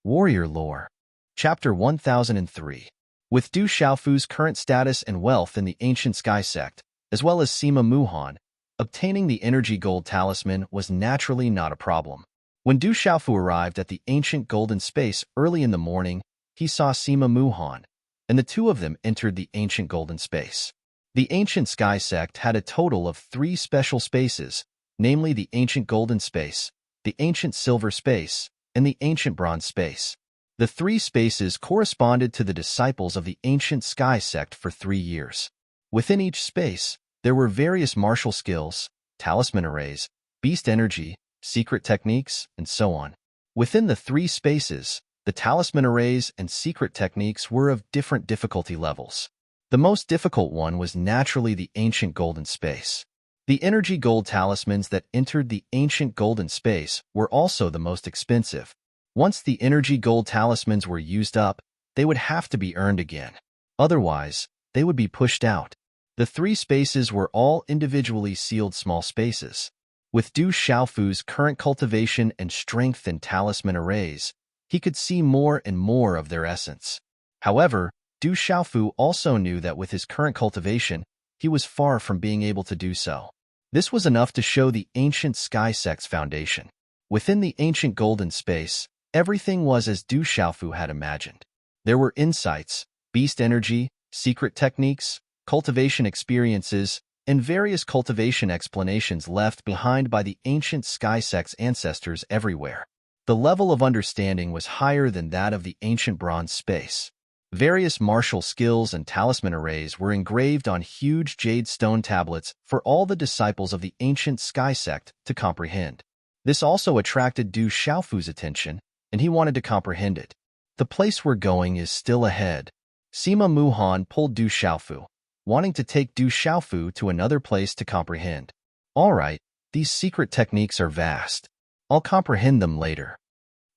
Warrior Lore. Chapter 1003. With Du Xiaofu's current status and wealth in the ancient sky sect, as well as Sima Muhan, obtaining the energy gold talisman was naturally not a problem. When Du Xiaofu arrived at the ancient golden space early in the morning, he saw Sima Muhan, and the two of them entered the ancient golden space. The ancient sky sect had a total of 3 special spaces, namely the ancient golden space, the ancient silver space, and the ancient bronze space. The 3 spaces corresponded to the disciples of the ancient sky sect for 3 years. Within each space, there were various martial skills, talisman arrays, beast energy, secret techniques, and so on. Within the 3 spaces, the talisman arrays and secret techniques were of different difficulty levels. The most difficult one was naturally the ancient golden space. The energy gold talismans that entered the ancient golden space were also the most expensive. Once the energy gold talismans were used up, they would have to be earned again. Otherwise, they would be pushed out. The 3 spaces were all individually sealed small spaces. With Du Xiaofu's current cultivation and strength in talisman arrays, he could see more and more of their essence. However, Du Xiaofu also knew that with his current cultivation, he was far from being able to do so. This was enough to show the ancient sky sect's foundation. Within the ancient golden space, everything was as Du Xiaofu had imagined. There were insights, beast energy, secret techniques, cultivation experiences, and various cultivation explanations left behind by the ancient sky sect's ancestors everywhere. The level of understanding was higher than that of the ancient bronze space. Various martial skills and talisman arrays were engraved on huge jade stone tablets for all the disciples of the ancient sky sect to comprehend. This also attracted Du Xiaofu's attention, and he wanted to comprehend it. The place we're going is still ahead. Sima Muhan pulled Du Xiaofu, wanting to take Du Xiaofu to another place to comprehend. All right, these secret techniques are vast. I'll comprehend them later.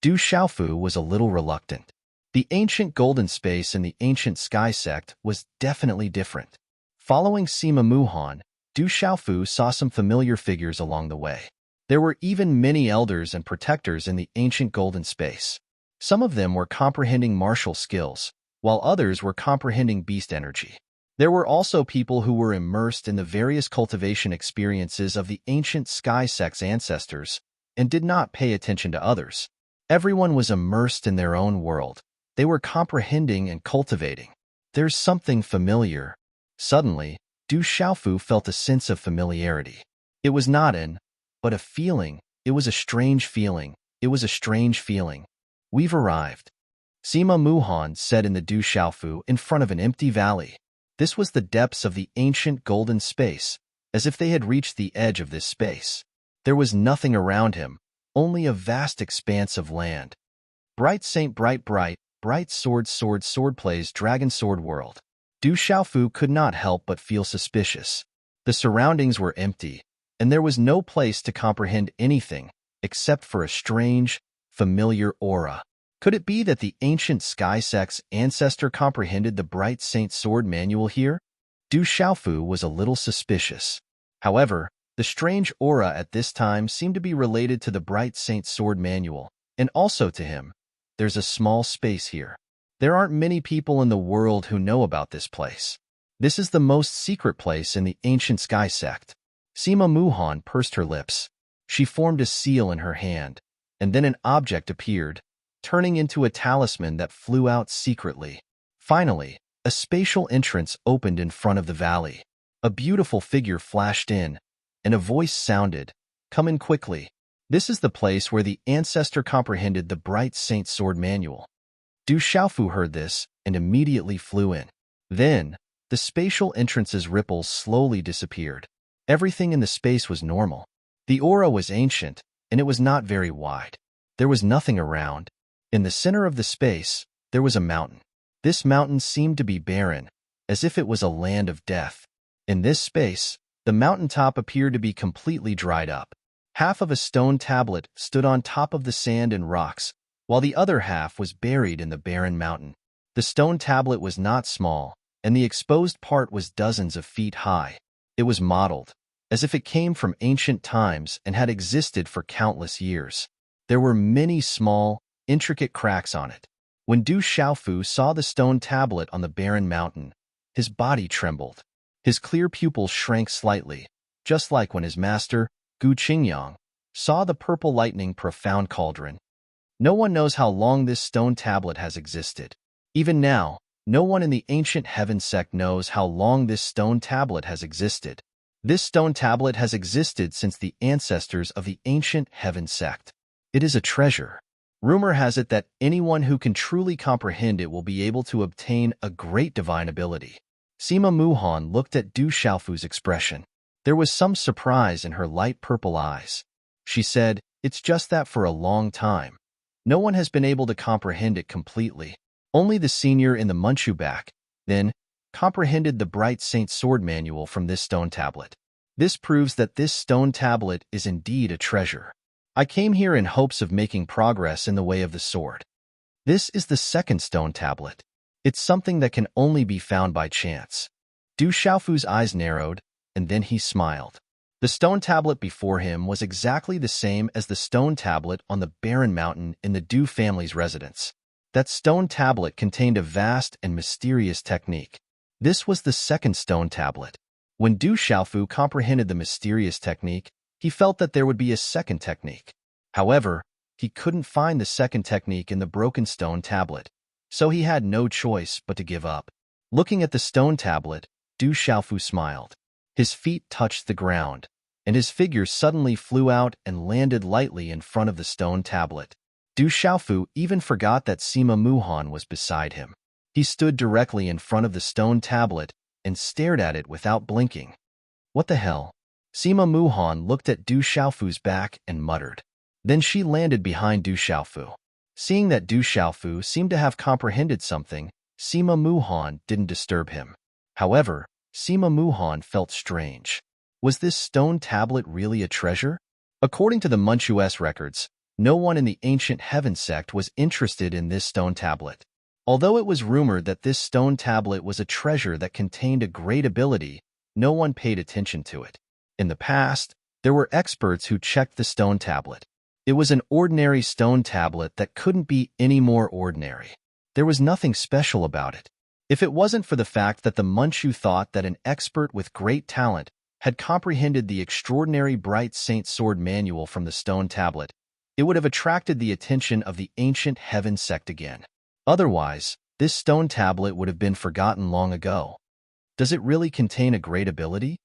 Du Xiaofu was a little reluctant. The ancient golden space and the ancient sky sect was definitely different. Following Sima Muhan, Du Xiaofu saw some familiar figures along the way. There were even many elders and protectors in the ancient golden space. Some of them were comprehending martial skills, while others were comprehending beast energy. There were also people who were immersed in the various cultivation experiences of the ancient sky sect's ancestors and did not pay attention to others. Everyone was immersed in their own world. They were comprehending and cultivating. There's something familiar. Suddenly, Du Xiaofu felt a sense of familiarity. It was not but a feeling. It was a strange feeling. It was a strange feeling. We've arrived. Sima Muhan said in the Du Xiaofu in front of an empty valley. This was the depths of the ancient golden space, as if they had reached the edge of this space. There was nothing around him, only a vast expanse of land. Bright Saint Bright sword plays dragon sword world. Du Xiaofu could not help but feel suspicious. The surroundings were empty, and there was no place to comprehend anything except for a strange, familiar aura. Could it be that the ancient sky sect's ancestor comprehended the Bright Saint Sword manual here? Du Xiaofu was a little suspicious. However, the strange aura at this time seemed to be related to the Bright Saint Sword manual, and also to him. There's a small space here. There aren't many people in the world who know about this place. This is the most secret place in the ancient sky sect. Sima Muhan pursed her lips. She formed a seal in her hand, and then an object appeared, turning into a talisman that flew out secretly. Finally, a spatial entrance opened in front of the valley. A beautiful figure flashed in, and a voice sounded, "Come in quickly." This is the place where the ancestor comprehended the Bright Saint Sword manual. Du Xiaofu heard this and immediately flew in. Then, the spatial entrance's ripples slowly disappeared. Everything in the space was normal. The aura was ancient, and it was not very wide. There was nothing around. In the center of the space, there was a mountain. This mountain seemed to be barren, as if it was a land of death. In this space, the mountaintop appeared to be completely dried up. Half of a stone tablet stood on top of the sand and rocks, while the other half was buried in the barren mountain. The stone tablet was not small, and the exposed part was dozens of feet high. It was modeled, as if it came from ancient times and had existed for countless years. There were many small, intricate cracks on it. When Du Xiaofu saw the stone tablet on the barren mountain, his body trembled. His clear pupils shrank slightly, just like when his master, Gu Qingyang, saw the purple lightning profound cauldron. No one knows how long this stone tablet has existed. Even now, no one in the ancient heaven sect knows how long this stone tablet has existed. This stone tablet has existed since the ancestors of the ancient heaven sect. It is a treasure. Rumor has it that anyone who can truly comprehend it will be able to obtain a great divine ability. Sima Muhan looked at Du Xiaofu's expression. There was some surprise in her light purple eyes. She said, "It's just that for a long time, no one has been able to comprehend it completely. Only the senior in the Manchu back, then, comprehended the bright Saint Sword manual from this stone tablet. This proves that this stone tablet is indeed a treasure. I came here in hopes of making progress in the way of the sword. This is the second stone tablet. It's something that can only be found by chance." Du Xiaofu's eyes narrowed, and then he smiled. The stone tablet before him was exactly the same as the stone tablet on the barren mountain in the Du family's residence. That stone tablet contained a vast and mysterious technique. This was the second stone tablet. When Du Xiaofu comprehended the mysterious technique, he felt that there would be a second technique. However, he couldn't find the second technique in the broken stone tablet, so he had no choice but to give up. Looking at the stone tablet, Du Xiaofu smiled. His feet touched the ground, and his figure suddenly flew out and landed lightly in front of the stone tablet. Du Xiaofu even forgot that Sima Muhan was beside him. He stood directly in front of the stone tablet and stared at it without blinking. "What the hell?" Sima Muhan looked at Du Xiaofu's back and muttered. Then she landed behind Du Xiaofu. Seeing that Du Xiaofu seemed to have comprehended something, Sima Muhan didn't disturb him. However, Sima Muhan felt strange. Was this stone tablet really a treasure? According to the Manchu's records, no one in the ancient heaven sect was interested in this stone tablet. Although it was rumored that this stone tablet was a treasure that contained a great ability, no one paid attention to it. In the past, there were experts who checked the stone tablet. It was an ordinary stone tablet that couldn't be any more ordinary. There was nothing special about it. If it wasn't for the fact that the Manchu thought that an expert with great talent had comprehended the extraordinary bright Saint Sword manual from the stone tablet, it would have attracted the attention of the ancient heaven sect again. Otherwise, this stone tablet would have been forgotten long ago. Does it really contain a great ability?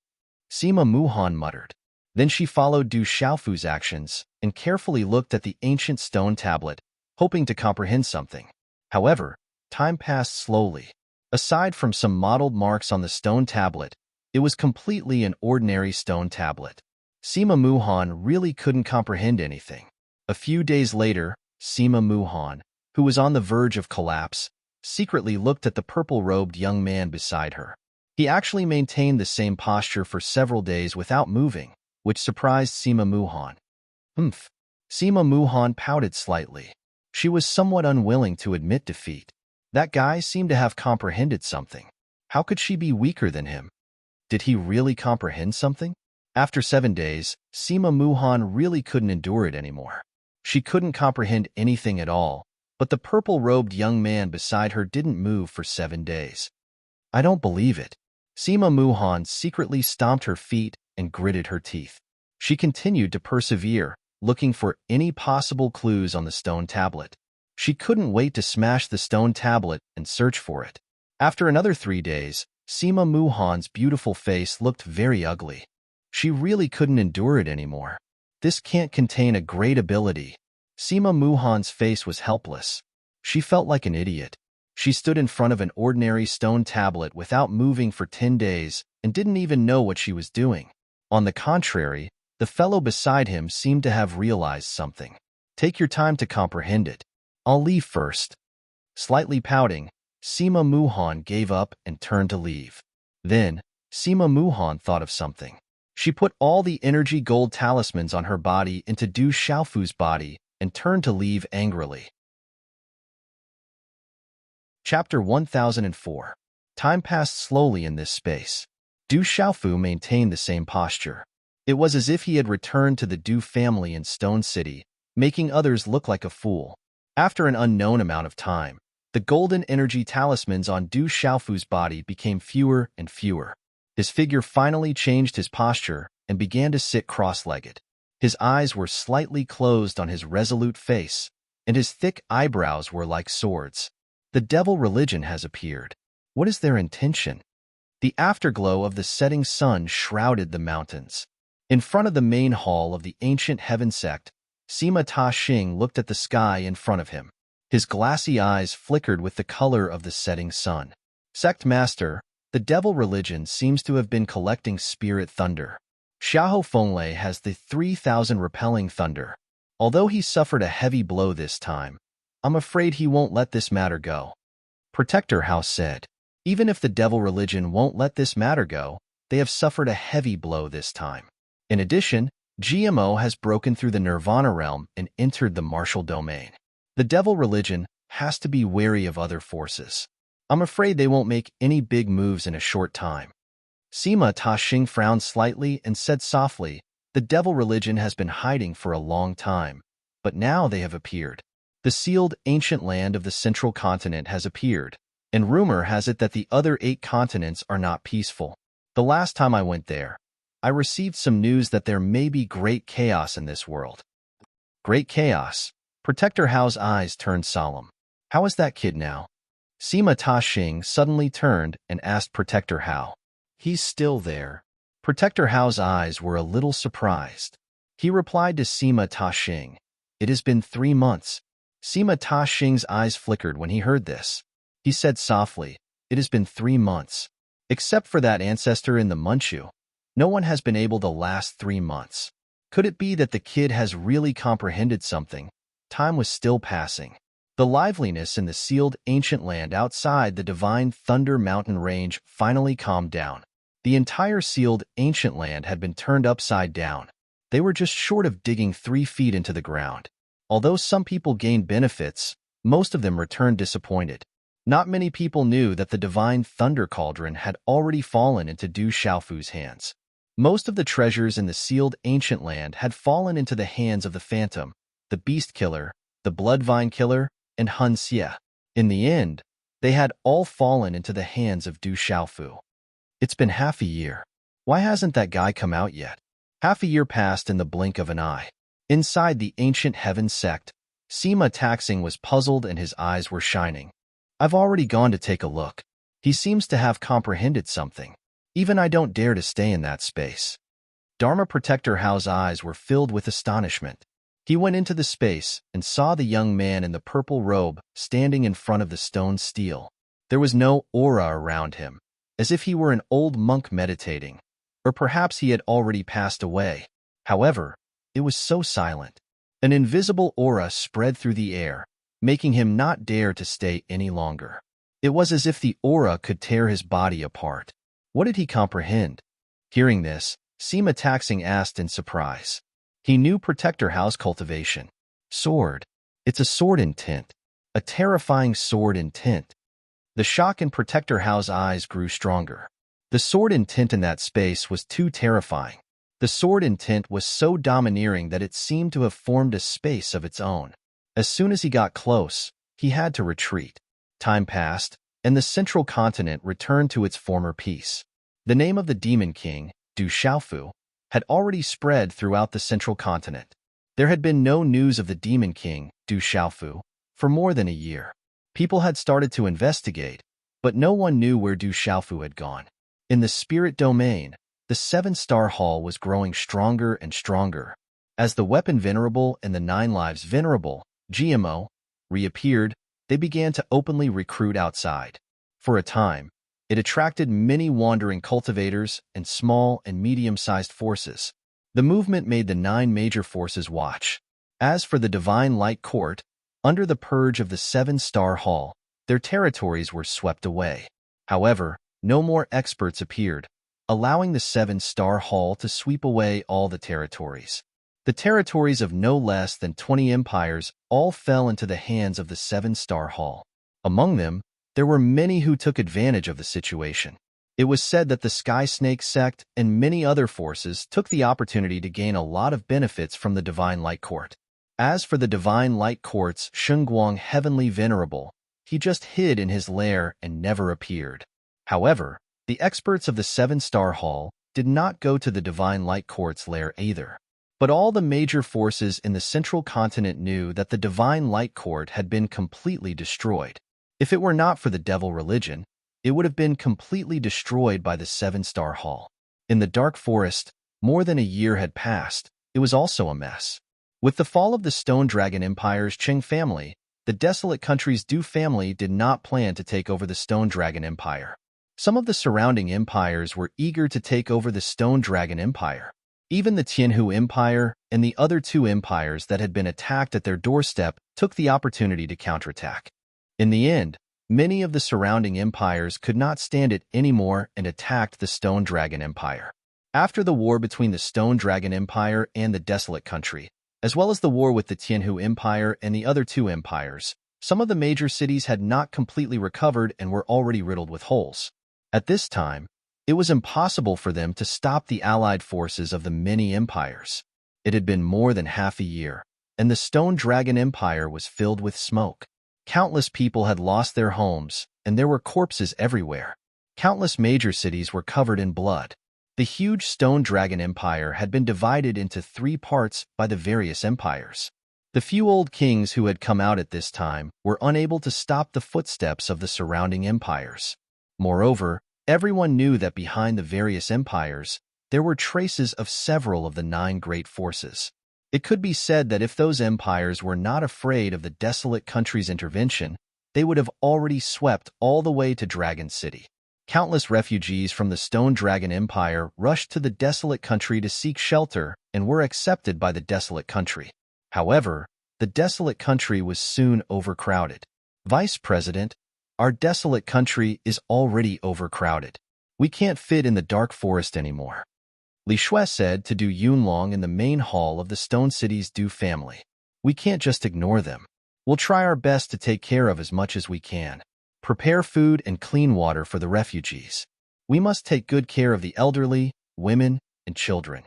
Sima Muhan muttered. Then she followed Du Xiaofu's actions and carefully looked at the ancient stone tablet, hoping to comprehend something. However, time passed slowly. Aside from some mottled marks on the stone tablet, it was completely an ordinary stone tablet. Sima Muhan really couldn't comprehend anything. A few days later, Sima Muhan, who was on the verge of collapse, secretly looked at the purple-robed young man beside her. He actually maintained the same posture for several days without moving, which surprised Sima Muhan. Sima Muhan pouted slightly. She was somewhat unwilling to admit defeat. That guy seemed to have comprehended something. How could she be weaker than him? Did he really comprehend something? After 7 days, Sima Muhan really couldn't endure it anymore. She couldn't comprehend anything at all, but the purple-robed young man beside her didn't move for 7 days. "I don't believe it." Sima Muhan secretly stomped her feet and gritted her teeth. She continued to persevere, looking for any possible clues on the stone tablet. She couldn't wait to smash the stone tablet and search for it. After another 3 days, Sima Muhan's beautiful face looked very ugly. She really couldn't endure it anymore. This can't contain a great ability. Sima Muhan's face was helpless. She felt like an idiot. She stood in front of an ordinary stone tablet without moving for 10 days and didn't even know what she was doing. On the contrary, the fellow beside him seemed to have realized something. "Take your time to comprehend it. I'll leave first." Slightly pouting, Sima Muhan gave up and turned to leave. Then, Sima Muhan thought of something. She put all the energy gold talismans on her body into Du Xiaofu's body and turned to leave angrily. Chapter 1004. Time passed slowly in this space. Du Xiaofu maintained the same posture. It was as if he had returned to the Du family in Stone City, making others look like a fool. After an unknown amount of time, the golden energy talismans on Du Xiaofu's body became fewer and fewer. His figure finally changed his posture and began to sit cross-legged. His eyes were slightly closed on his resolute face, and his thick eyebrows were like swords. The devil religion has appeared. What is their intention? The afterglow of the setting sun shrouded the mountains. In front of the main hall of the ancient heaven sect, Sima Ta Xing looked at the sky in front of him. His glassy eyes flickered with the color of the setting sun. Sect Master, the devil religion seems to have been collecting spirit thunder. Xiahou Fenglei has the 3,000 repelling thunder. Although he suffered a heavy blow this time, I'm afraid he won't let this matter go. Protector House said, even if the devil religion won't let this matter go, they have suffered a heavy blow this time. In addition, GMO has broken through the Nirvana realm and entered the martial domain. The devil religion has to be wary of other forces. I'm afraid they won't make any big moves in a short time. Sima Ta Xing frowned slightly and said softly, the devil religion has been hiding for a long time, but now they have appeared. The sealed ancient land of the central continent has appeared, and rumor has it that the other 8 continents are not peaceful. The last time I went there, I received some news that there may be great chaos in this world. Great chaos? Protector Hao's eyes turned solemn. How is that kid now? Sima Ta Xing suddenly turned and asked Protector Hao. He's still there. Protector Hao's eyes were a little surprised. He replied to Sima Ta Xing, it has been 3 months. Sima Ta Xing's eyes flickered when he heard this. He said softly, it has been 3 months. Except for that ancestor in the Munchu, no one has been able to last 3 months. Could it be that the kid has really comprehended something? Time was still passing. The liveliness in the sealed ancient land outside the divine Thunder Mountain range finally calmed down. The entire sealed ancient land had been turned upside down. They were just short of digging 3 feet into the ground. Although some people gained benefits, most of them returned disappointed. Not many people knew that the divine Thunder Cauldron had already fallen into Du Xiaofu's hands. Most of the treasures in the sealed ancient land had fallen into the hands of the Phantom, the Beast Killer, the Bloodvine Killer, and Hun Xie. In the end, they had all fallen into the hands of Du Xiaofu. It's been half a year. Why hasn't that guy come out yet? Half a year passed in the blink of an eye. Inside the ancient heaven sect, Sima Ta Xing was puzzled and his eyes were shining. I've already gone to take a look. He seems to have comprehended something. Even I don't dare to stay in that space. Dharma Protector Hao's eyes were filled with astonishment. He went into the space and saw the young man in the purple robe standing in front of the stone stele. There was no aura around him, as if he were an old monk meditating, or perhaps he had already passed away. However, it was so silent. An invisible aura spread through the air, making him not dare to stay any longer. It was as if the aura could tear his body apart. What did he comprehend? Hearing this, Sima Ta Xing asked in surprise. He knew Protector Hao's cultivation. Sword. It's a sword in tint. A terrifying sword in tint. The shock in Protector Hao's eyes grew stronger. The sword in tint in that space was too terrifying. The sword in tint was so domineering that it seemed to have formed a space of its own. As soon as he got close, he had to retreat. Time passed, and the central continent returned to its former peace. The name of the Demon King, Du Xiaofu, had already spread throughout the central continent. There had been no news of the Demon King, Du Xiaofu, for more than a year. People had started to investigate, but no one knew where Du Xiaofu had gone. In the spirit domain, the 7-star hall was growing stronger and stronger. As the Weapon Venerable and the 9 Lives Venerable, GMO, reappeared, they began to openly recruit outside. For a time, it attracted many wandering cultivators and small and medium-sized forces. The movement made the 9 major forces watch. As for the Divine Light Court, under the purge of the 7-star hall, their territories were swept away. However, no more experts appeared, allowing the 7-star hall to sweep away all the territories. The territories of no less than 20 empires all fell into the hands of the 7-star hall. Among them, there were many who took advantage of the situation. It was said that the Sky Snake sect and many other forces took the opportunity to gain a lot of benefits from the Divine Light Court. As for the divine light court's Shengguang heavenly venerable, he just hid in his lair and never appeared. However, the experts of the Seven-Star Hall did not go to the divine light court's lair either. But all the major forces in the central continent knew that the divine light court had been completely destroyed. If it were not for the devil religion, it would have been completely destroyed by the Seven-Star Hall. In the dark forest, more than a year had passed. It was also a mess. With the fall of the Stone Dragon Empire's Qing family, the desolate country's Du family did not plan to take over the Stone Dragon Empire. Some of the surrounding empires were eager to take over the Stone Dragon Empire. Even the Tianhu Empire and the other two empires that had been attacked at their doorstep took the opportunity to counterattack. In the end, many of the surrounding empires could not stand it anymore and attacked the Stone Dragon Empire. After the war between the Stone Dragon Empire and the desolate country, as well as the war with the Tianhu Empire and the other two empires, some of the major cities had not completely recovered and were already riddled with holes. At this time, it was impossible for them to stop the allied forces of the many empires. It had been more than half a year, and the Stone Dragon Empire was filled with smoke. Countless people had lost their homes, and there were corpses everywhere. Countless major cities were covered in blood. The huge Stone Dragon Empire had been divided into 3 parts by the various empires. The few old kings who had come out at this time were unable to stop the footsteps of the surrounding empires. Moreover, everyone knew that behind the various empires, there were traces of several of the 9 great forces. It could be said that if those empires were not afraid of the desolate country's intervention, they would have already swept all the way to Dragon City. Countless refugees from the Stone Dragon Empire rushed to the desolate country to seek shelter and were accepted by the desolate country. However, the desolate country was soon overcrowded. Vice President, our desolate country is already overcrowded. We can't fit in the dark forest anymore, Li Shui said to Du Yunlong in the main hall of the Stone City's Du family. We can't just ignore them. We'll try our best to take care of as much as we can. Prepare food and clean water for the refugees. We must take good care of the elderly, women, and children.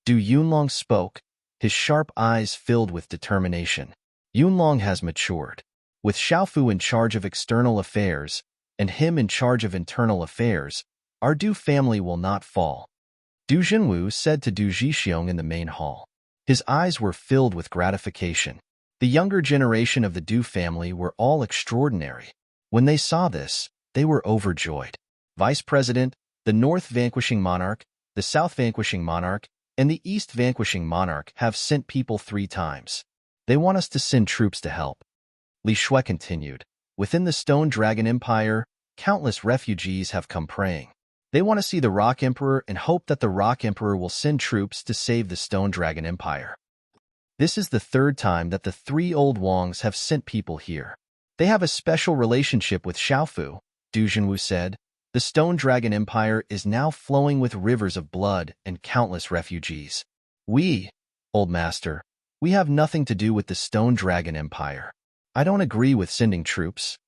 Du Yunlong spoke, his sharp eyes filled with determination. Yunlong has matured. With Xiaofu in charge of external affairs, and him in charge of internal affairs, our Du family will not fall. Du Jinwu said to Du Zhixiong in the main hall. His eyes were filled with gratification. The younger generation of the Du family were all extraordinary. When they saw this, they were overjoyed. Vice President, the North Vanquishing Monarch, the South Vanquishing Monarch, and the East Vanquishing Monarch have sent people 3 times. They want us to send troops to help. Li Shui continued. Within the Stone Dragon Empire, countless refugees have come praying. They want to see the Rock Emperor and hope that the Rock Emperor will send troops to save the Stone Dragon Empire. This is the 3rd time that the 3 old Wangs have sent people here. They have a special relationship with Xiaofu, Du Jinwu said. The Stone Dragon Empire is now flowing with rivers of blood and countless refugees. We, old master, we have nothing to do with the Stone Dragon Empire. I don't agree with sending troops,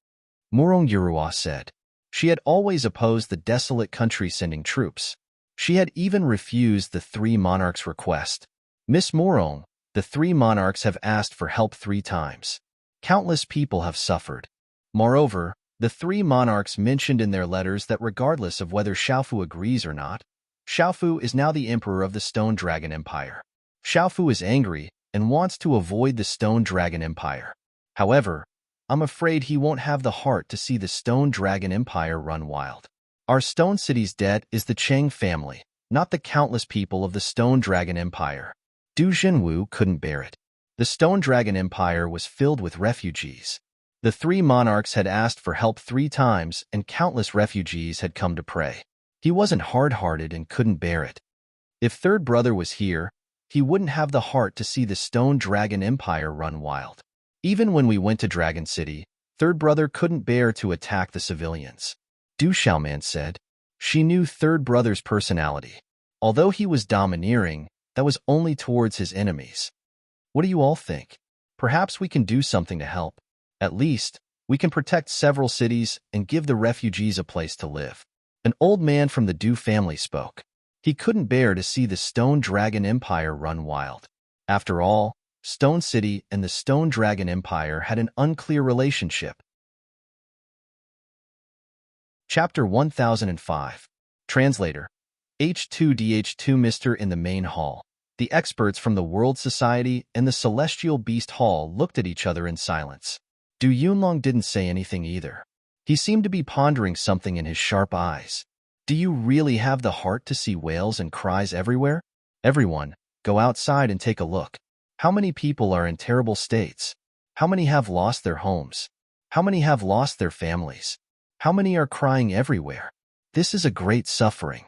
Murong Yurua said. She had always opposed the desolate country sending troops. She had even refused the 3 monarchs' request. Miss Murong, the 3 monarchs have asked for help 3 times. Countless people have suffered. Moreover, the 3 monarchs mentioned in their letters that regardless of whether Xiaofu agrees or not, Xiaofu is now the emperor of the Stone Dragon Empire. Xiaofu is angry and wants to avoid the Stone Dragon Empire. However, I'm afraid he won't have the heart to see the Stone Dragon Empire run wild. Our Stone City's debt is the Chang family, not the countless people of the Stone Dragon Empire. Du Jinwu couldn't bear it. The Stone Dragon Empire was filled with refugees. The 3 monarchs had asked for help 3 times, and countless refugees had come to pray. He wasn't hard-hearted and couldn't bear it. If Third Brother was here, he wouldn't have the heart to see the Stone Dragon Empire run wild. Even when we went to Dragon City, Third Brother couldn't bear to attack the civilians. Du Xiaoman said. She knew Third Brother's personality. Although he was domineering, that was only towards his enemies. What do you all think? Perhaps we can do something to help. At least, we can protect several cities and give the refugees a place to live. An old man from the Du family spoke. He couldn't bear to see the Stone Dragon Empire run wild. After all, Stone City and the Stone Dragon Empire had an unclear relationship. Chapter 1005. Translator. H2DH2 Mr. In the main hall, the experts from the World Society and the Celestial Beast Hall looked at each other in silence. Du Yunlong didn't say anything either. He seemed to be pondering something in his sharp eyes. Do you really have the heart to see wails and cries everywhere? Everyone, go outside and take a look. How many people are in terrible states? How many have lost their homes? How many have lost their families? How many are crying everywhere? This is a great suffering.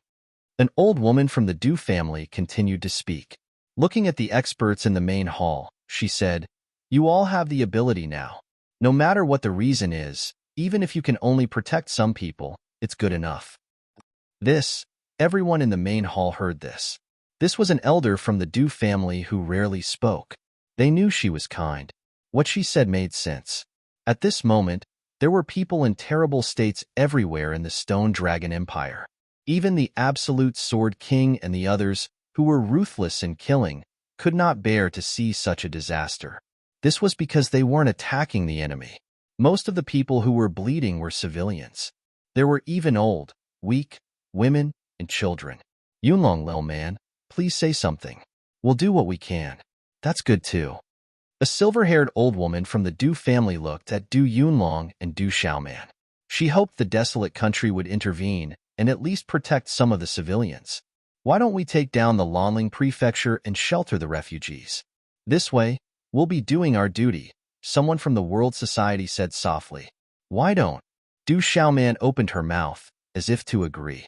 An old woman from the Du family continued to speak. Looking at the experts in the main hall, she said, "You all have the ability now. No matter what the reason is, even if you can only protect some people, it's good enough." Everyone in the main hall heard this. This was an elder from the Du family who rarely spoke. They knew she was kind. What she said made sense. At this moment, there were people in terrible states everywhere in the Stone Dragon Empire. Even the Absolute Sword King and the others, who were ruthless in killing, could not bear to see such a disaster. This was because they weren't attacking the enemy. Most of the people who were bleeding were civilians. There were even old, weak, women, and children. Yunlong, little man, please say something. We'll do what we can. That's good too. A silver-haired old woman from the Du family looked at Du Yunlong and Du Xiaoman. She hoped the desolate country would intervene and at least protect some of the civilians. Why don't we take down the Lanling prefecture and shelter the refugees? This way, we'll be doing our duty, someone from the World Society said softly. Why don't? Du Xiaoman opened her mouth, as if to agree.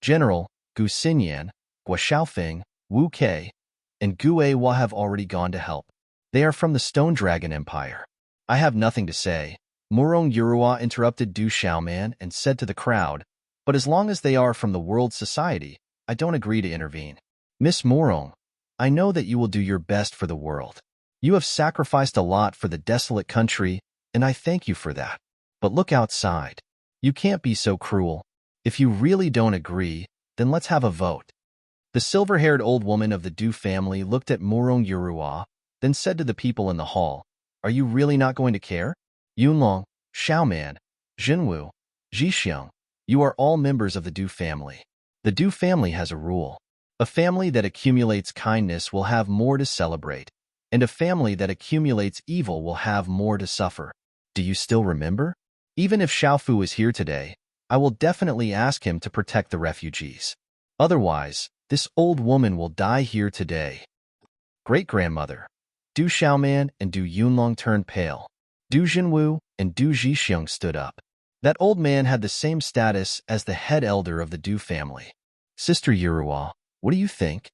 General, Gu Xinyan, Gua Xiaofeng, Wu Kei, and Gu Hua have already gone to help. They are from the Stone Dragon Empire. I have nothing to say. Murong Yurua interrupted Du Xiaoman and said to the crowd, but as long as they are from the World Society, I don't agree to intervene. Miss Murong, I know that you will do your best for the world. You have sacrificed a lot for the desolate country, and I thank you for that. But look outside. You can't be so cruel. If you really don't agree, then let's have a vote. The silver-haired old woman of the Du family looked at Murong Yurua, then said to the people in the hall, "Are you really not going to care? Yunlong, Xiaoman, Jinwu, Zhixiang, you are all members of the Du family. The Du family has a rule. A family that accumulates kindness will have more to celebrate, and a family that accumulates evil will have more to suffer. Do you still remember? Even if Xiaofu is here today, I will definitely ask him to protect the refugees. Otherwise, this old woman will die here today." Great-grandmother. Du Xiaoman and Du Yunlong turned pale. Du Jinwu and Du Zhixiang stood up. That old man had the same status as the head elder of the Du family. Sister Yurua, what do you think?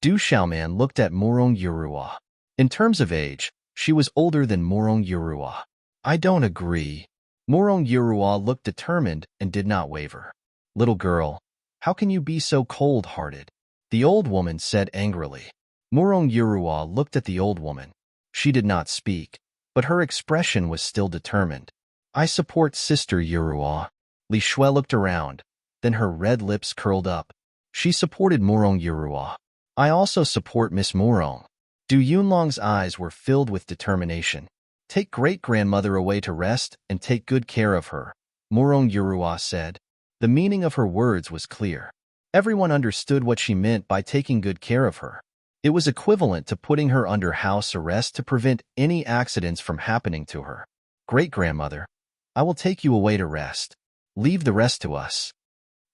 Du Xiaoman looked at Murong Yurua. In terms of age, she was older than Murong Yurua. I don't agree. Murong Yurua looked determined and did not waver. Little girl, how can you be so cold-hearted? The old woman said angrily. Murong Yurua looked at the old woman. She did not speak, but her expression was still determined. I support Sister Yurua. Li Shui looked around, then her red lips curled up. She supported Murong Yurua. I also support Miss Murong. Du Yunlong's eyes were filled with determination. Take great-grandmother away to rest and take good care of her, Murong Yurua said. The meaning of her words was clear. Everyone understood what she meant by taking good care of her. It was equivalent to putting her under house arrest to prevent any accidents from happening to her. Great-grandmother, I will take you away to rest. Leave the rest to us.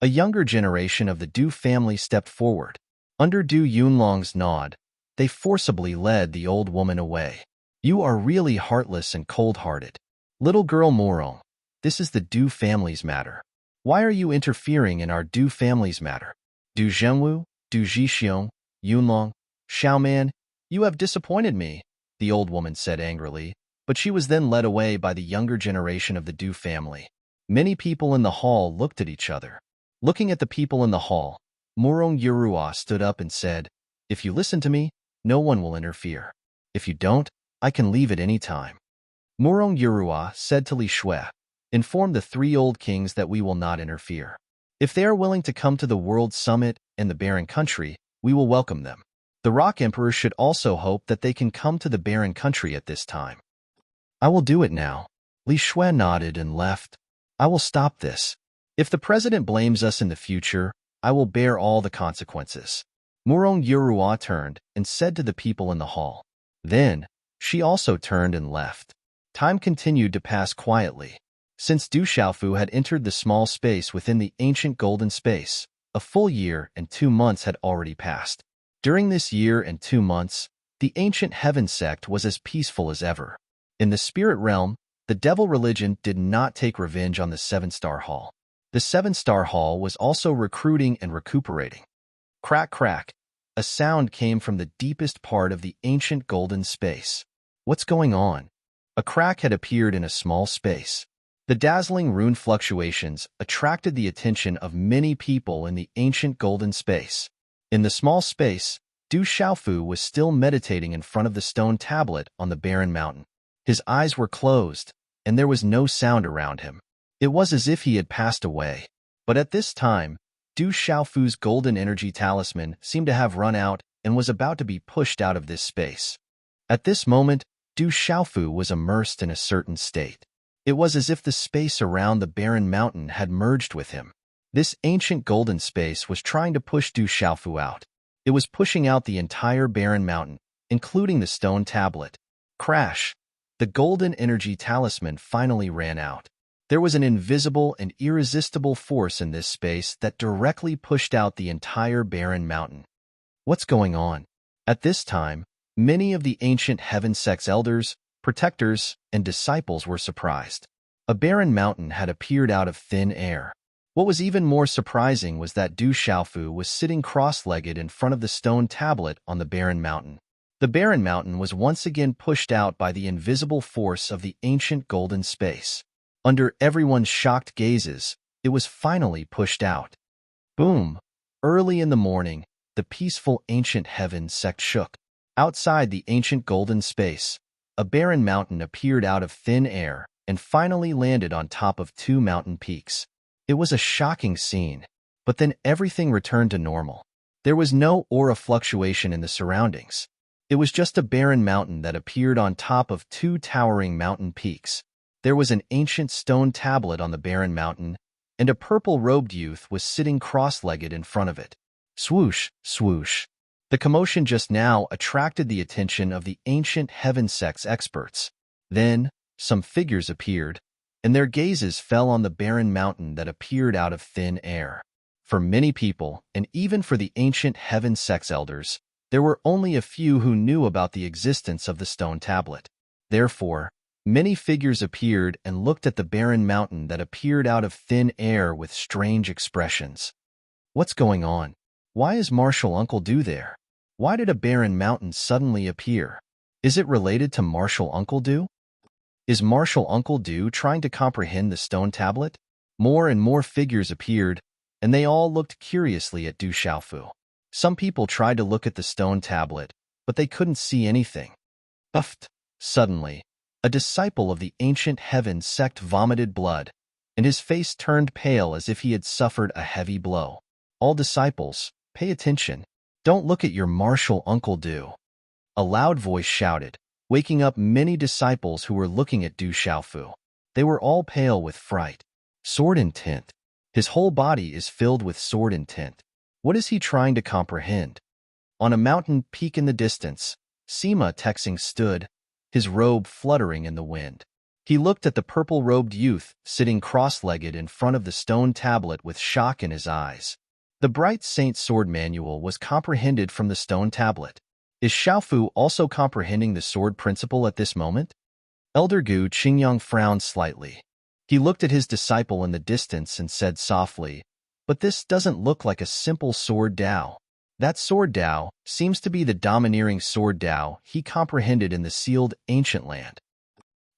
A younger generation of the Du family stepped forward. Under Du Yunlong's nod, they forcibly led the old woman away. You are really heartless and cold-hearted. Little girl Murong, this is the Du family's matter. Why are you interfering in our Du family's matter? Du Zhenwu, Du Zhixiang, Yunlong, Xiaoman, you have disappointed me, the old woman said angrily, but she was then led away by the younger generation of the Du family. Many people in the hall looked at each other. Looking at the people in the hall, Murong Yurua stood up and said, "If you listen to me, no one will interfere. If you don't, I can leave at any time." Murong Yurua said to Li Shui, "Inform the three old kings that we will not interfere. If they are willing to come to the World Summit and the Barren Country, we will welcome them. The Rock Emperor should also hope that they can come to the barren country at this time. I will do it now. Li Shui nodded and left. I will stop this. If the president blames us in the future, I will bear all the consequences. Murong Yurua turned and said to the people in the hall. Then, she also turned and left. Time continued to pass quietly. Since Du Xiaofu had entered the small space within the ancient golden space, a full year and 2 months had already passed. During this year and 2 months, the ancient heaven sect was as peaceful as ever. In the spirit realm, the devil religion did not take revenge on the 7-star hall. The 7-star hall was also recruiting and recuperating. Crack, crack. A sound came from the deepest part of the ancient golden space. What's going on? A crack had appeared in a small space. The dazzling rune fluctuations attracted the attention of many people in the ancient golden space. In the small space, Du Xiaofu was still meditating in front of the stone tablet on the barren mountain. His eyes were closed, and there was no sound around him. It was as if he had passed away. But at this time, Du Xiaofu's golden energy talisman seemed to have run out and was about to be pushed out of this space. At this moment, Du Xiaofu was immersed in a certain state. It was as if the space around the barren mountain had merged with him. This ancient golden space was trying to push Du Xiaofu out. It was pushing out the entire barren mountain, including the stone tablet. Crash! The golden energy talisman finally ran out. There was an invisible and irresistible force in this space that directly pushed out the entire barren mountain. What's going on? At this time, many of the ancient heaven sect's elders, protectors, and disciples were surprised. A barren mountain had appeared out of thin air. What was even more surprising was that Du Xiaofu was sitting cross-legged in front of the stone tablet on the barren mountain. The barren mountain was once again pushed out by the invisible force of the ancient golden space. Under everyone's shocked gazes, it was finally pushed out. Boom! Early in the morning, the peaceful ancient heaven sect shook. Outside the ancient golden space, a barren mountain appeared out of thin air and finally landed on top of 2 mountain peaks. It was a shocking scene, but then everything returned to normal. There was no aura fluctuation in the surroundings. It was just a barren mountain that appeared on top of 2 towering mountain peaks. There was an ancient stone tablet on the barren mountain, and a purple-robed youth was sitting cross-legged in front of it. Swoosh, swoosh. The commotion just now attracted the attention of the ancient heaven sect's experts. Then, some figures appeared, and their gazes fell on the barren mountain that appeared out of thin air. For many people, and even for the ancient heaven sect's elders, there were only a few who knew about the existence of the stone tablet. Therefore, many figures appeared and looked at the barren mountain that appeared out of thin air with strange expressions. What's going on? Why is Martial Uncle Du there? Why did a barren mountain suddenly appear? Is it related to Martial Uncle Du? Is Martial Uncle Du trying to comprehend the stone tablet? More and more figures appeared, and they all looked curiously at Du Xiaofu. Some people tried to look at the stone tablet, but they couldn't see anything. Uffed! Suddenly, a disciple of the ancient heaven sect vomited blood, and his face turned pale as if he had suffered a heavy blow. All disciples, pay attention. Don't look at your Martial Uncle Du. A loud voice shouted, waking up many disciples who were looking at Du Xiaofu. They were all pale with fright. Sword intent. His whole body is filled with sword intent. What is he trying to comprehend? On a mountain peak in the distance, Sima Texing stood, his robe fluttering in the wind. He looked at the purple-robed youth sitting cross-legged in front of the stone tablet with shock in his eyes. The bright Saint Sword manual was comprehended from the stone tablet. Is Xiaofu also comprehending the sword principle at this moment? Elder Gu Qingyang frowned slightly. He looked at his disciple in the distance and said softly, "But this doesn't look like a simple sword Dao. That sword Dao seems to be the domineering sword Dao he comprehended in the sealed ancient land."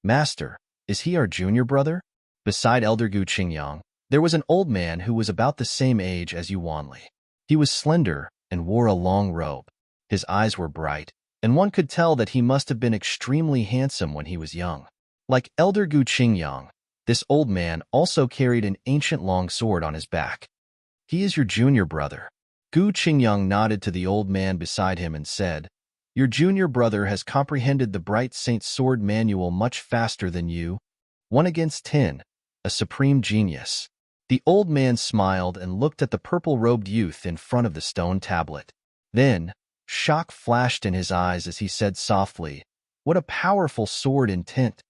Master, is he our junior brother? Beside Elder Gu Qingyang, there was an old man who was about the same age as Yuanli. He was slender and wore a long robe. His eyes were bright, and one could tell that he must have been extremely handsome when he was young. Like Elder Gu Qingyang, this old man also carried an ancient long sword on his back. He is your junior brother. Gu Qingyang nodded to the old man beside him and said, "Your junior brother has comprehended the Bright Saint's sword manual much faster than you. 1 against 10, a supreme genius." The old man smiled and looked at the purple-robed youth in front of the stone tablet. Then, shock flashed in his eyes as he said softly, "What a powerful sword intent."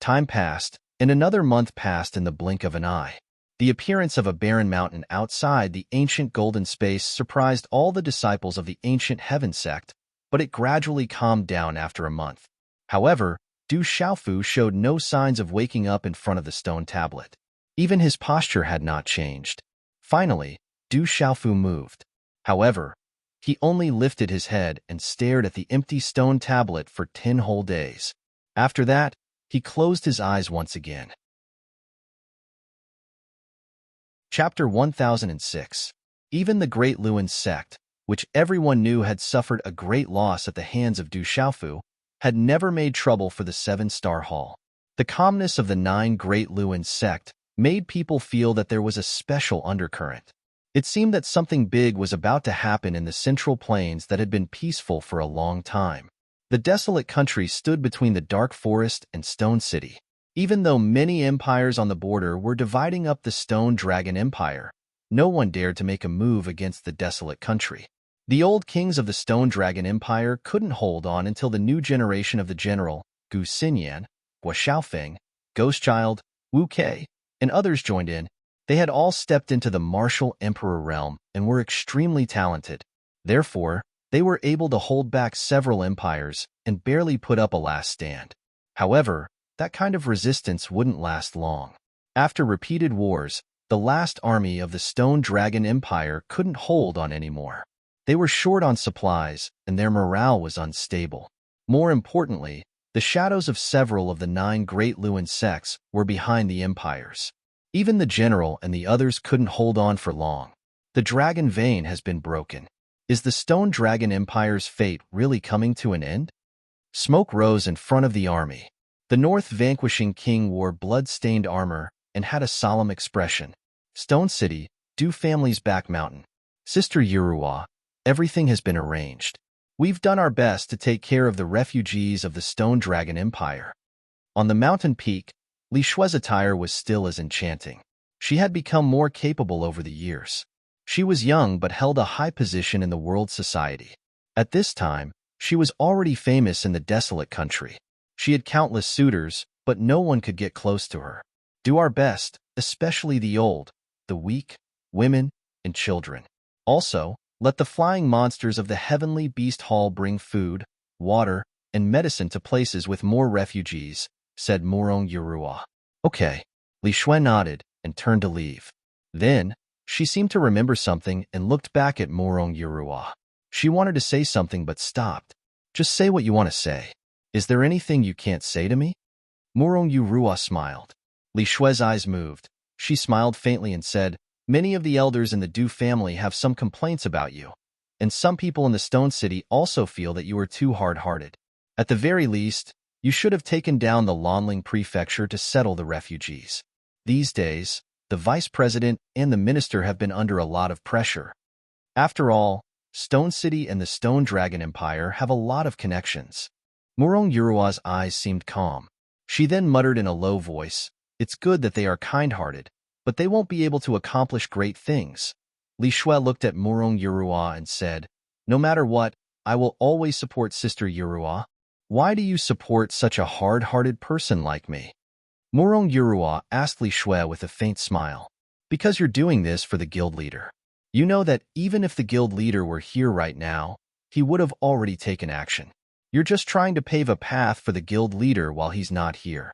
Time passed, and another month passed in the blink of an eye. The appearance of a barren mountain outside the ancient golden space surprised all the disciples of the ancient heaven sect, but it gradually calmed down after a month. However, Du Xiaofu showed no signs of waking up in front of the stone tablet. Even his posture had not changed. Finally, Du Xiaofu moved. However, he only lifted his head and stared at the empty stone tablet for 10 whole days. After that, he closed his eyes once again. Chapter 1006. Even the Great Luan sect, which everyone knew had suffered a great loss at the hands of Du Xiaofu, had never made trouble for the 7-star hall. The calmness of the 9 Great Luan sect made people feel that there was a special undercurrent. It seemed that something big was about to happen in the central plains that had been peaceful for a long time. The desolate country stood between the dark forest and Stone City. Even though many empires on the border were dividing up the Stone Dragon Empire, no one dared to make a move against the desolate country. The old kings of the Stone Dragon Empire couldn't hold on until the new generation of the general, Gu Xinyan, Hua Xiaofeng, Ghostchild, Wu Kei, and others joined in. They had all stepped into the martial emperor realm and were extremely talented. Therefore, they were able to hold back several empires and barely put up a last stand. However, that kind of resistance wouldn't last long. After repeated wars, the last army of the Stone Dragon Empire couldn't hold on anymore. They were short on supplies, and their morale was unstable. More importantly, the shadows of several of the 9 Great Luan sects were behind the empires. Even the general and the others couldn't hold on for long. The dragon vein has been broken. Is the Stone Dragon Empire's fate really coming to an end? Smoke rose in front of the army. The North vanquishing king wore blood-stained armor and had a solemn expression. Stone City, Du family's back mountain. Sister Yurua, everything has been arranged. We've done our best to take care of the refugees of the Stone Dragon Empire. On the mountain peak, Li Shui's attire was still as enchanting. She had become more capable over the years. She was young but held a high position in the world society. At this time, she was already famous in the desolate country. She had countless suitors, but no one could get close to her. Do our best, especially the old, the weak, women, and children. Also, let the flying monsters of the Heavenly Beast Hall bring food, water, and medicine to places with more refugees, said Murong Yurua. Okay. Li Shui nodded and turned to leave. Then, she seemed to remember something and looked back at Murong Yurua. She wanted to say something but stopped. Just say what you want to say. Is there anything you can't say to me? Murong Yurua smiled. Li Shui's eyes moved. She smiled faintly and said, "Many of the elders in the Du family have some complaints about you, and some people in the Stone City also feel that you are too hard-hearted. At the very least, you should have taken down the Lanling prefecture to settle the refugees. These days, the vice president and the minister have been under a lot of pressure. After all, Stone City and the Stone Dragon Empire have a lot of connections." Murong Yurua's eyes seemed calm. She then muttered in a low voice, "It's good that they are kind-hearted, but they won't be able to accomplish great things." Li Shui looked at Murong Yurua and said, "No matter what, I will always support Sister Yurua. Why do you support such a hard-hearted person like me?" Murong Yurua asked Li Shui with a faint smile. "Because you're doing this for the guild leader. You know that even if the guild leader were here right now, he would have already taken action. You're just trying to pave a path for the guild leader while he's not here,"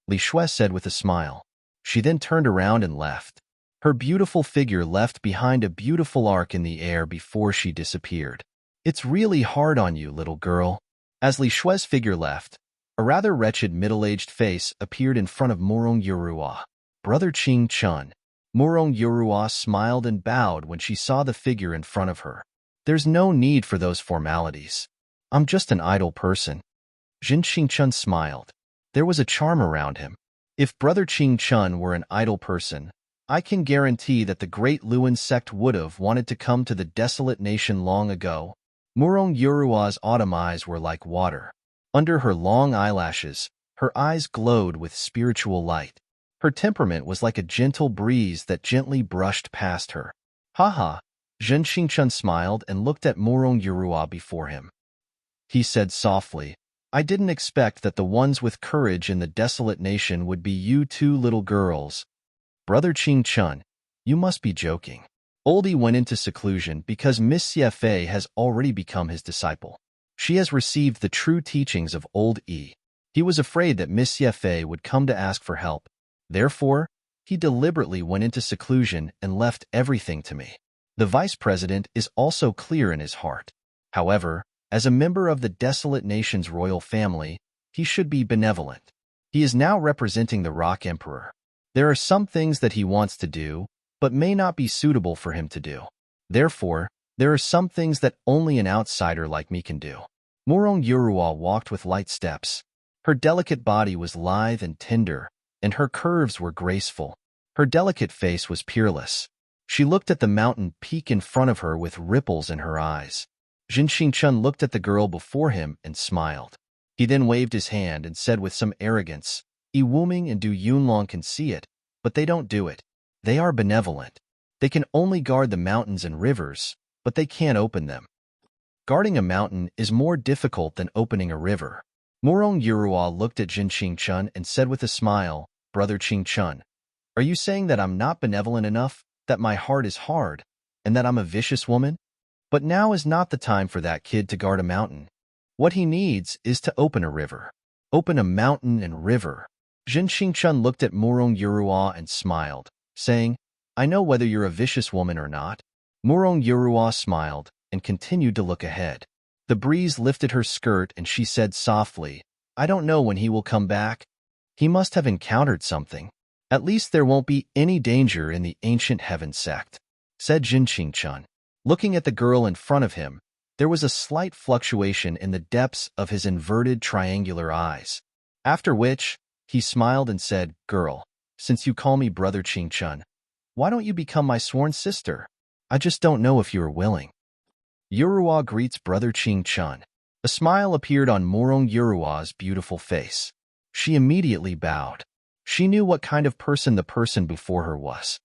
Li Shui said with a smile. She then turned around and left. Her beautiful figure left behind a beautiful arc in the air before she disappeared. "It's really hard on you, little girl." As Li Shui's figure left, a rather wretched middle-aged face appeared in front of Murong Yurua. "Brother Qing Chun." Murong Yurua smiled and bowed when she saw the figure in front of her. "There's no need for those formalities. I'm just an idle person." Jin Qingchun smiled. There was a charm around him. If Brother Qing Chun were an idle person, I can guarantee that the great Luan sect would have wanted to come to the desolate nation long ago. Murong Yurua's autumn eyes were like water. Under her long eyelashes, her eyes glowed with spiritual light. Her temperament was like a gentle breeze that gently brushed past her. Ha! Zhen Xingchun smiled and looked at Murong Yurua before him. He said softly, I didn't expect that the ones with courage in the desolate nation would be you two little girls. Brother Qingchun, you must be joking. Oldie went into seclusion because Miss Fei has already become his disciple. She has received the true teachings of Old E. He was afraid that Miss Fei would come to ask for help. Therefore, he deliberately went into seclusion and left everything to me. The vice president is also clear in his heart. However, as a member of the desolate nation's royal family, he should be benevolent. He is now representing the Rock Emperor. There are some things that he wants to do, but may not be suitable for him to do. Therefore, there are some things that only an outsider like me can do. Murong Yurua walked with light steps. Her delicate body was lithe and tender, and her curves were graceful. Her delicate face was peerless. She looked at the mountain peak in front of her with ripples in her eyes. Zhen Xingchun looked at the girl before him and smiled. He then waved his hand and said with some arrogance, Wuming and Du Yunlong can see it, but they don't do it. They are benevolent. They can only guard the mountains and rivers, but they can't open them. Guarding a mountain is more difficult than opening a river. Murong Yurua looked at Zhen Xingchun and said with a smile, Brother Qingchun, are you saying that I'm not benevolent enough, that my heart is hard, and that I'm a vicious woman? But now is not the time for that kid to guard a mountain. What he needs is to open a river. Open a mountain and river. Zhen Xingchun looked at Murong Yurua and smiled, saying, I know whether you're a vicious woman or not. Murong Yurua smiled and continued to look ahead. The breeze lifted her skirt and she said softly, I don't know when he will come back. He must have encountered something. At least there won't be any danger in the ancient heaven sect, said Zhen Xingchun. Looking at the girl in front of him, there was a slight fluctuation in the depths of his inverted triangular eyes. After which, he smiled and said, Girl, since you call me Brother Qingchun, why don't you become my sworn sister? I just don't know if you are willing. Yurua greets Brother Qingchun. A smile appeared on Murong Yurua's beautiful face. She immediately bowed. She knew what kind of person the person before her was.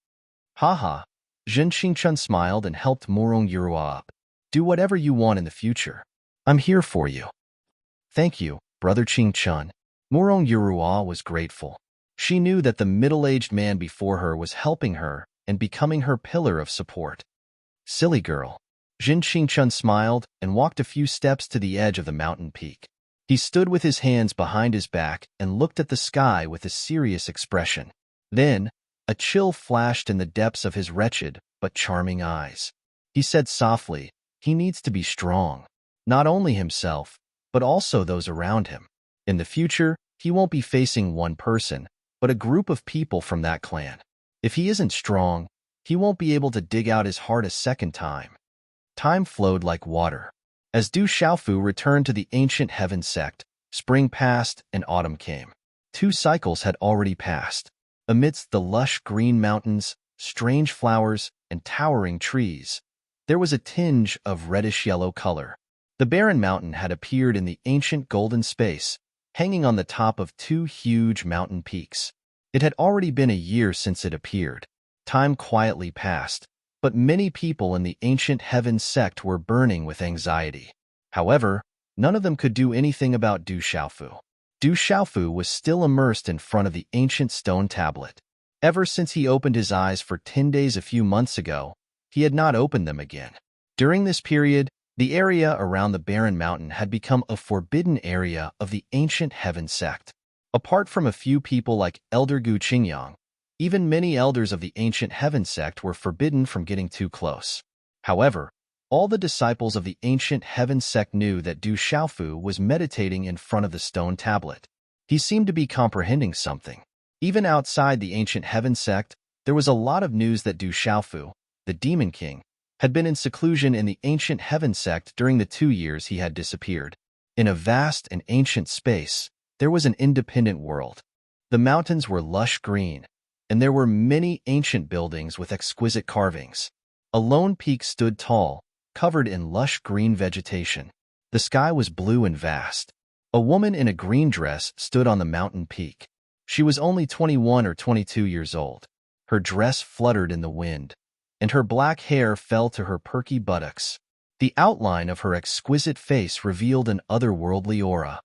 Ha! Zhen Xingchun smiled and helped Murong Yurua up. Do whatever you want in the future. I'm here for you. Thank you, Brother Qingchun. Murong Yurua was grateful. She knew that the middle-aged man before her was helping her and becoming her pillar of support. Silly girl. Zhen Xingchun smiled and walked a few steps to the edge of the mountain peak. He stood with his hands behind his back and looked at the sky with a serious expression. Then, a chill flashed in the depths of his wretched but charming eyes. He said softly, he needs to be strong. Not only himself, but also those around him. In the future, he won't be facing one person, but a group of people from that clan. If he isn't strong, he won't be able to dig out his heart a second time. Time flowed like water. As Du Xiaofu returned to the ancient heaven sect, spring passed and autumn came. 2 cycles had already passed. Amidst the lush green mountains, strange flowers, and towering trees, there was a tinge of reddish-yellow color. The barren mountain had appeared in the ancient golden space, hanging on the top of 2 huge mountain peaks. It had already been a year since it appeared. Time quietly passed, but many people in the ancient heaven sect were burning with anxiety. However, none of them could do anything about Du Xiaofu. Du Xiaofu was still immersed in front of the ancient stone tablet. Ever since he opened his eyes for 10 days a few months ago, he had not opened them again. During this period, the area around the barren mountain had become a forbidden area of the ancient heaven sect. Apart from a few people like Elder Gu Qingyang, even many elders of the ancient heaven sect were forbidden from getting too close. However, all the disciples of the ancient heaven sect knew that Du Xiaofu was meditating in front of the stone tablet. He seemed to be comprehending something. Even outside the ancient heaven sect, there was a lot of news that Du Xiaofu, the Demon King, had been in seclusion in the ancient heaven sect during the 2 years he had disappeared. In a vast and ancient space, there was an independent world. The mountains were lush green. and there were many ancient buildings with exquisite carvings. A lone peak stood tall, covered in lush green vegetation. The sky was blue and vast. A woman in a green dress stood on the mountain peak. She was only 21 or 22 years old. Her dress fluttered in the wind, and her black hair fell to her perky buttocks. The outline of her exquisite face revealed an otherworldly aura.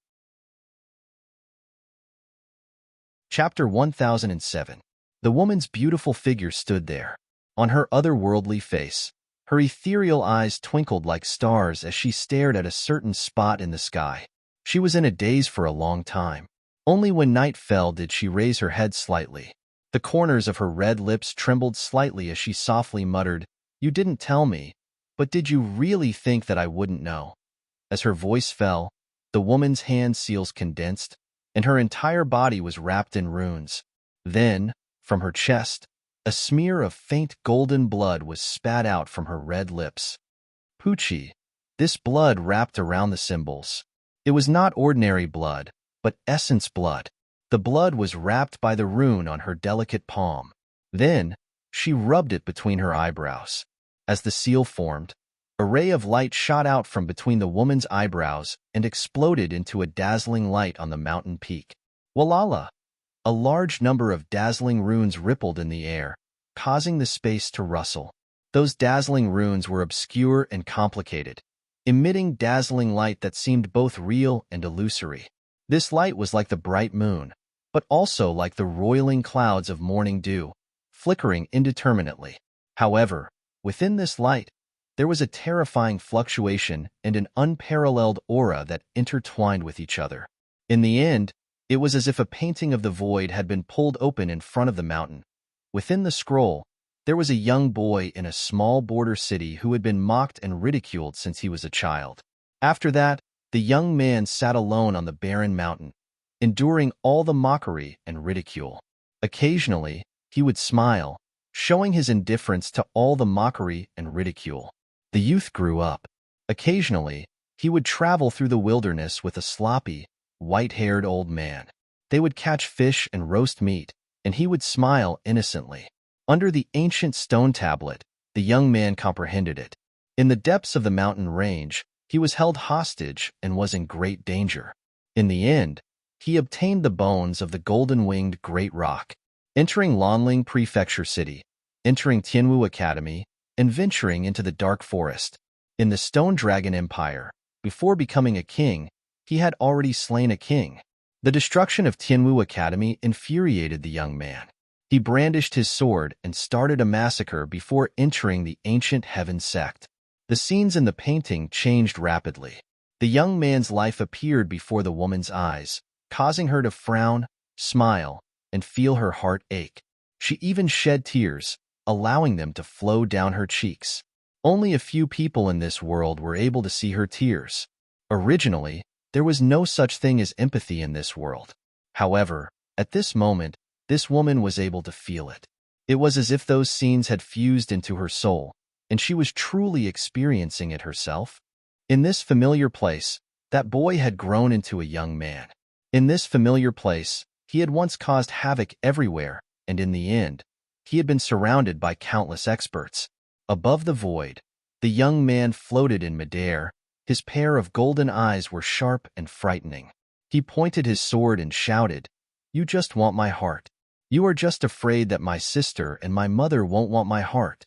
Chapter 1007. The woman's beautiful figure stood there. On her otherworldly face, her ethereal eyes twinkled like stars as she stared at a certain spot in the sky. She was in a daze for a long time. Only when night fell did she raise her head slightly. The corners of her red lips trembled slightly as she softly muttered, "You didn't tell me, but did you really think that I wouldn't know?" As her voice fell, the woman's hand seals condensed, and her entire body was wrapped in runes. Then, from her chest, a smear of faint golden blood was spat out from her red lips. Pucci, this blood wrapped around the symbols. It was not ordinary blood, but essence blood. The blood was wrapped by the rune on her delicate palm. Then, she rubbed it between her eyebrows. As the seal formed, a ray of light shot out from between the woman's eyebrows and exploded into a dazzling light on the mountain peak. Walala! A large number of dazzling runes rippled in the air, causing the space to rustle. Those dazzling runes were obscure and complicated, emitting dazzling light that seemed both real and illusory. This light was like the bright moon, but also like the roiling clouds of morning dew, flickering indeterminately. However, within this light, there was a terrifying fluctuation and an unparalleled aura that intertwined with each other. In the end, it was as if a painting of the void had been pulled open in front of the mountain. Within the scroll, there was a young boy in a small border city who had been mocked and ridiculed since he was a child. After that, the young man sat alone on the barren mountain, enduring all the mockery and ridicule. Occasionally, he would smile, showing his indifference to all the mockery and ridicule. The youth grew up. Occasionally, he would travel through the wilderness with a sloppy, white-haired old man. They would catch fish and roast meat, and he would smile innocently. Under the ancient stone tablet, the young man comprehended it. In the depths of the mountain range, he was held hostage and was in great danger. In the end, he obtained the bones of the golden-winged great rock. Entering Lanling Prefecture City, entering Tianwu Academy, and venturing into the dark forest. In the Stone Dragon Empire, before becoming a king, he had already slain a king. The destruction of Tianwu Academy infuriated the young man. He brandished his sword and started a massacre before entering the ancient Heaven sect. The scenes in the painting changed rapidly. The young man's life appeared before the woman's eyes, causing her to frown, smile, and feel her heart ache. She even shed tears, allowing them to flow down her cheeks. Only a few people in this world were able to see her tears. Originally, there was no such thing as empathy in this world. However, at this moment, this woman was able to feel it. It was as if those scenes had fused into her soul, and she was truly experiencing it herself. In this familiar place, that boy had grown into a young man. In this familiar place, he had once caused havoc everywhere, and in the end, he had been surrounded by countless experts. Above the void, the young man floated in midair. His pair of golden eyes were sharp and frightening. He pointed his sword and shouted, "You just want my heart. You are just afraid that my sister and my mother won't want my heart."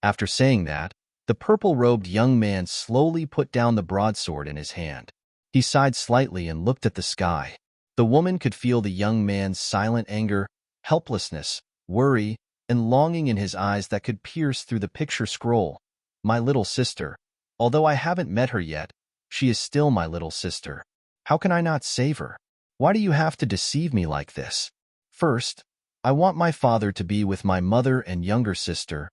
After saying that, the purple-robed young man slowly put down the broadsword in his hand. He sighed slightly and looked at the sky. The woman could feel the young man's silent anger, helplessness, worry, and longing in his eyes that could pierce through the picture scroll. "My little sister. Although I haven't met her yet, she is still my little sister. How can I not save her? Why do you have to deceive me like this? First, I want my father to be with my mother and younger sister.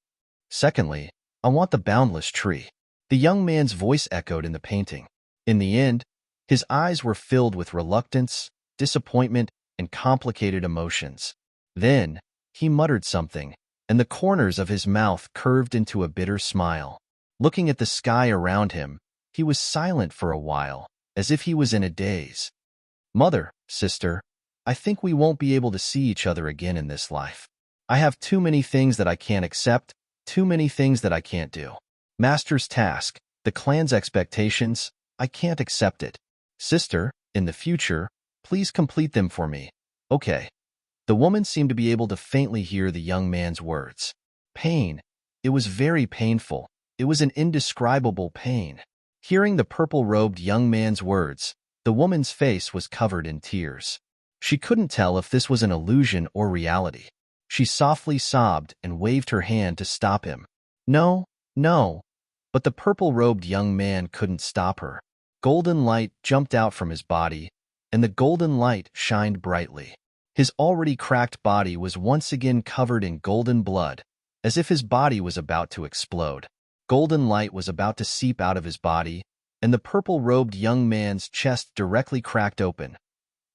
Secondly, I want the boundless tree." The young man's voice echoed in the painting. In the end, his eyes were filled with reluctance, disappointment, and complicated emotions. Then, he muttered something, and the corners of his mouth curved into a bitter smile. Looking at the sky around him, he was silent for a while, as if he was in a daze. "Mother, sister, I think we won't be able to see each other again in this life. I have too many things that I can't accept, too many things that I can't do. Master's task, the clan's expectations, I can't accept it. Sister, in the future, please complete them for me. Okay. The woman seemed to be able to faintly hear the young man's words. Pain. It was very painful. It was an indescribable pain. Hearing the purple-robed young man's words, the woman's face was covered in tears. She couldn't tell if this was an illusion or reality. She softly sobbed and waved her hand to stop him. No, no. But the purple-robed young man couldn't stop her. Golden light jumped out from his body, and the golden light shined brightly. His already cracked body was once again covered in golden blood, as if his body was about to explode. Golden light was about to seep out of his body, and the purple-robed young man's chest directly cracked open.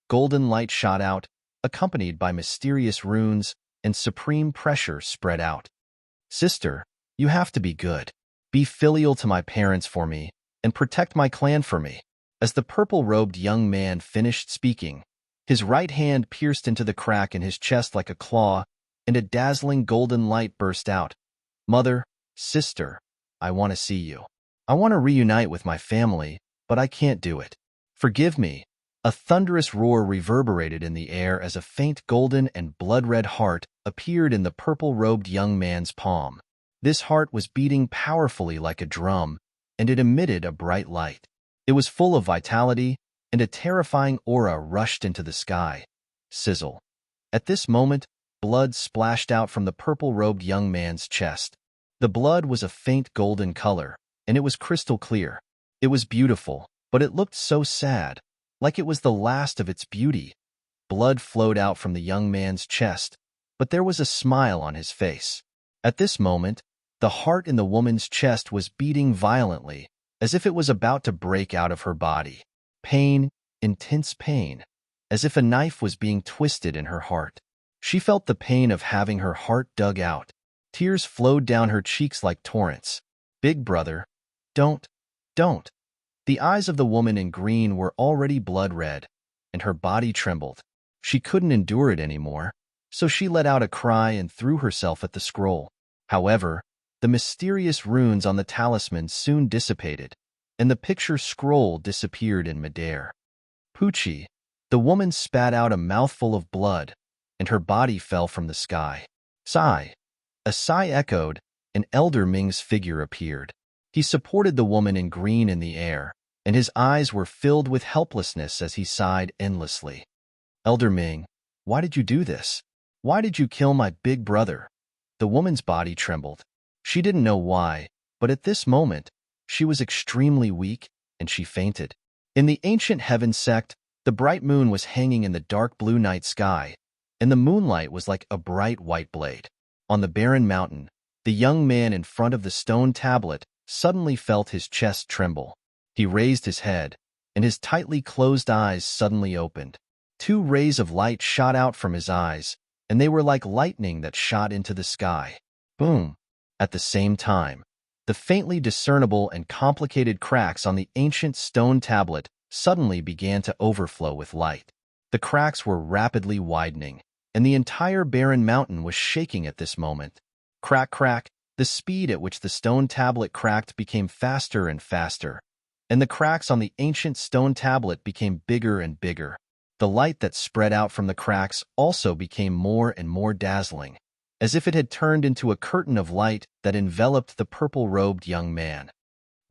Golden light shot out, accompanied by mysterious runes, and supreme pressure spread out. Sister, you have to be good. Be filial to my parents for me, and protect my clan for me. As the purple-robed young man finished speaking, his right hand pierced into the crack in his chest like a claw, and a dazzling golden light burst out. Mother, sister, I want to see you. I want to reunite with my family, but I can't do it. Forgive me. A thunderous roar reverberated in the air as a faint golden and blood-red heart appeared in the purple-robed young man's palm. This heart was beating powerfully like a drum, and it emitted a bright light. It was full of vitality, and a terrifying aura rushed into the sky. Sizzle. At this moment, blood splashed out from the purple-robed young man's chest. The blood was a faint golden color, and it was crystal clear. It was beautiful, but it looked so sad, like it was the last of its beauty. Blood flowed out from the young man's chest, but there was a smile on his face. At this moment, the heart in the woman's chest was beating violently, as if it was about to break out of her body. Pain, intense pain, as if a knife was being twisted in her heart. She felt the pain of having her heart dug out. Tears flowed down her cheeks like torrents. Big brother, don't. The eyes of the woman in green were already blood-red, and her body trembled. She couldn't endure it anymore, so she let out a cry and threw herself at the scroll. However, the mysterious runes on the talisman soon dissipated, and the picture scroll disappeared in midair. Poochie, the woman spat out a mouthful of blood, and her body fell from the sky. Sigh. A sigh echoed, and Elder Ming's figure appeared. He supported the woman in green in the air, and his eyes were filled with helplessness as he sighed endlessly. Elder Ming, why did you do this? Why did you kill my big brother? The woman's body trembled. She didn't know why, but at this moment, she was extremely weak, and she fainted. In the ancient heaven sect, the bright moon was hanging in the dark blue night sky, and the moonlight was like a bright white blade. On the barren mountain, the young man in front of the stone tablet suddenly felt his chest tremble. He raised his head, and his tightly closed eyes suddenly opened. 2 rays of light shot out from his eyes, and they were like lightning that shot into the sky. Boom! At the same time, the faintly discernible and complicated cracks on the ancient stone tablet suddenly began to overflow with light. The cracks were rapidly widening, and the entire barren mountain was shaking at this moment. Crack, crack, the speed at which the stone tablet cracked became faster and faster, and the cracks on the ancient stone tablet became bigger and bigger. The light that spread out from the cracks also became more and more dazzling, as if it had turned into a curtain of light that enveloped the purple-robed young man.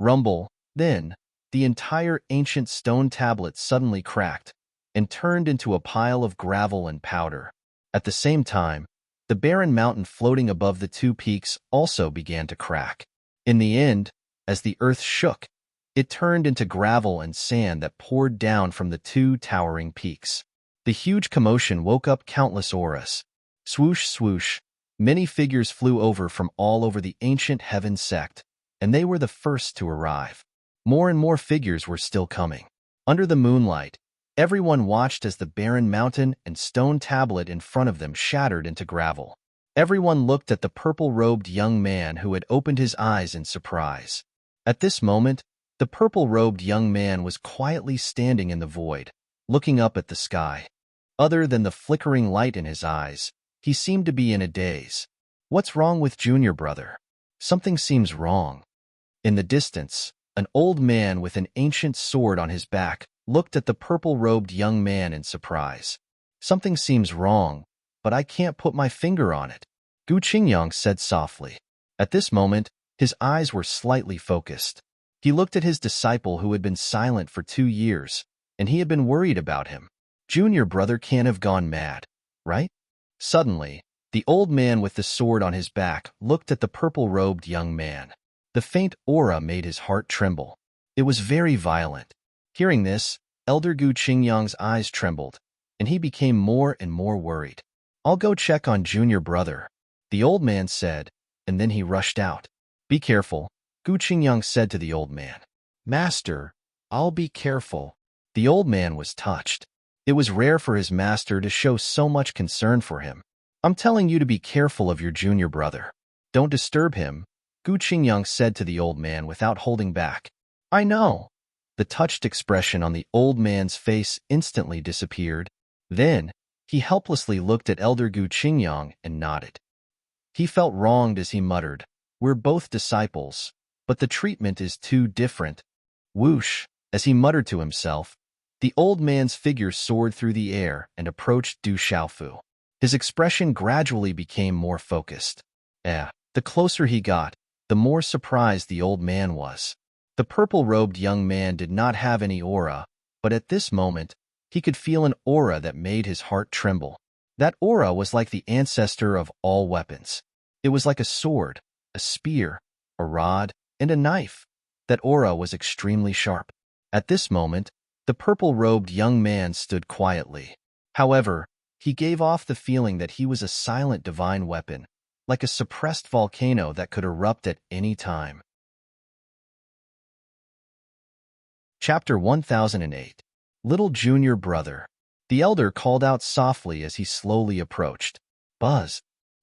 Rumble, then, the entire ancient stone tablet suddenly cracked and turned into a pile of gravel and powder. At the same time, the barren mountain floating above the 2 peaks also began to crack. In the end, as the earth shook, it turned into gravel and sand that poured down from the 2 towering peaks. The huge commotion woke up countless auras. Swoosh, swoosh, many figures flew over from all over the ancient heaven sect, and they were the first to arrive. More and more figures were still coming. Under the moonlight, everyone watched as the barren mountain and stone tablet in front of them shattered into gravel. Everyone looked at the purple-robed young man who had opened his eyes in surprise. At this moment, the purple-robed young man was quietly standing in the void, looking up at the sky. Other than the flickering light in his eyes, He seemed to be in a daze. What's wrong with Junior Brother? Something seems wrong. In the distance, an old man with an ancient sword on his back looked at the purple-robed young man in surprise. Something seems wrong, but I can't put my finger on it, Gu Qingyang said softly. At this moment, his eyes were slightly focused. He looked at his disciple who had been silent for 2 years, and he had been worried about him. Junior Brother can't have gone mad, right? Suddenly, the old man with the sword on his back looked at the purple-robed young man. The faint aura made his heart tremble. It was very violent. Hearing this, Elder Gu Qingyang's eyes trembled, and he became more and more worried. I'll go check on Junior Brother, the old man said, and then he rushed out. Be careful, Gu Qingyang said to the old man. Master, I'll be careful. The old man was touched. It was rare for his master to show so much concern for him. I'm telling you to be careful of your Junior Brother. Don't disturb him, Gu Qingyang said to the old man without holding back. I know. The touched expression on the old man's face instantly disappeared. Then, he helplessly looked at Elder Gu Qingyang and nodded. He felt wronged as he muttered, We're both disciples, but the treatment is too different. Whoosh, as he muttered to himself, the old man's figure soared through the air and approached Du Xiaofu. His expression gradually became more focused. The closer he got, the more surprised the old man was. The purple-robed young man did not have any aura, but at this moment, he could feel an aura that made his heart tremble. That aura was like the ancestor of all weapons. It was like a sword, a spear, a rod, and a knife. That aura was extremely sharp. At this moment, the purple-robed young man stood quietly. However, he gave off the feeling that he was a silent divine weapon, like a suppressed volcano that could erupt at any time. Chapter 1008. Little Junior Brother. The elder called out softly as he slowly approached. Buzz.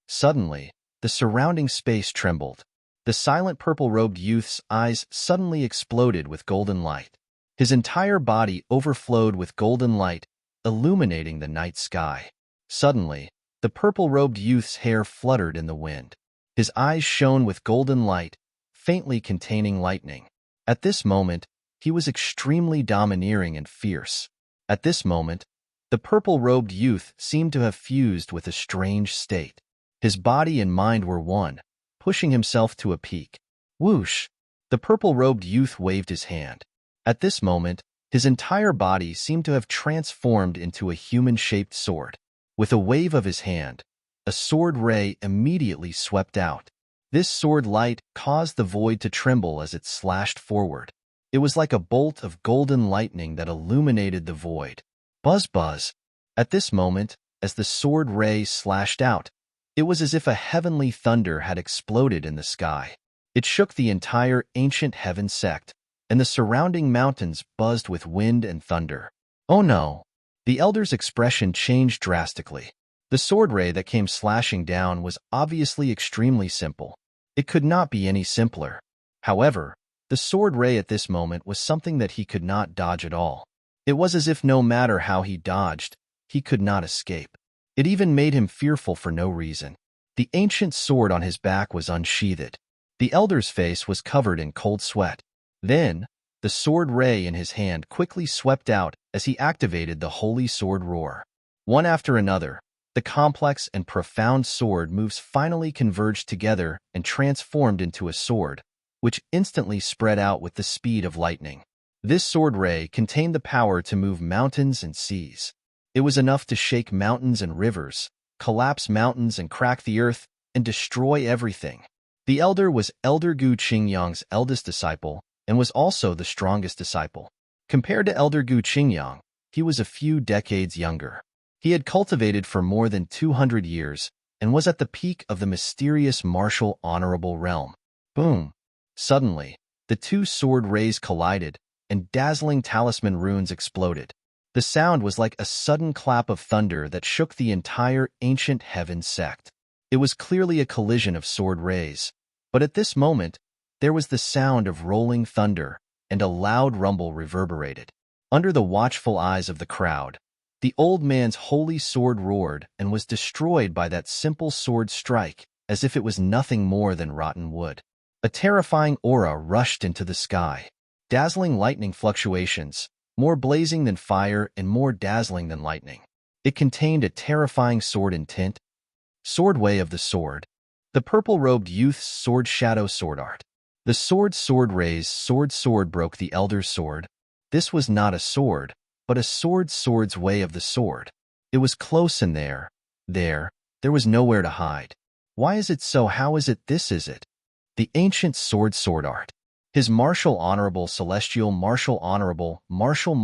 Suddenly, the surrounding space trembled. The silent purple-robed youth's eyes suddenly exploded with golden light. His entire body overflowed with golden light, illuminating the night sky. Suddenly, the purple-robed youth's hair fluttered in the wind. His eyes shone with golden light, faintly containing lightning. At this moment, he was extremely domineering and fierce. At this moment, the purple-robed youth seemed to have fused with a strange state. His body and mind were one, pushing himself to a peak. Whoosh! The purple-robed youth waved his hand. At this moment, his entire body seemed to have transformed into a human-shaped sword. With a wave of his hand, a sword ray immediately swept out. This sword light caused the void to tremble as it slashed forward. It was like a bolt of golden lightning that illuminated the void. Buzz buzz. At this moment, as the sword ray slashed out, it was as if a heavenly thunder had exploded in the sky. It shook the entire ancient heaven sect, and the surrounding mountains buzzed with wind and thunder. Oh no! The elder's expression changed drastically. The sword ray that came slashing down was obviously extremely simple. It could not be any simpler. However, the sword ray at this moment was something that he could not dodge at all. It was as if no matter how he dodged, he could not escape. It even made him fearful for no reason. The ancient sword on his back was unsheathed. The elder's face was covered in cold sweat. Then, the sword ray in his hand quickly swept out as he activated the holy sword roar. One after another, the complex and profound sword moves finally converged together and transformed into a sword, which instantly spread out with the speed of lightning. This sword ray contained the power to move mountains and seas. It was enough to shake mountains and rivers, collapse mountains and crack the earth, and destroy everything. The elder was Elder Gu Qingyang's eldest disciple and was also the strongest disciple. Compared to Elder Gu Qingyang, he was a few decades younger. He had cultivated for more than 200 years and was at the peak of the mysterious martial honorable realm. Boom! Suddenly, the two sword rays collided, and dazzling talisman runes exploded. The sound was like a sudden clap of thunder that shook the entire ancient heaven sect. It was clearly a collision of sword rays, but at this moment, there was the sound of rolling thunder, and a loud rumble reverberated. Under the watchful eyes of the crowd, The old man's holy sword roared and was destroyed by that simple sword strike, as if it was nothing more than rotten wood. A terrifying aura rushed into the sky. Dazzling lightning fluctuations, more blazing than fire and more dazzling than lightning. It contained a terrifying sword intent. Sword way of the sword. The purple-robed youth's sword shadow sword art. The sword raised sword broke the elder's sword. This was not a sword, but a sword's way of the sword. It was close in there was nowhere to hide. Why is it so? How is it? This is it. The ancient sword art. His martial honorable celestial martial honorable martial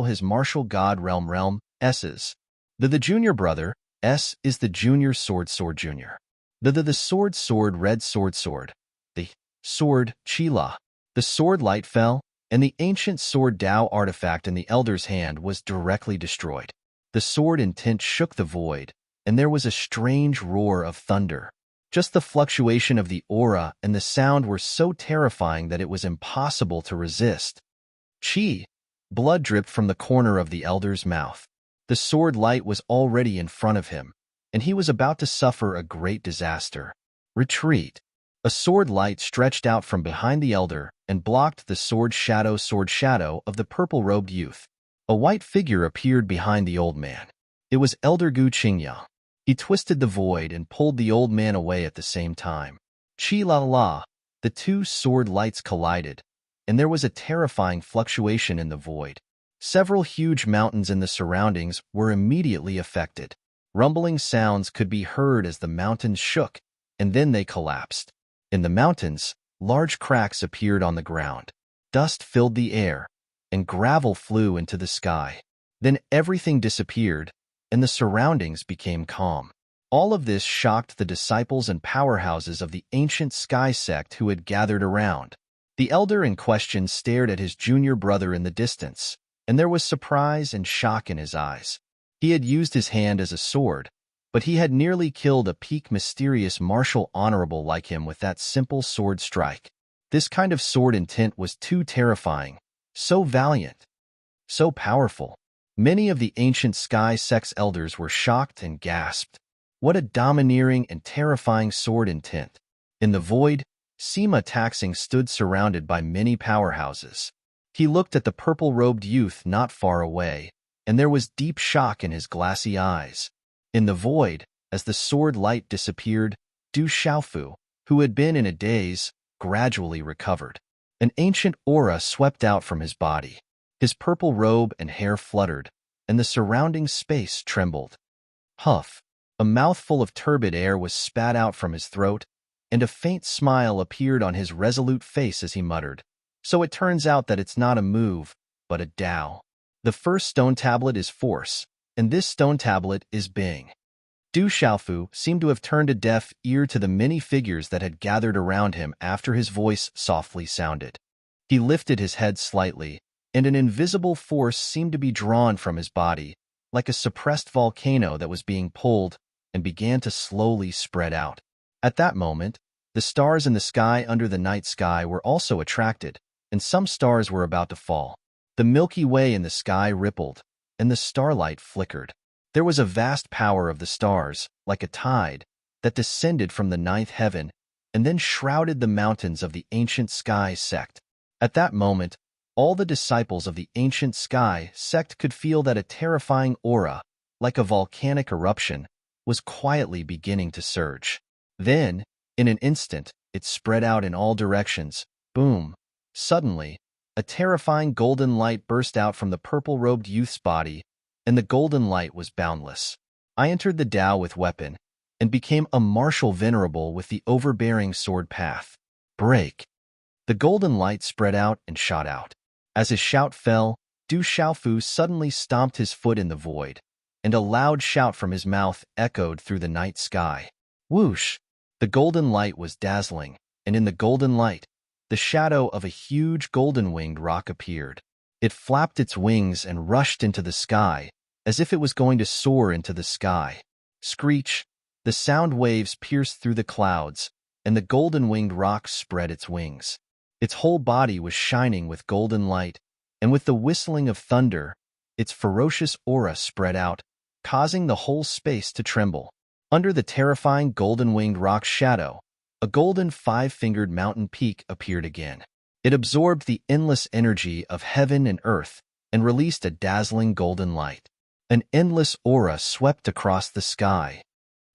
his martial god realm S's. The junior brother, S is the junior sword junior. The sword red sword. The sword Chila. The sword light fell, and the ancient sword Tao artifact in the elder's hand was directly destroyed. The sword intent shook the void, and there was a strange roar of thunder. Just the fluctuation of the aura and the sound were so terrifying that it was impossible to resist. Chi! Blood dripped from the corner of the elder's mouth. The sword light was already in front of him, and he was about to suffer a great disaster. Retreat! A sword light stretched out from behind the elder and blocked the sword shadow of the purple-robed youth. A white figure appeared behind the old man. It was Elder Gu Qingyang. He twisted the void and pulled the old man away at the same time. Chi-la-la, the two sword lights collided, and there was a terrifying fluctuation in the void. Several huge mountains in the surroundings were immediately affected. Rumbling sounds could be heard as the mountains shook, and then they collapsed. In the mountains, large cracks appeared on the ground. Dust filled the air, and gravel flew into the sky. Then everything disappeared, and the surroundings became calm. All of this shocked the disciples and powerhouses of the ancient sky sect who had gathered around. The elder in question stared at his junior brother in the distance, and there was surprise and shock in his eyes. He had used his hand as a sword, but he had nearly killed a peak mysterious martial honorable like him with that simple sword strike. This kind of sword intent was too terrifying, so valiant, so powerful. Many of the ancient sky sect's elders were shocked and gasped. What a domineering and terrifying sword intent. In the void, Sima Taxing stood surrounded by many powerhouses. He looked at the purple-robed youth not far away, and there was deep shock in his glassy eyes. In the void, as the sword light disappeared, Du Xiaofu, who had been in a daze, gradually recovered. An ancient aura swept out from his body. His purple robe and hair fluttered, and the surrounding space trembled. Huff! A mouthful of turbid air was spat out from his throat, and a faint smile appeared on his resolute face as he muttered, "So it turns out that it's not a move, but a Tao. The first stone tablet is force, and this stone tablet is being." Du Xiaofu seemed to have turned a deaf ear to the many figures that had gathered around him after his voice softly sounded. He lifted his head slightly, and an invisible force seemed to be drawn from his body, like a suppressed volcano that was being pulled, and began to slowly spread out. At that moment, the stars in the sky under the night sky were also attracted, and some stars were about to fall. The Milky Way in the sky rippled, and the starlight flickered. There was a vast power of the stars, like a tide, that descended from the ninth heaven, and then shrouded the mountains of the ancient sky sect. At that moment, all the disciples of the ancient sky sect could feel that a terrifying aura, like a volcanic eruption, was quietly beginning to surge. Then, in an instant, it spread out in all directions. Boom! Suddenly, a terrifying golden light burst out from the purple-robed youth's body, and the golden light was boundless. I entered the Tao with weapon, and became a martial venerable with the overbearing sword path. Break! The golden light spread out and shot out. As his shout fell, Du Xiaofu suddenly stomped his foot in the void, and a loud shout from his mouth echoed through the night sky. Whoosh! The golden light was dazzling, and in the golden light, the shadow of a huge golden-winged rock appeared. It flapped its wings and rushed into the sky, as if it was going to soar into the sky. Screech! The sound waves pierced through the clouds, and the golden-winged rock spread its wings. Its whole body was shining with golden light, and with the whistling of thunder, its ferocious aura spread out, causing the whole space to tremble. Under the terrifying golden-winged rock's shadow, a golden five-fingered mountain peak appeared again. It absorbed the endless energy of heaven and earth and released a dazzling golden light. An endless aura swept across the sky.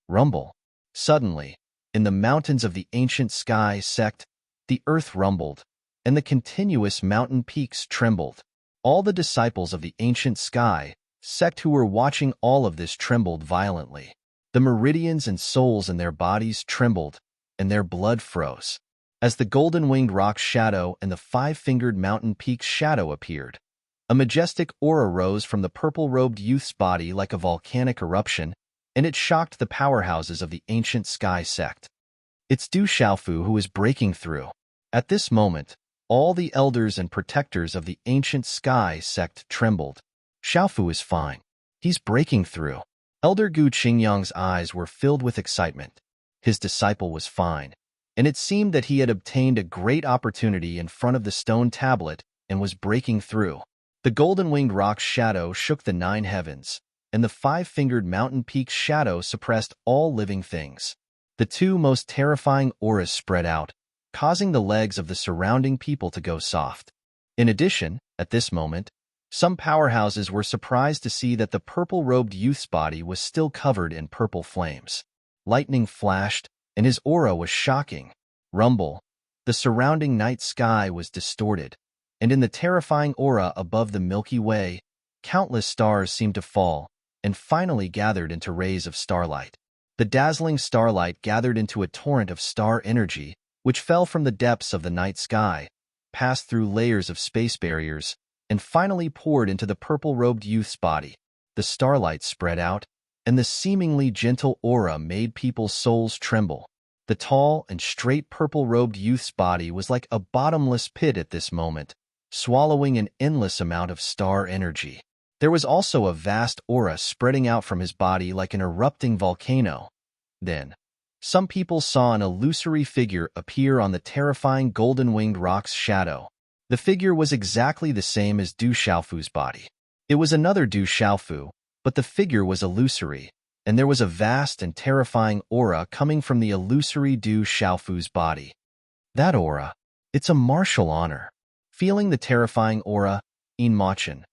Rumble. Suddenly, in the mountains of the ancient sky sect, the earth rumbled, and the continuous mountain peaks trembled. All the disciples of the ancient sky sect who were watching all of this trembled violently. The meridians and souls in their bodies trembled, and their blood froze. As the golden-winged rock's shadow and the five-fingered mountain peak's shadow appeared, a majestic aura rose from the purple-robed youth's body like a volcanic eruption, and it shocked the powerhouses of the ancient sky sect. It's Du Xiaofu who is breaking through. At this moment, all the elders and protectors of the ancient sky sect trembled. Xiaofu is fine. He's breaking through. Elder Gu Qingyang's eyes were filled with excitement. His disciple was fine, and it seemed that he had obtained a great opportunity in front of the stone tablet and was breaking through. The golden-winged rock's shadow shook the 9 heavens, and the five-fingered mountain peak's shadow suppressed all living things. The 2 most terrifying auras spread out, causing the legs of the surrounding people to go soft. In addition, at this moment, some powerhouses were surprised to see that the purple-robed youth's body was still covered in purple flames. Lightning flashed, and his aura was shocking. Rumble. The surrounding night sky was distorted, and in the terrifying aura above the Milky Way, countless stars seemed to fall and finally gathered into rays of starlight. The dazzling starlight gathered into a torrent of star energy, which fell from the depths of the night sky, passed through layers of space barriers, and finally poured into the purple-robed youth's body. The starlight spread out, and the seemingly gentle aura made people's souls tremble. The tall and straight purple-robed youth's body was like a bottomless pit at this moment, swallowing an endless amount of star energy. There was also a vast aura spreading out from his body like an erupting volcano. Then, some people saw an illusory figure appear on the terrifying golden-winged rock's shadow. The figure was exactly the same as Du Xiaofu's body. It was another Du Xiaofu, but the figure was illusory, and there was a vast and terrifying aura coming from the illusory Du Xiaofu's body. That aura, it's a martial honor. Feeling the terrifying aura, Yin Machin,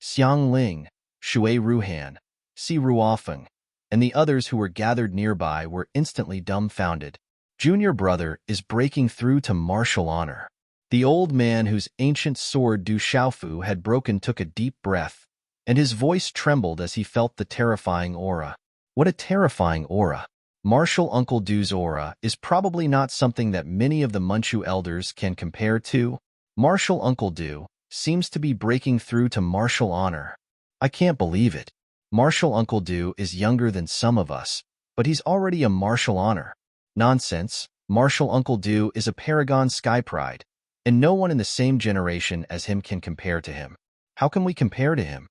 Xiang Ling, Shui Ruhan, Si Ruofeng, and the others who were gathered nearby were instantly dumbfounded. Junior brother is breaking through to martial honor. The old man whose ancient sword Du Xiaofu had broken took a deep breath, and his voice trembled as he felt the terrifying aura. What a terrifying aura! Martial Uncle Du's aura is probably not something that many of the Manchu elders can compare to. Martial Uncle Du seems to be breaking through to martial honor. I can't believe it. Martial Uncle Du is younger than some of us, but he's already a martial honor. Nonsense. Martial Uncle Du is a paragon sky pride, and no one in the same generation as him can compare to him. How can we compare to him?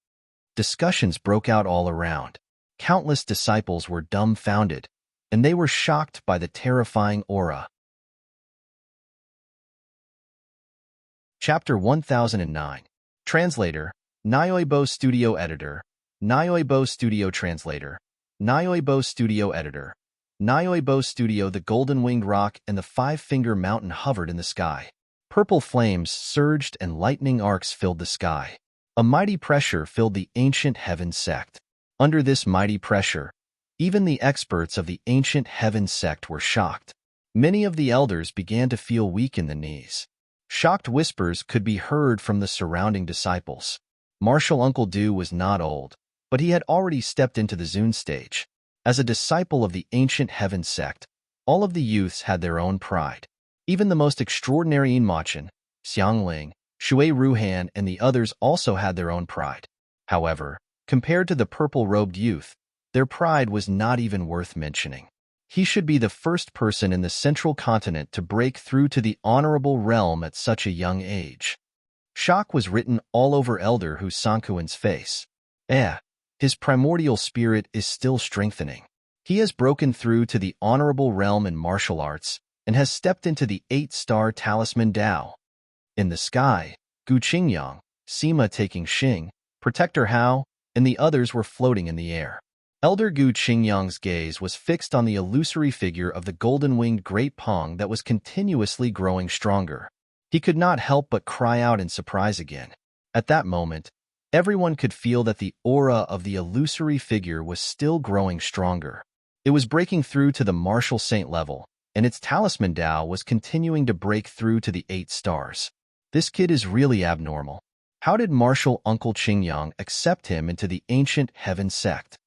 Discussions broke out all around. Countless disciples were dumbfounded, and they were shocked by the terrifying aura. Chapter 1009. Translator, Nyoibo Studio Editor, Nyoibo Studio Translator, Nyoibo Studio Editor, Nyoibo Studio. The golden-winged rock and the five-finger mountain hovered in the sky. Purple flames surged and lightning arcs filled the sky. A mighty pressure filled the ancient heaven sect. Under this mighty pressure, even the experts of the ancient heaven sect were shocked. Many of the elders began to feel weak in the knees. Shocked whispers could be heard from the surrounding disciples. Martial Uncle Du was not old, but he had already stepped into the Zun stage. As a disciple of the ancient heaven sect, all of the youths had their own pride. Even the most extraordinary Yin Machin, Xiang Ling, Shui Ruhan, and the others also had their own pride. However, compared to the purple-robed youth, their pride was not even worth mentioning. He should be the first person in the central continent to break through to the honorable realm at such a young age. Shock was written all over Elder Hu Sankuan's face. His primordial spirit is still strengthening. He has broken through to the honorable realm in martial arts and has stepped into the 8-star talisman Dao. In the sky, Gu Qingyang, Sima taking Xing, Protector Hao, and the others were floating in the air. Elder Gu Qingyang's gaze was fixed on the illusory figure of the golden-winged Great Pong that was continuously growing stronger. He could not help but cry out in surprise again. At that moment, everyone could feel that the aura of the illusory figure was still growing stronger. It was breaking through to the martial saint level, and its talisman Dao was continuing to break through to the 8 stars. This kid is really abnormal. How did martial Uncle Qingyang accept him into the ancient heaven sect?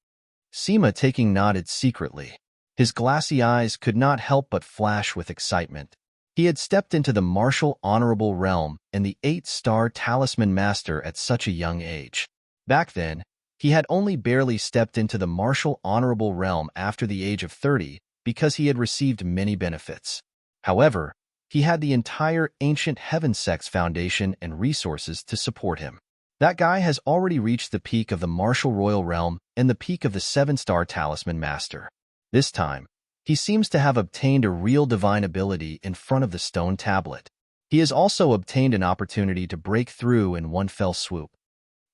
Sima taking nodded secretly. His glassy eyes could not help but flash with excitement. He had stepped into the martial honorable realm and the 8-star talisman master at such a young age. Back then, he had only barely stepped into the martial honorable realm after the age of 30 because he had received many benefits. However, he had the entire ancient heaven sect's foundation and resources to support him. That guy has already reached the peak of the martial royal realm and the peak of the 7-star talisman master. This time, he seems to have obtained a real divine ability in front of the stone tablet. He has also obtained an opportunity to break through in one fell swoop.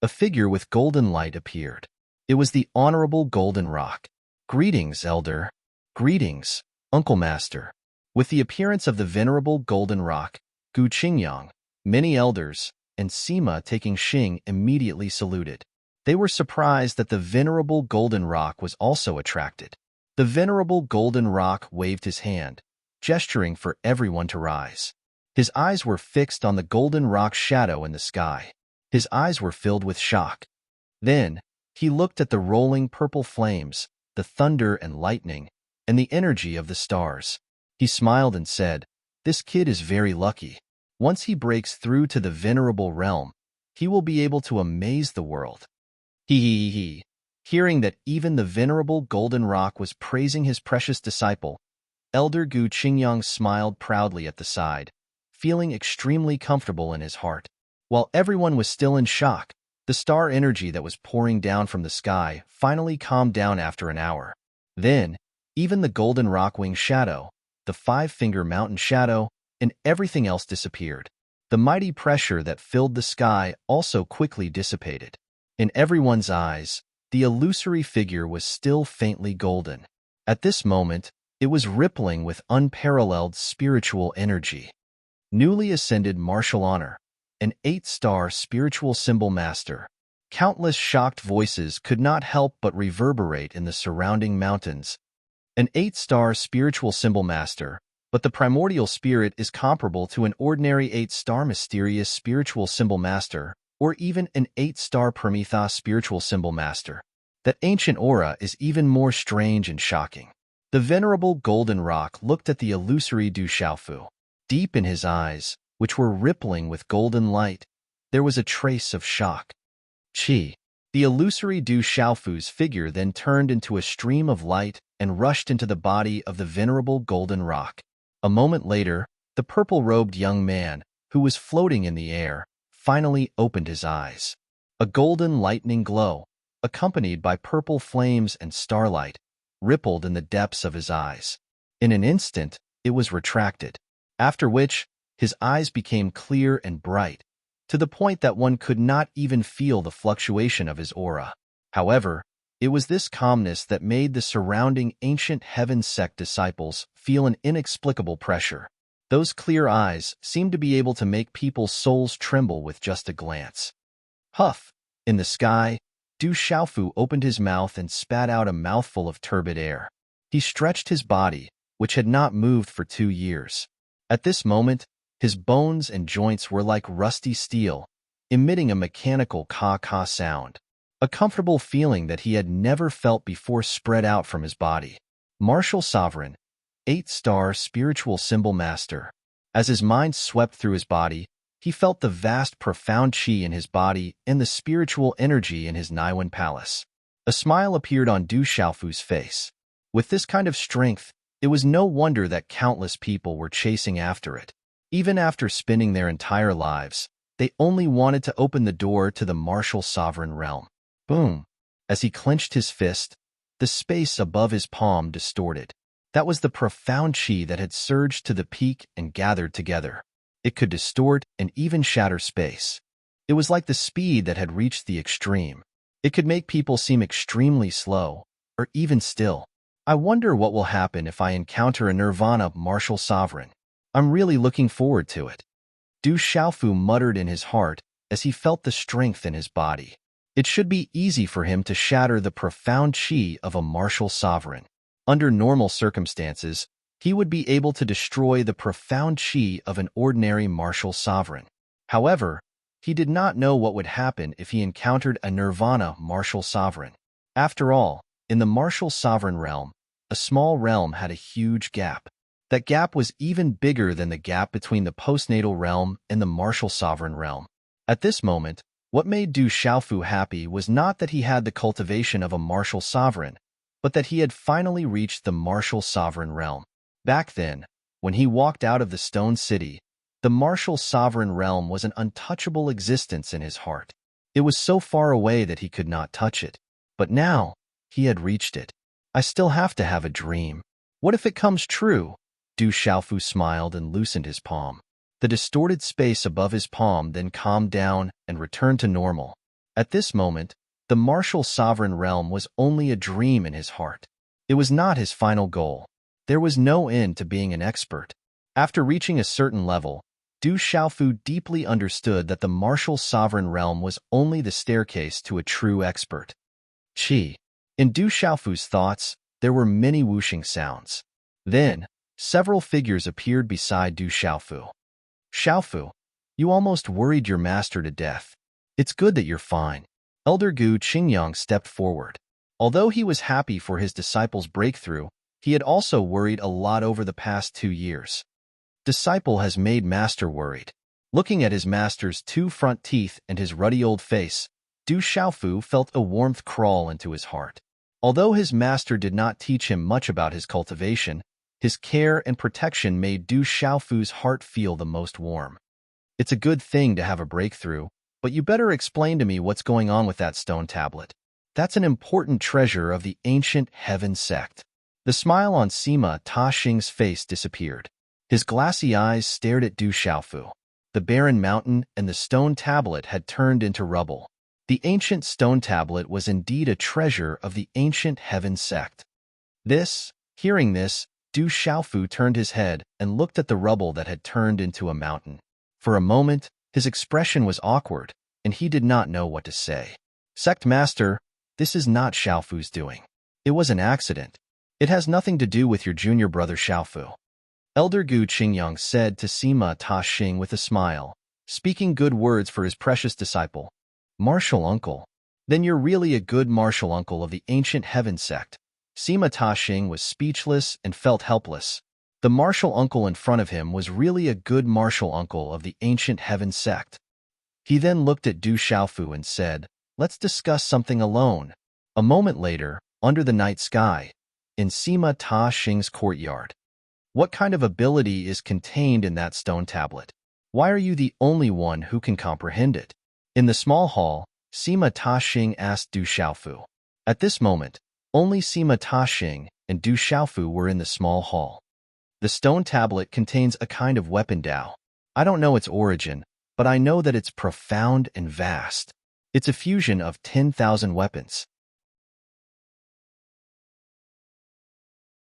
A figure with golden light appeared. It was the Honorable Golden Rock. Greetings, Elder. Greetings, Uncle Master. With the appearance of the venerable Golden Rock, Gu Qingyang, many elders, and Sima taking Xing immediately saluted. They were surprised that the venerable Golden Rock was also attracted. The venerable Golden Rock waved his hand, gesturing for everyone to rise. His eyes were fixed on the Golden Rock's shadow in the sky. His eyes were filled with shock. Then, he looked at the rolling purple flames, the thunder and lightning, and the energy of the stars. He smiled and said, "This kid is very lucky. Once he breaks through to the venerable realm, he will be able to amaze the world." He. Hearing that even the venerable Golden Rock was praising his precious disciple, Elder Gu Qingyang smiled proudly at the side, feeling extremely comfortable in his heart. While everyone was still in shock, the star energy that was pouring down from the sky finally calmed down after an hour. Then, even the Golden Rock Wing shadow, the 5-finger mountain shadow, and everything else disappeared. The mighty pressure that filled the sky also quickly dissipated. In everyone's eyes, the illusory figure was still faintly golden. At this moment, it was rippling with unparalleled spiritual energy. Newly ascended martial honor, an 8-star spiritual symbol master. Countless shocked voices could not help but reverberate in the surrounding mountains. An 8-star spiritual symbol master, but the primordial spirit is comparable to an ordinary 8-star mysterious spiritual symbol master, or even an 8-star Prometheus spiritual symbol master. That ancient aura is even more strange and shocking. The venerable Golden Rock looked at the illusory Du Xiaofu. Deep in his eyes, which were rippling with golden light, there was a trace of shock. Qi. The illusory Du Xiaofu's figure then turned into a stream of light and rushed into the body of the venerable Golden Rock. A moment later, the purple-robed young man, who was floating in the air, finally opened his eyes. A golden lightning glow, accompanied by purple flames and starlight, rippled in the depths of his eyes. In an instant, it was retracted, after which his eyes became clear and bright, to the point that one could not even feel the fluctuation of his aura. However, it was this calmness that made the surrounding ancient heaven sect disciples feel an inexplicable pressure. Those clear eyes seemed to be able to make people's souls tremble with just a glance. Huff! In the sky, Du Xiaofu opened his mouth and spat out a mouthful of turbid air. He stretched his body, which had not moved for 2 years. At this moment, his bones and joints were like rusty steel, emitting a mechanical caw-caw sound. A comfortable feeling that he had never felt before spread out from his body. Martial Sovereign, 8-star spiritual symbol master. As his mind swept through his body, he felt the vast profound qi in his body and the spiritual energy in his Naiwan palace. A smile appeared on Du Xiaofu's face. With this kind of strength, it was no wonder that countless people were chasing after it. Even after spending their entire lives, they only wanted to open the door to the martial sovereign realm. Boom! As he clenched his fist, the space above his palm distorted. That was the profound qi that had surged to the peak and gathered together. It could distort and even shatter space. It was like the speed that had reached the extreme. It could make people seem extremely slow, or even still. I wonder what will happen if I encounter a Nirvana martial sovereign. I'm really looking forward to it. Du Xiaofu muttered in his heart as he felt the strength in his body. It should be easy for him to shatter the profound qi of a martial sovereign. Under normal circumstances, he would be able to destroy the profound qi of an ordinary martial sovereign. However, he did not know what would happen if he encountered a Nirvana martial sovereign. After all, in the martial sovereign realm, a small realm had a huge gap. That gap was even bigger than the gap between the postnatal realm and the martial sovereign realm. At this moment, what made Du Xiaofu happy was not that he had the cultivation of a martial sovereign, but that he had finally reached the martial sovereign realm. Back then, when he walked out of the stone city, the martial sovereign realm was an untouchable existence in his heart. It was so far away that he could not touch it. But now, he had reached it. I still have to have a dream. What if it comes true? Du Xiaofu smiled and loosened his palm. The distorted space above his palm then calmed down and returned to normal. At this moment, the martial sovereign realm was only a dream in his heart. It was not his final goal. There was no end to being an expert. After reaching a certain level, Du Xiaofu deeply understood that the martial sovereign realm was only the staircase to a true expert. Qi. In Du Xiaofu's thoughts, there were many whooshing sounds. Then, several figures appeared beside Du Xiaofu. Xiaofu, you almost worried your master to death. It's good that you're fine. Elder Gu Qingyang stepped forward. Although he was happy for his disciple's breakthrough, he had also worried a lot over the past 2 years. Disciple has made master worried. Looking at his master's 2 front teeth and his ruddy old face, Du Xiaofu felt a warmth crawl into his heart. Although his master did not teach him much about his cultivation, his care and protection made Du Xiaofu's heart feel the most warm. It's a good thing to have a breakthrough, but you better explain to me what's going on with that stone tablet. That's an important treasure of the ancient heaven sect. The smile on Sima Ta Xing's face disappeared. His glassy eyes stared at Du Xiaofu. The barren mountain and the stone tablet had turned into rubble. The ancient stone tablet was indeed a treasure of the ancient heaven sect. Hearing this, Du Xiaofu turned his head and looked at the rubble that had turned into a mountain. For a moment, his expression was awkward, and he did not know what to say. Sect Master, this is not Xiaofu's doing. It was an accident. It has nothing to do with your junior brother Xiaofu. Elder Gu Qingyang said to Sima Ta Xing with a smile, speaking good words for his precious disciple. Martial uncle. Then you're really a good martial uncle of the ancient heaven sect. Sima Ta Xing was speechless and felt helpless. The martial uncle in front of him was really a good martial uncle of the ancient heaven sect. He then looked at Du Xiaofu and said, let's discuss something alone. A moment later, under the night sky, in Sima Ta Xing's courtyard. What kind of ability is contained in that stone tablet? Why are you the only one who can comprehend it? In the small hall, Sima Ta Xing asked Du Xiaofu. At this moment, only Sima Ta Xing and Du Xiaofu were in the small hall. The stone tablet contains a kind of weapon Dao. I don't know its origin, but I know that it's profound and vast. It's a fusion of 10,000 weapons.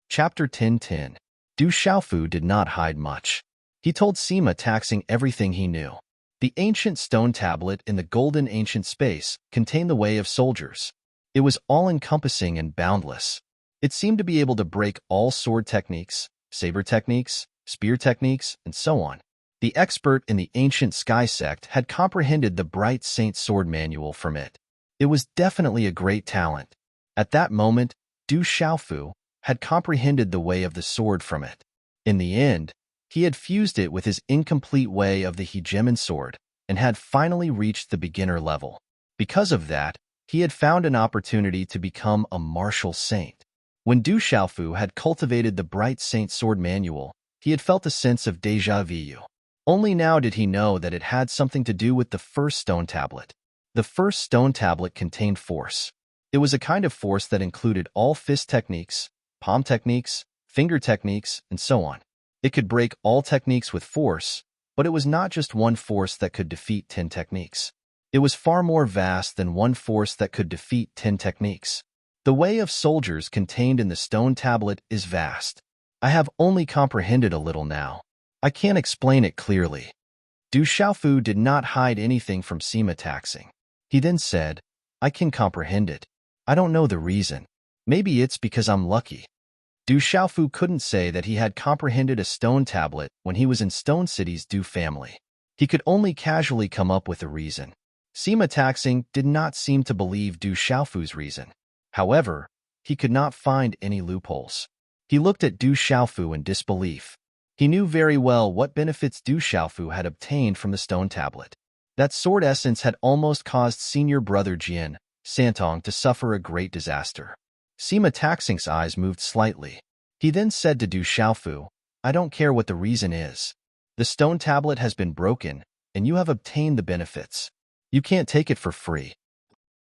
Chapter 10:10. Du Xiaofu did not hide much. He told Sima taxing everything he knew. The ancient stone tablet in the golden ancient space contained the way of soldiers. It was all-encompassing and boundless. It seemed to be able to break all sword techniques, saber techniques, spear techniques, and so on. The expert in the ancient sky sect had comprehended the bright saint sword manual from it. It was definitely a great talent. At that moment, Du Xiaofu had comprehended the way of the sword from it. In the end, he had fused it with his incomplete way of the hegemon sword and had finally reached the beginner level. Because of that, he had found an opportunity to become a martial saint. When Du Xiaofu had cultivated the bright saint sword manual, he had felt a sense of déjà vu. Only now did he know that it had something to do with the first stone tablet. The first stone tablet contained force. It was a kind of force that included all fist techniques, palm techniques, finger techniques, and so on. It could break all techniques with force, But it was not just one force that could defeat 10 techniques. It was far more vast than one force that could defeat 10 techniques. The way of soldiers contained in the stone tablet is vast. I have only comprehended a little now. I can't explain it clearly. Du Xiaofu did not hide anything from Sima taxing. He then said, I can comprehend it. I don't know the reason. Maybe it's because I'm lucky. Du Xiaofu couldn't say that he had comprehended a stone tablet when he was in Stone City's Du family. He could only casually come up with a reason. Sima taxing did not seem to believe Du Xiaofu's reason. However, he could not find any loopholes. He looked at Du Xiaofu in disbelief. He knew very well what benefits Du Xiaofu had obtained from the stone tablet. That sword essence had almost caused senior brother Jian, Santong, to suffer a great disaster. Sima taxing's eyes moved slightly. He then said to Du Xiaofu, I don't care what the reason is. The stone tablet has been broken, and you have obtained the benefits. You can't take it for free.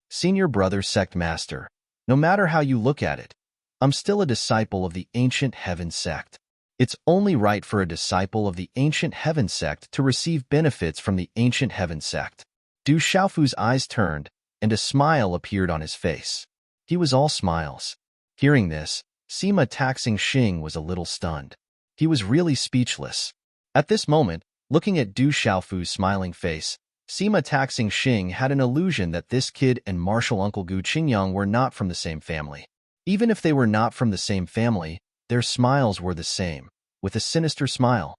Senior brother sect master, no matter how you look at it, I'm still a disciple of the ancient heaven sect. It's only right for a disciple of the ancient heaven sect to receive benefits from the ancient heaven sect. Du Xiaofu's eyes turned, and a smile appeared on his face. He was all smiles. Hearing this, Sima taxing Xing was a little stunned. He was really speechless. At this moment, looking at Du Xiaofu's smiling face, Sima taxing Xing had an illusion that this kid and martial uncle Gu Qingyang were not from the same family. Even if they were not from the same family, their smiles were the same, with a sinister smile.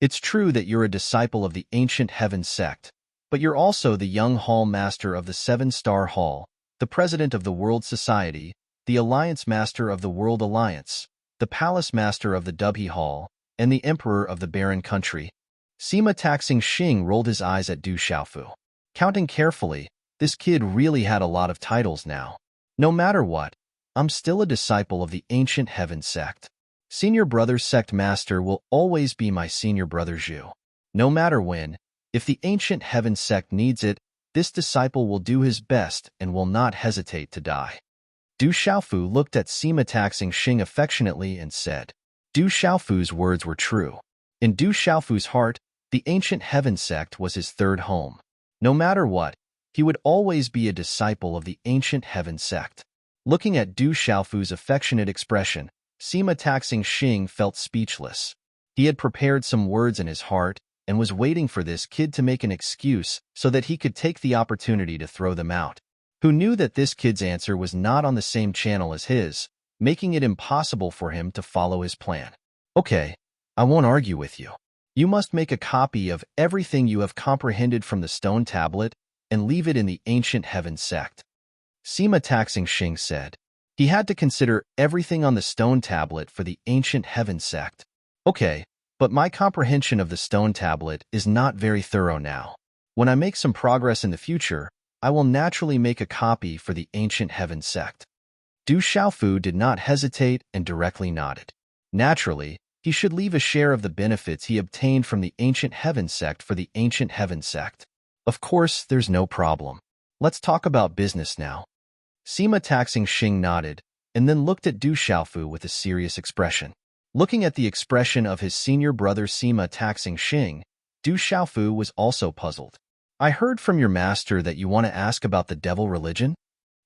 It's true that you're a disciple of the ancient heaven sect, but you're also the young hall master of the 7-star hall, the president of the World Society, the alliance master of the World Alliance, the palace master of the Dubhe Hall, and the emperor of the barren country. Sima taxing Xing rolled his eyes at Du Xiaofu. Counting carefully, this kid really had a lot of titles now. No matter what, I'm still a disciple of the ancient heaven sect. Senior brother sect master will always be my senior brother Zhu. No matter when, if the ancient heaven sect needs it, this disciple will do his best and will not hesitate to die. Du Xiaofu looked at Sima taxing Xing affectionately and said, Du Xiaofu's words were true. In Du Xiaofu's heart, the ancient heaven sect was his third home. No matter what, he would always be a disciple of the ancient heaven sect. Looking at Du Xiaofu's affectionate expression, Sima taxing Xing felt speechless. He had prepared some words in his heart and was waiting for this kid to make an excuse so that he could take the opportunity to throw them out. Who knew that this kid's answer was not on the same channel as his, making it impossible for him to follow his plan. Okay, I won't argue with you. You must make a copy of everything you have comprehended from the stone tablet and leave it in the ancient heaven sect. Sima taxing Xing said. He had to consider everything on the stone tablet for the ancient heaven sect. Okay, but my comprehension of the stone tablet is not very thorough now. When I make some progress in the future, I will naturally make a copy for the ancient heaven sect. Du Xiaofu did not hesitate and directly nodded. Naturally, he should leave a share of the benefits he obtained from the ancient heaven sect for the ancient heaven sect. Of course, there's no problem. Let's talk about business now. Sima taxing Xing nodded, and then looked at Du Xiaofu with a serious expression. Looking at the expression of his senior brother Sima taxing Xing, Du Xiaofu was also puzzled. I heard from your master that you want to ask about the devil religion?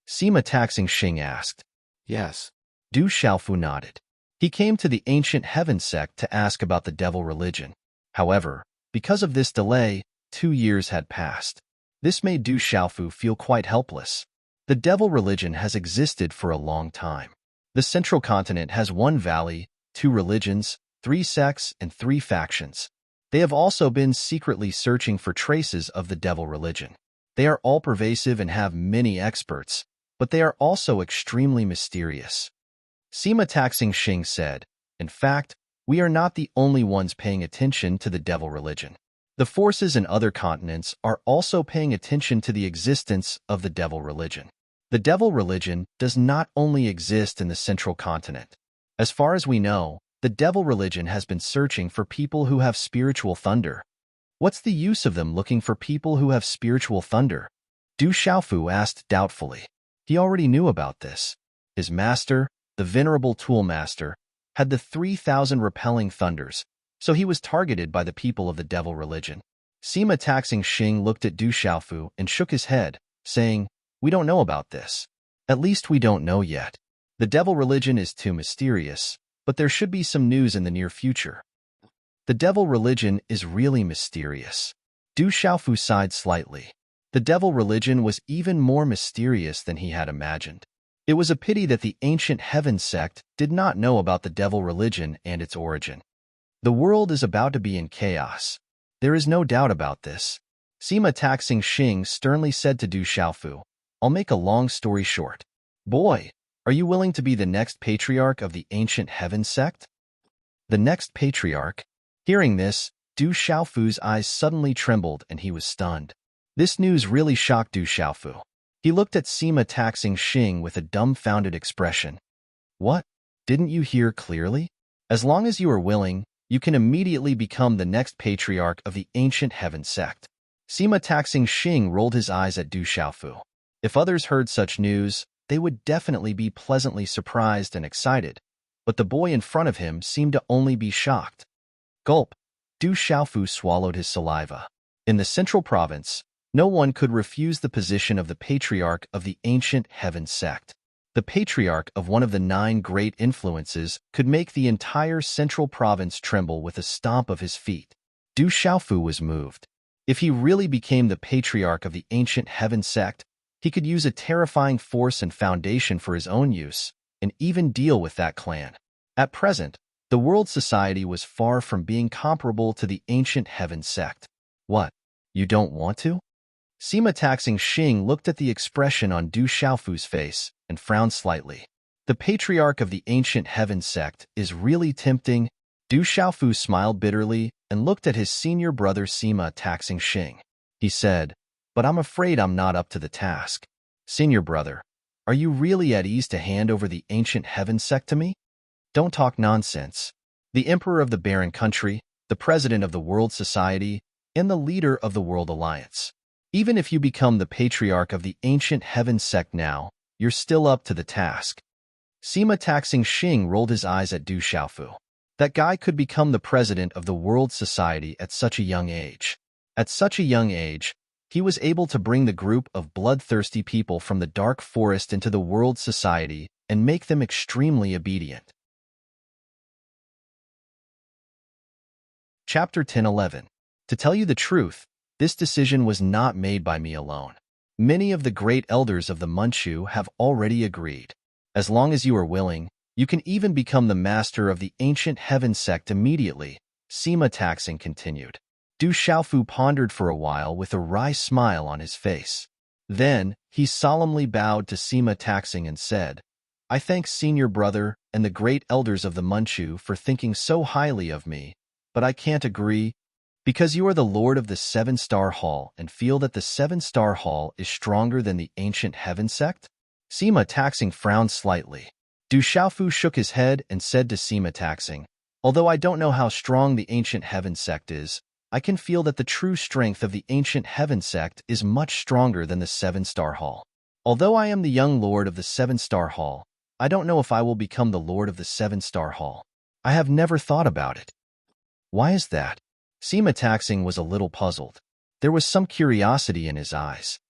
Sima taxing Xing asked. Yes. Du Xiaofu nodded. He came to the ancient heaven sect to ask about the devil religion. However, because of this delay, 2 years had passed. This made Du Xiaofu feel quite helpless. The devil religion has existed for a long time. The central continent has 1 valley, 2 religions, 3 sects, and 3 factions. They have also been secretly searching for traces of the devil religion. They are all pervasive and have many experts, but they are also extremely mysterious. Sima taxing Xing said, in fact, we are not the only ones paying attention to the devil religion. The forces in other continents are also paying attention to the existence of the devil religion. The devil religion does not only exist in the central continent. As far as we know, the devil religion has been searching for people who have spiritual thunder. What's the use of them looking for people who have spiritual thunder? Du Xiaofu asked doubtfully. He already knew about this. His master, the venerable tool master, had the 3,000 repelling thunders, So he was targeted by the people of the devil religion. Sima taxing Xing looked at Du Xiaofu and shook his head, saying, "We don't know about this. At least we don't know yet. The devil religion is too mysterious, but there should be some news in the near future." The devil religion is really mysterious. Du Xiaofu sighed slightly. The devil religion was even more mysterious than he had imagined. It was a pity that the ancient heaven sect did not know about the devil religion and its origin. The world is about to be in chaos. There is no doubt about this. Sima taxing Xing sternly said to Du Xiaofu, "I'll make a long story short. Boy, are you willing to be the next patriarch of the ancient heaven sect?" The next patriarch? Hearing this, Du Xiaofu's eyes suddenly trembled and he was stunned. This news really shocked Du Xiaofu. He looked at Sima taxing Xing with a dumbfounded expression. "What? Didn't you hear clearly? As long as you are willing, you can immediately become the next patriarch of the ancient heaven sect." Sima taxing Xing rolled his eyes at Du Xiaofu. If others heard such news, they would definitely be pleasantly surprised and excited, but the boy in front of him seemed to only be shocked. Gulp. Du Xiaofu swallowed his saliva. In the central province, no one could refuse the position of the patriarch of the ancient heaven sect. The patriarch of one of the 9 great influences could make the entire central province tremble with a stomp of his feet. Du Xiaofu was moved. If he really became the patriarch of the ancient heaven sect, he could use a terrifying force and foundation for his own use, and even deal with that clan. At present, the world society was far from being comparable to the ancient heaven sect. What? You don't want to? Sima taxing Xing looked at the expression on Du Xiaofu's face and frowned slightly. The patriarch of the ancient heaven sect is really tempting. Du Xiaofu smiled bitterly and looked at his senior brother Sima taxing Xing. He said, "But I'm afraid I'm not up to the task. Senior brother, are you really at ease to hand over the ancient heaven sect to me? Don't talk nonsense. The emperor of the barren country, the president of the world society, and the leader of the world alliance. Even if you become the patriarch of the ancient heaven sect now, you're still up to the task." Sima taxing Xing rolled his eyes at Du Xiaofu. That guy could become the president of the world society at such a young age. At such a young age, he was able to bring the group of bloodthirsty people from the dark forest into the world society and make them extremely obedient. Chapter 10:11. To tell you the truth, this decision was not made by me alone. Many of the great elders of the Manchu have already agreed. As long as you are willing, you can even become the master of the ancient heaven sect immediately, Sima taxing continued. Du Xiaofu pondered for a while with a wry smile on his face. Then, he solemnly bowed to Sima taxing and said, "I thank senior brother and the great elders of the Manchu for thinking so highly of me, but I can't agree, because you are the lord of the 7-star hall and feel that the 7-star hall is stronger than the ancient heaven sect?" Sima taxing frowned slightly. Du Xiaofu shook his head and said to Sima taxing, "Although I don't know how strong the ancient heaven sect is, I can feel that the true strength of the ancient heaven sect is much stronger than the 7-star hall. Although I am the young lord of the 7-star hall, I don't know if I will become the lord of the 7-star hall. I have never thought about it." "Why is that?" Sima taxing was a little puzzled. There was some curiosity in his eyes.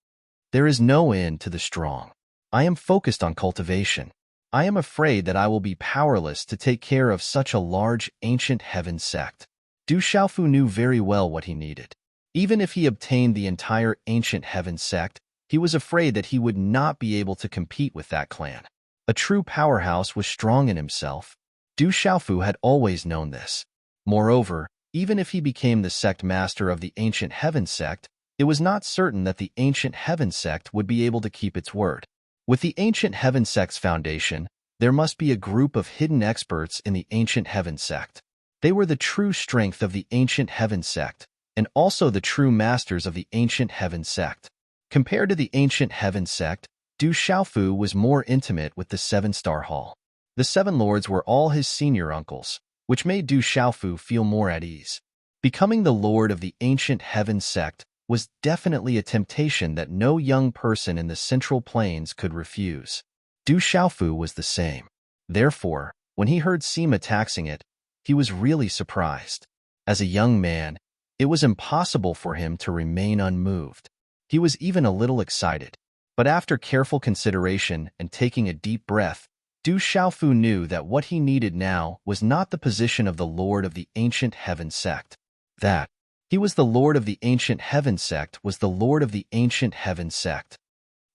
"There is no end to the strong. I am focused on cultivation. I am afraid that I will be powerless to take care of such a large ancient heaven sect." Du Xiaofu knew very well what he needed. Even if he obtained the entire ancient heaven sect, he was afraid that he would not be able to compete with that clan. A true powerhouse was strong in himself. Du Xiaofu had always known this. Moreover, even if he became the sect master of the ancient heaven sect, it was not certain that the ancient heaven sect would be able to keep its word. With the ancient heaven sect's foundation, there must be a group of hidden experts in the ancient heaven sect. They were the true strength of the ancient heaven sect, and also the true masters of the ancient heaven sect. Compared to the ancient heaven sect, Du Xiaofu was more intimate with the 7-star hall. The 7 lords were all his senior uncles, which made Du Xiaofu feel more at ease. Becoming the lord of the ancient heaven sect was definitely a temptation that no young person in the Central Plains could refuse. Du Xiaofu was the same. Therefore, when he heard Sima taxing it, he was really surprised. As a young man, it was impossible for him to remain unmoved. He was even a little excited. But after careful consideration and taking a deep breath, Du Xiaofu knew that what he needed now was not the position of the Lord of the Ancient Heaven Sect. That he was the Lord of the Ancient Heaven Sect was the Lord of the Ancient Heaven Sect.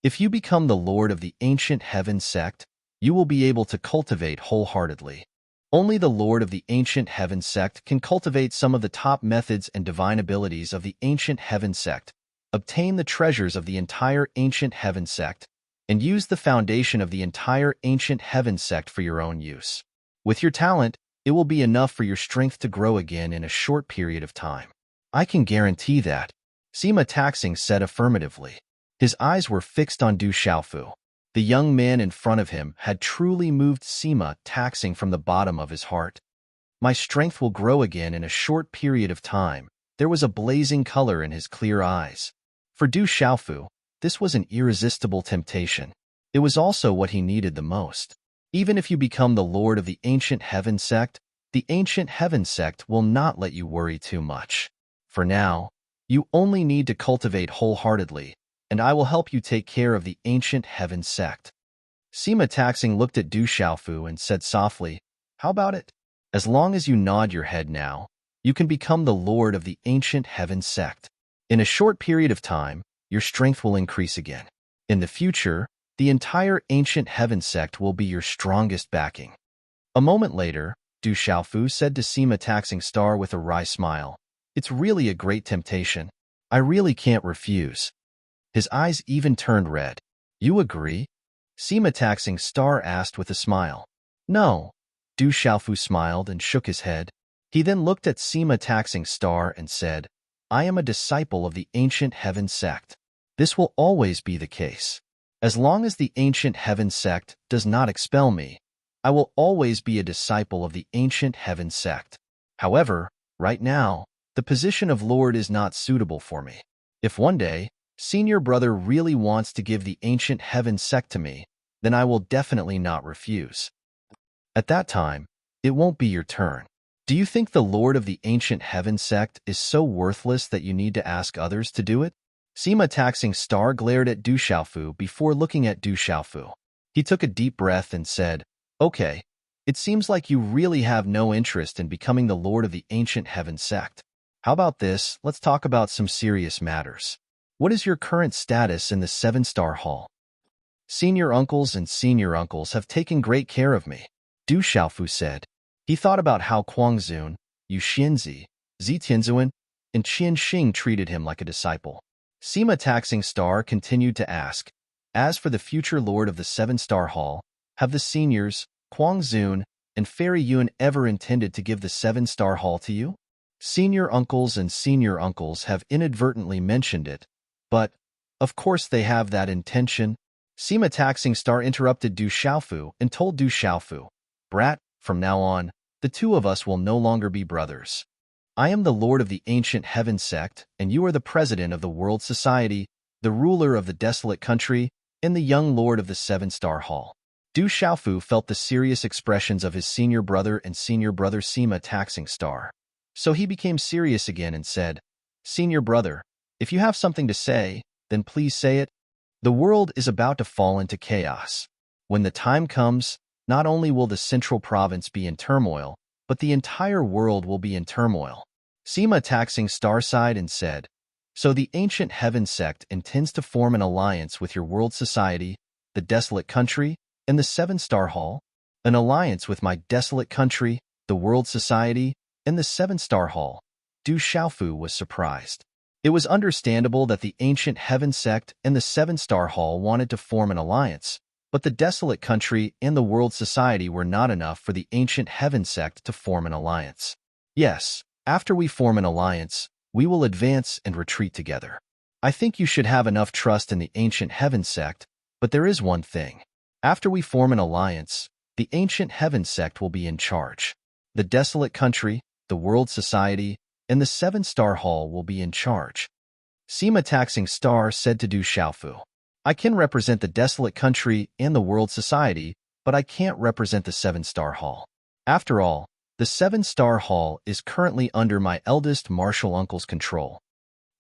If you become the Lord of the Ancient Heaven Sect, you will be able to cultivate wholeheartedly. Only the Lord of the Ancient Heaven Sect can cultivate some of the top methods and divine abilities of the Ancient Heaven Sect, obtain the treasures of the entire Ancient Heaven Sect, and use the foundation of the entire Ancient Heaven Sect for your own use. With your talent, it will be enough for your strength to grow again in a short period of time. I can guarantee that, Sima Taxing said affirmatively. His eyes were fixed on Du Xiaofu. The young man in front of him had truly moved Sima Taxing from the bottom of his heart. My strength will grow again in a short period of time. There was a blazing color in his clear eyes. For Du Xiaofu, this was an irresistible temptation. It was also what he needed the most. Even if you become the Lord of the Ancient Heaven Sect, the Ancient Heaven Sect will not let you worry too much. For now, you only need to cultivate wholeheartedly, and I will help you take care of the Ancient Heaven Sect. Sima Taxing looked at Du Xiaofu and said softly, "How about it? As long as you nod your head now, you can become the Lord of the Ancient Heaven Sect. In a short period of time, your strength will increase again. In the future, the entire Ancient Heaven Sect will be your strongest backing." A moment later, Du Xiaofu said to Sima Taxing Star with a wry smile, "It's really a great temptation. I really can't refuse." His eyes even turned red. "You agree?" Sima Taxing Star asked with a smile. "No." Du Xiaofu smiled and shook his head. He then looked at Sima Taxing Star and said, "I am a disciple of the Ancient Heaven Sect. This will always be the case. As long as the Ancient Heaven Sect does not expel me, I will always be a disciple of the Ancient Heaven Sect. However, right now, the position of Lord is not suitable for me. If one day, Senior Brother really wants to give the Ancient Heaven Sect to me, then I will definitely not refuse. At that time, it won't be your turn. Do you think the Lord of the Ancient Heaven Sect is so worthless that you need to ask others to do it?" Sima Taxing Star glared at Du Xiaofu before looking at Du Xiaofu. He took a deep breath and said, "Okay, it seems like you really have no interest in becoming the Lord of the Ancient Heaven Sect. How about this? Let's talk about some serious matters. What is your current status in the 7-star hall?" "Senior uncles and senior uncles have taken great care of me," Du Xiaofu said. He thought about how Guangzun, Yu Xianzi, Zi Tianzuan, and Qian Xing treated him like a disciple. Sima Taxing Star continued to ask, "As for the future Lord of the 7-star hall, have the seniors, Guangzun, and Fairy Yun ever intended to give the 7-star hall to you?" "Senior uncles and senior uncles have inadvertently mentioned it, but, of course they have that intention." Sima Taxing Star interrupted Du Xiaofu and told Du Xiaofu, "Brat, from now on, the two of us will no longer be brothers. I am the Lord of the Ancient Heaven Sect, and you are the President of the World Society, the ruler of the desolate country, and the young Lord of the 7-star hall." Du Xiaofu felt the serious expressions of his senior brother and senior brother Sima Taxing Star. So he became serious again and said, "Senior brother, if you have something to say, then please say it. The world is about to fall into chaos. When the time comes, not only will the central province be in turmoil, but the entire world will be in turmoil." Sima Taxing Star sighed and said, "So the Ancient Heaven Sect intends to form an alliance with your world society, the desolate country, and the 7-star hall? An alliance with my desolate country, the world society, and the 7-star hall?" Du Xiaofu was surprised. It was understandable that the Ancient Heaven Sect and the 7-star hall wanted to form an alliance, but the desolate country and the world society were not enough for the Ancient Heaven Sect to form an alliance. "Yes, after we form an alliance, we will advance and retreat together. I think you should have enough trust in the Ancient Heaven Sect, but there is one thing. After we form an alliance, the Ancient Heaven Sect will be in charge. The desolate country, the world society, and the 7-star hall will be in charge." Sima Taxing Star said to Du Xiaofu, "I can represent the desolate country and the world society, but I can't represent the 7-star hall. After all, The seven-star hall is currently under my eldest martial uncle's control,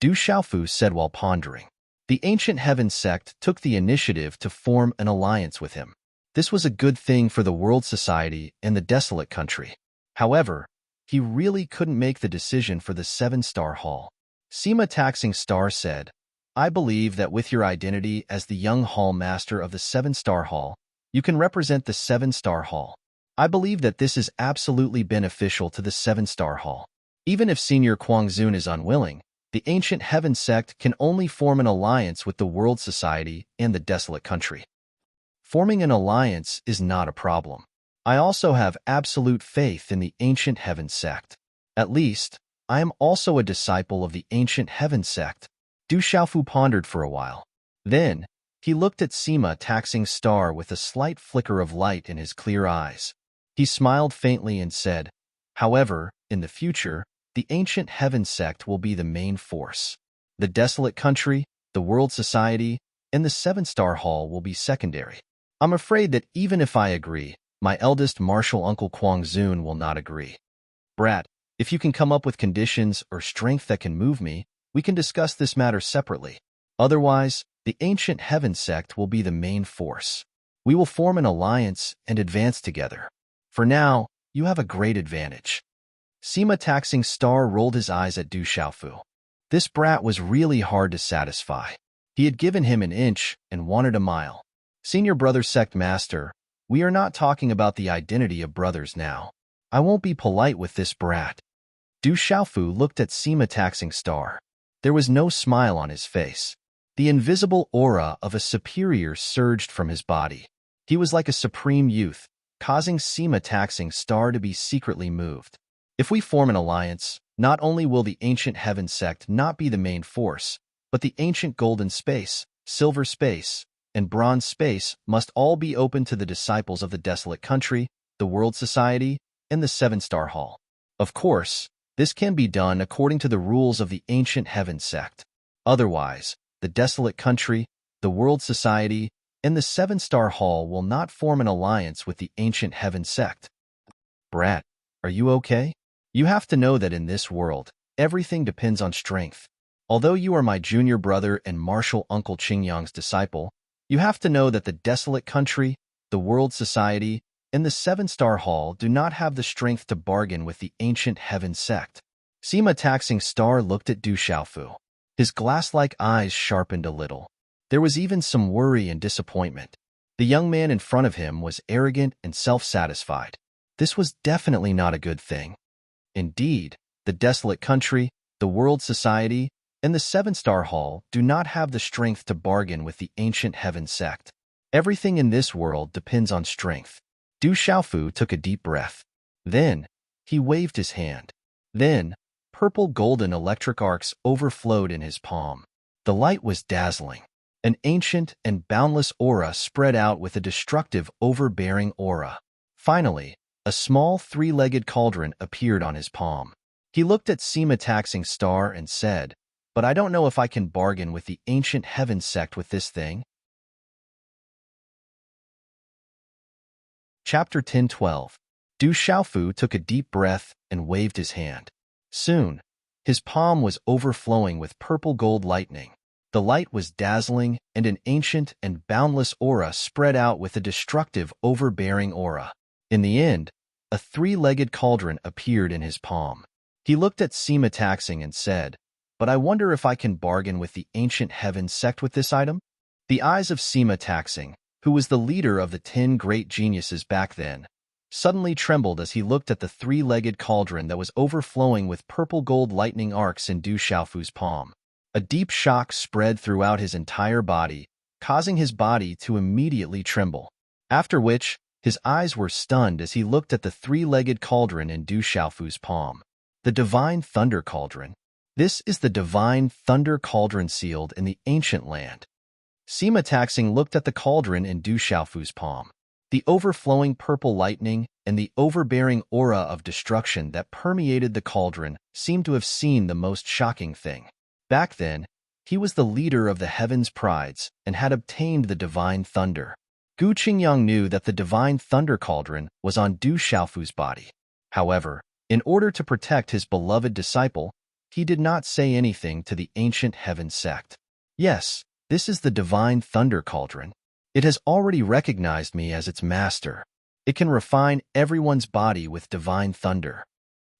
Du Xiaofu said while pondering. The ancient heaven sect took the initiative to form an alliance with him. This was a good thing for the world society and the desolate country. However, he really couldn't make the decision for the seven-star hall. Sima Taxing Star said, I believe that with your identity as the young hall master of the seven-star hall, you can represent the seven-star hall. I believe that this is absolutely beneficial to the seven-star hall. Even if Senior Guangzun is unwilling, the ancient heaven sect can only form an alliance with the world society and the desolate country. Forming an alliance is not a problem. I also have absolute faith in the ancient heaven sect. At least, I am also a disciple of the ancient heaven sect. Du Xiaofu pondered for a while. Then, he looked at Sima Taxing Star with a slight flicker of light in his clear eyes. He smiled faintly and said, however, in the future, the ancient heaven sect will be the main force. The desolate country, the world society, and the seven-star hall will be secondary. I'm afraid that even if I agree, my eldest martial uncle Guangzun will not agree. Brat, if you can come up with conditions or strength that can move me, we can discuss this matter separately. Otherwise, the ancient heaven sect will be the main force. We will form an alliance and advance together. For now, you have a great advantage. Sima Taxing Star rolled his eyes at Du Xiaofu. This brat was really hard to satisfy. He had given him an inch and wanted a mile. Senior brother sect master, we are not talking about the identity of brothers now. I won't be polite with this brat. Du Xiaofu looked at Sima Taxing Star. There was no smile on his face. The invisible aura of a superior surged from his body. He was like a supreme youth, causing Sima Taxing Star to be secretly moved. If we form an alliance, not only will the ancient heaven sect not be the main force, but the ancient golden space, silver space, and bronze space must all be open to the disciples of the desolate country, the world society, and the seven-star hall. Of course, this can be done according to the rules of the ancient heaven sect. Otherwise, the desolate country, the world society, and the seven-star hall will not form an alliance with the ancient heaven sect. Brat, are you okay? You have to know that in this world, everything depends on strength. Although you are my junior brother and martial uncle Qingyang's disciple, you have to know that the desolate country, the world society, and the seven-star hall do not have the strength to bargain with the ancient heaven sect. Sima Taxing Star looked at Du Xiaofu. His glass-like eyes sharpened a little. There was even some worry and disappointment. The young man in front of him was arrogant and self-satisfied. This was definitely not a good thing. Indeed, the desolate country, the world society, and the seven-star hall do not have the strength to bargain with the ancient heaven sect. Everything in this world depends on strength. Du Xiaofu took a deep breath. Then, he waved his hand. Then, purple golden electric arcs overflowed in his palm. The light was dazzling. An ancient and boundless aura spread out with a destructive, overbearing aura. Finally, a small three-legged cauldron appeared on his palm. He looked at Sima Taxing Star and said, but I don't know if I can bargain with the ancient heaven sect with this thing. Chapter 10:12. Du Xiaofu took a deep breath and waved his hand. Soon, his palm was overflowing with purple gold lightning. The light was dazzling, and an ancient and boundless aura spread out with a destructive, overbearing aura. In the end, a three-legged cauldron appeared in his palm. He looked at Sima Taxing and said, but I wonder if I can bargain with the ancient heaven sect with this item? The eyes of Sima Taxing, who was the leader of the 10 great geniuses back then, suddenly trembled as he looked at the three-legged cauldron that was overflowing with purple gold lightning arcs in Du Xiaofu's palm. A deep shock spread throughout his entire body, causing his body to immediately tremble. After which, his eyes were stunned as he looked at the three-legged cauldron in Du Xiaofu's palm. The Divine Thunder Cauldron. This is the Divine Thunder Cauldron sealed in the ancient land. Sima Taxing looked at the cauldron in Du Xiaofu's palm. The overflowing purple lightning and the overbearing aura of destruction that permeated the cauldron seemed to have seen the most shocking thing. Back then, he was the leader of the Heaven's Prides and had obtained the Divine Thunder. Gu Qingyang knew that the Divine Thunder Cauldron was on Du Xiaofu's body. However, in order to protect his beloved disciple, he did not say anything to the ancient heaven sect. Yes, this is the divine thunder cauldron. It has already recognized me as its master. It can refine everyone's body with divine thunder.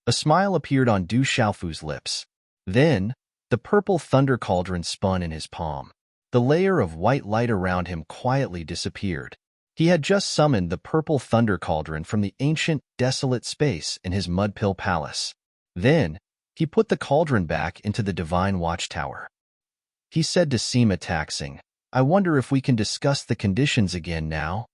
A smile appeared on Du Xiaofu's lips. Then, the purple thunder cauldron spun in his palm. The layer of white light around him quietly disappeared. He had just summoned the purple thunder cauldron from the ancient, desolate space in his mud-pill palace. Then, he put the cauldron back into the divine watchtower. He said to Sima taxing, "I wonder if we can discuss the conditions again now?"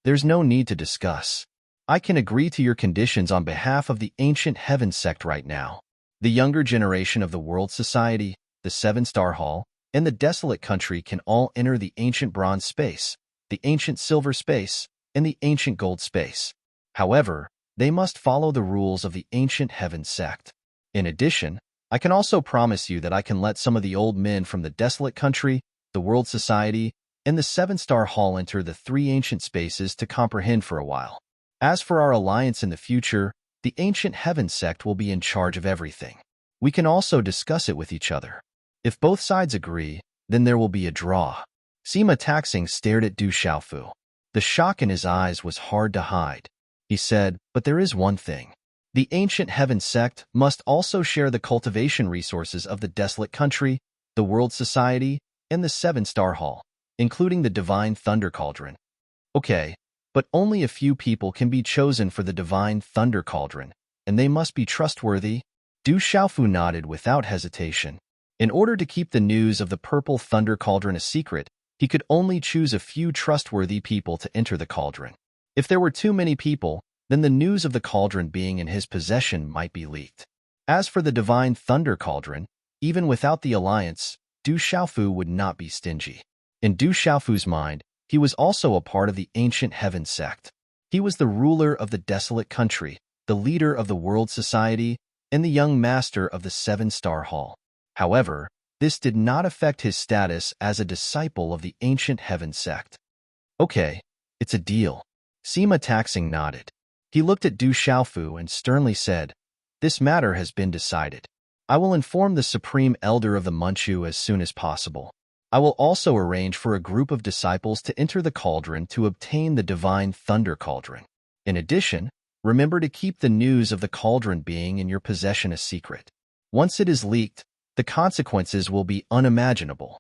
"There's no need to discuss. I can agree to your conditions on behalf of the ancient heaven sect right now. The younger generation of the World Society, the Seven-Star Hall, and the Desolate Country can all enter the ancient bronze space, the ancient silver space, and the ancient gold space. However, they must follow the rules of the ancient heaven sect. In addition, I can also promise you that I can let some of the old men from the Desolate Country, the World Society, and the Seven-Star Hall enter the three ancient spaces to comprehend for a while. As for our alliance in the future, the ancient heaven sect will be in charge of everything. We can also discuss it with each other. If both sides agree, then there will be a draw." Sima taxing stared at Du Xiaofu. The shock in his eyes was hard to hide. He said, "But there is one thing. The ancient heaven sect must also share the cultivation resources of the Desolate Country, the World Society, and the Seven-Star Hall, including the divine thunder cauldron." "Okay, but only a few people can be chosen for the divine thunder cauldron, and they must be trustworthy." Du Xiaofu nodded without hesitation. In order to keep the news of the purple thunder cauldron a secret, he could only choose a few trustworthy people to enter the cauldron. If there were too many people, then the news of the cauldron being in his possession might be leaked. As for the divine thunder cauldron, even without the alliance, Du Xiaofu would not be stingy. In Du Xiaofu's mind, he was also a part of the ancient heaven sect. He was the ruler of the Desolate Country, the leader of the World Society, and the young master of the Seven-Star Hall. However, this did not affect his status as a disciple of the ancient heaven sect. "Okay, it's a deal." Sima taxing nodded. He looked at Du Xiaofu and sternly said, "This matter has been decided. I will inform the Supreme Elder of the Manchu as soon as possible. I will also arrange for a group of disciples to enter the cauldron to obtain the divine thunder cauldron. In addition, remember to keep the news of the cauldron being in your possession a secret. Once it is leaked, the consequences will be unimaginable."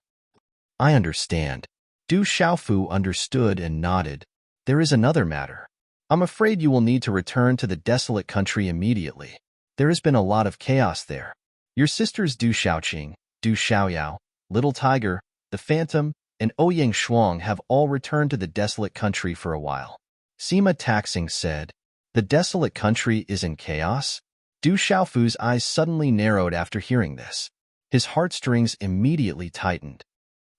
"I understand." Du Xiaofu understood and nodded. "There is another matter. I'm afraid you will need to return to the Desolate Country immediately. There has been a lot of chaos there. Your sisters Du Xiaoqing, Du Xiaoyao, Little Tiger, the Phantom, and Ouyang Shuang have all returned to the Desolate Country for a while." Sima taxing said, "The Desolate Country is in chaos?" Du Xiaofu's eyes suddenly narrowed after hearing this. His heartstrings immediately tightened.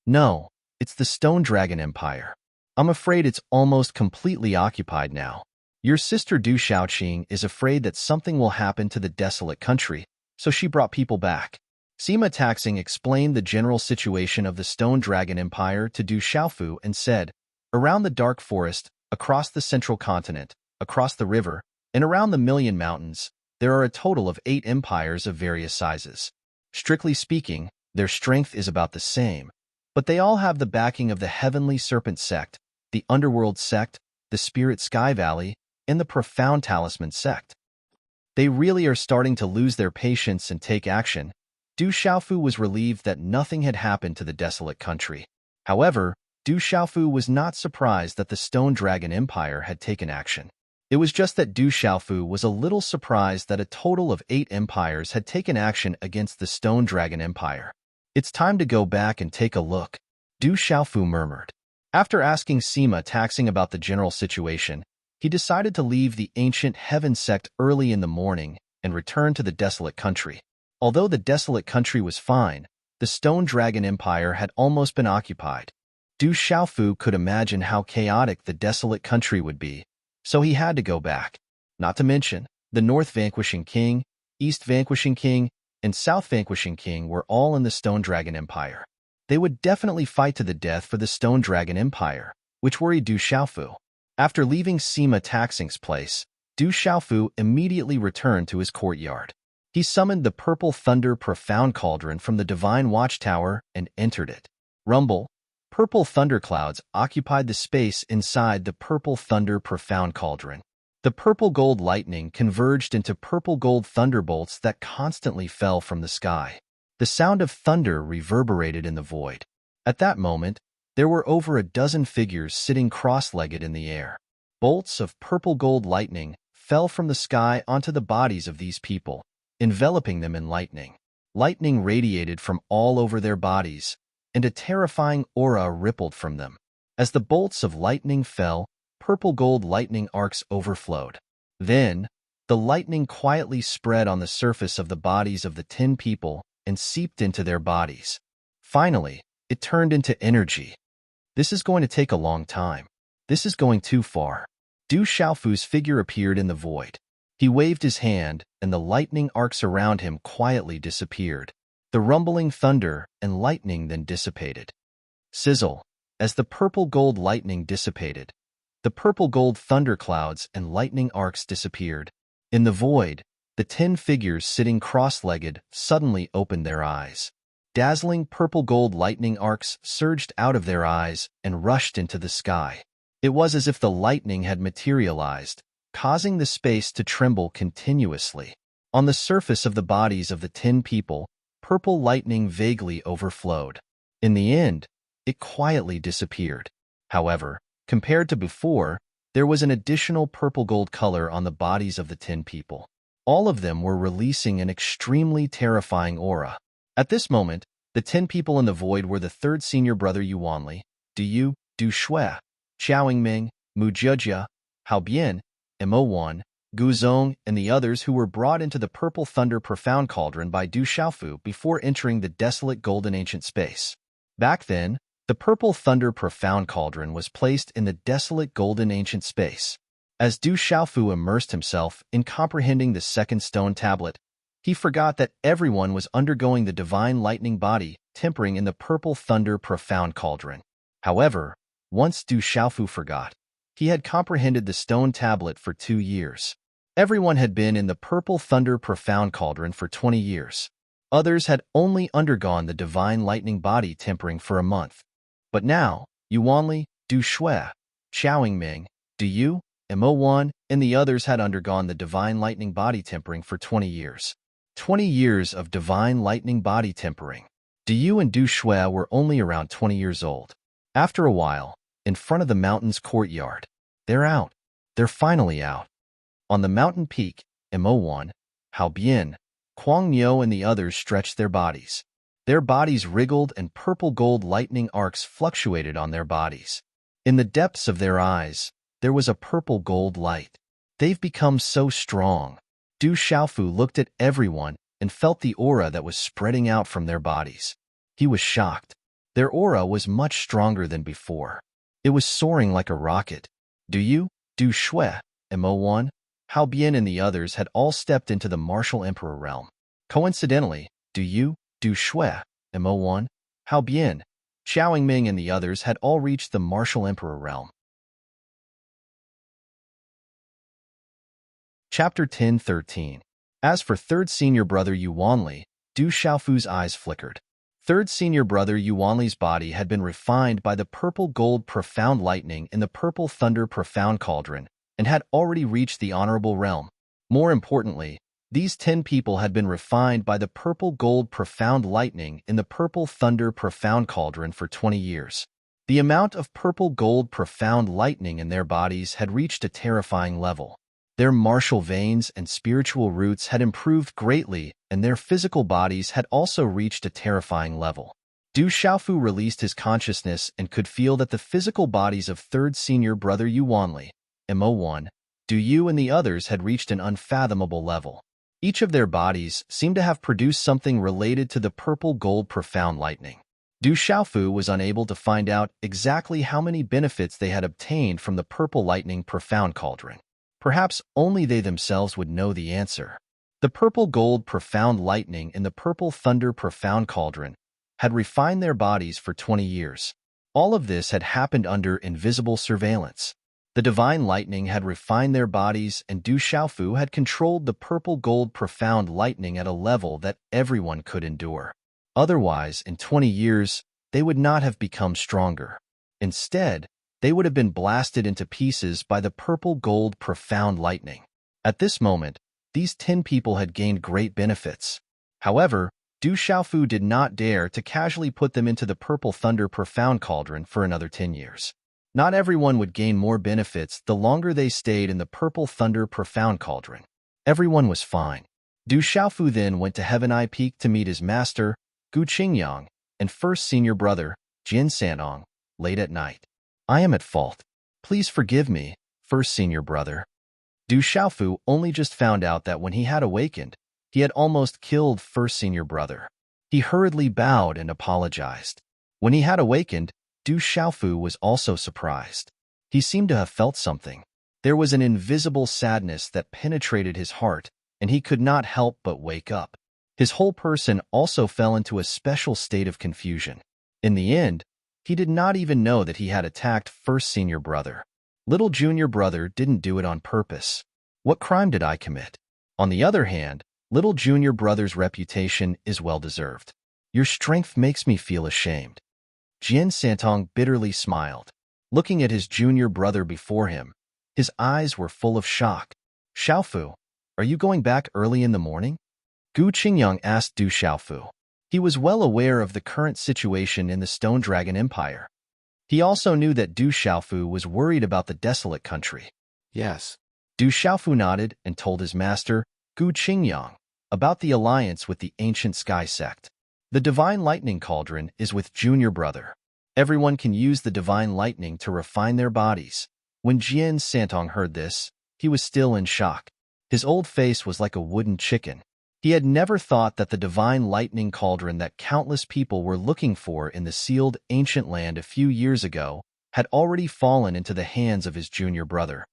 "No, it's the Stone Dragon Empire. I'm afraid it's almost completely occupied now. Your sister Du Xiaoqing is afraid that something will happen to the Desolate Country, so she brought people back." Sima taxing explained the general situation of the Stone Dragon Empire to Du Xiaofu and said, "Around the Dark Forest, across the Central Continent, across the river, and around the Million Mountains, there are a total of 8 empires of various sizes. Strictly speaking, their strength is about the same, but they all have the backing of the Heavenly Serpent Sect, the Underworld Sect, the Spirit Sky Valley, and the Profound Talisman Sect. They really are starting to lose their patience and take action." Du Xiaofu was relieved that nothing had happened to the Desolate Country. However, Du Xiaofu was not surprised that the Stone Dragon Empire had taken action. It was just that Du Xiaofu was a little surprised that a total of 8 empires had taken action against the Stone Dragon Empire. "It's time to go back and take a look," Du Xiaofu murmured. After asking Sima taxing about the general situation, he decided to leave the ancient heaven sect early in the morning and return to the Desolate Country. Although the Desolate Country was fine, the Stone Dragon Empire had almost been occupied. Du Xiaofu could imagine how chaotic the Desolate Country would be, so he had to go back. Not to mention, the North Vanquishing King, East Vanquishing King, and South Vanquishing King were all in the Stone Dragon Empire. They would definitely fight to the death for the Stone Dragon Empire, which worried Du Xiaofu. After leaving Sima Taxing's place, Du Xiaofu immediately returned to his courtyard. He summoned the Purple Thunder Profound Cauldron from the Divine Watchtower and entered it. Rumble. Purple thunderclouds occupied the space inside the Purple Thunder Profound Cauldron. The purple-gold lightning converged into purple-gold thunderbolts that constantly fell from the sky. The sound of thunder reverberated in the void. At that moment, there were over a dozen figures sitting cross-legged in the air. Bolts of purple-gold lightning fell from the sky onto the bodies of these people, enveloping them in lightning. Lightning radiated from all over their bodies, and a terrifying aura rippled from them. As the bolts of lightning fell, purple-gold lightning arcs overflowed. Then, the lightning quietly spread on the surface of the bodies of the 10 people and seeped into their bodies. Finally, it turned into energy. This is going to take a long time. This is going too far. Du Xiaofu's figure appeared in the void. He waved his hand, and the lightning arcs around him quietly disappeared. The rumbling thunder and lightning then dissipated. Sizzle. As the purple-gold lightning dissipated, the purple-gold thunderclouds and lightning arcs disappeared. In the void, the 10 figures sitting cross-legged suddenly opened their eyes. Dazzling purple-gold lightning arcs surged out of their eyes and rushed into the sky. It was as if the lightning had materialized, causing the space to tremble continuously. On the surface of the bodies of the 10 people, purple lightning vaguely overflowed. In the end, it quietly disappeared. However, compared to before, there was an additional purple-gold color on the bodies of the 10 people. All of them were releasing an extremely terrifying aura. At this moment, the 10 people in the void were the third senior brother Yuanli, Du Shui, Xiaoyingming, Mu Jia, Hao Bian, Mo Wan, Gu Zong, and the others who were brought into the Purple Thunder Profound Cauldron by Du Xiaofu before entering the desolate golden ancient space. Back then, the Purple Thunder Profound Cauldron was placed in the desolate golden ancient space. As Du Xiaofu immersed himself in comprehending the second stone tablet, he forgot that everyone was undergoing the divine lightning body tempering in the Purple Thunder Profound Cauldron. However, once Du Xiaofu forgot, he had comprehended the stone tablet for 2 years. Everyone had been in the Purple Thunder Profound Cauldron for 20 years. Others had only undergone the divine lightning body tempering for a month. But now, Yuanli, Du Shui, Xiaoyingming, Du, Mo Wan, and the others had undergone the divine lightning body tempering for 20 years. 20 years of divine lightning body tempering. Du and Du Shui were only around 20 years old. After a while, in front of the mountain's courtyard, they're out. They're finally out. On the mountain peak, Mo Wan, Hao Bian, Kuang Niu and the others stretched their bodies. Their bodies wriggled and purple-gold lightning arcs fluctuated on their bodies. In the depths of their eyes, there was a purple-gold light. They've become so strong. Du Xiaofu looked at everyone and felt the aura that was spreading out from their bodies. He was shocked. Their aura was much stronger than before. It was soaring like a rocket. Du Shui, Mo Wan, Hao Bian and the others had all stepped into the martial emperor realm. Coincidentally, Du Shui, Mo Wan, Hao Bian, Xiaoyingming and the others had all reached the martial emperor realm. Chapter 10:13. As for third senior brother Yuanli, Du Xiaofu's eyes flickered. Third senior brother Yuanli's body had been refined by the purple-gold profound lightning in the Purple Thunder Profound Cauldron and had already reached the honorable realm. More importantly, these 10 people had been refined by the purple-gold profound lightning in the Purple Thunder Profound Cauldron for 20 years. The amount of purple-gold profound lightning in their bodies had reached a terrifying level. Their martial veins and spiritual roots had improved greatly, and their physical bodies had also reached a terrifying level. Du Xiaofu released his consciousness and could feel that the physical bodies of third senior brother Yuanli, Mo Wan, Du and the others had reached an unfathomable level. Each of their bodies seemed to have produced something related to the purple-gold profound lightning. Du Xiaofu was unable to find out exactly how many benefits they had obtained from the purple lightning profound cauldron. Perhaps only they themselves would know the answer. The purple-gold profound lightning in the Purple Thunder Profound Cauldron had refined their bodies for 20 years. All of this had happened under invisible surveillance. The divine lightning had refined their bodies, and Du Xiaofu had controlled the purple-gold profound lightning at a level that everyone could endure. Otherwise, in 20 years, they would not have become stronger. Instead, they would have been blasted into pieces by the purple-gold profound lightning. At this moment, these 10 people had gained great benefits. However, Du Xiaofu did not dare to casually put them into the purple thunder profound cauldron for another 10 years. Not everyone would gain more benefits the longer they stayed in the purple thunder profound cauldron. Everyone was fine. Du Xiaofu then went to Heaven Peak to meet his master, Gu Qingyang, and first senior brother, Jian Santong, late at night. I am at fault. Please forgive me, first senior brother. Du Xiaofu only just found out that when he had awakened, he had almost killed first senior brother. He hurriedly bowed and apologized. When he had awakened, Du Xiaofu was also surprised. He seemed to have felt something. There was an invisible sadness that penetrated his heart, and he could not help but wake up. His whole person also fell into a special state of confusion. In the end, he did not even know that he had attacked first senior brother. Little junior brother didn't do it on purpose. What crime did I commit? On the other hand, little junior brother's reputation is well-deserved. Your strength makes me feel ashamed. Jian Santong bitterly smiled. Looking at his junior brother before him, his eyes were full of shock. Xiaofu, are you going back early in the morning? Gu Qingyang asked Du Xiaofu. He was well aware of the current situation in the Stone Dragon Empire. He also knew that Du Xiaofu was worried about the desolate country. Yes. Du Xiaofu nodded and told his master, Gu Qingyang, about the alliance with the ancient sky sect. The divine lightning cauldron is with junior brother. Everyone can use the divine lightning to refine their bodies. When Jian Santong heard this, he was still in shock. His old face was like a wooden chicken. He had never thought that the divine lightning cauldron that countless people were looking for in the sealed ancient land a few years ago had already fallen into the hands of his junior brother.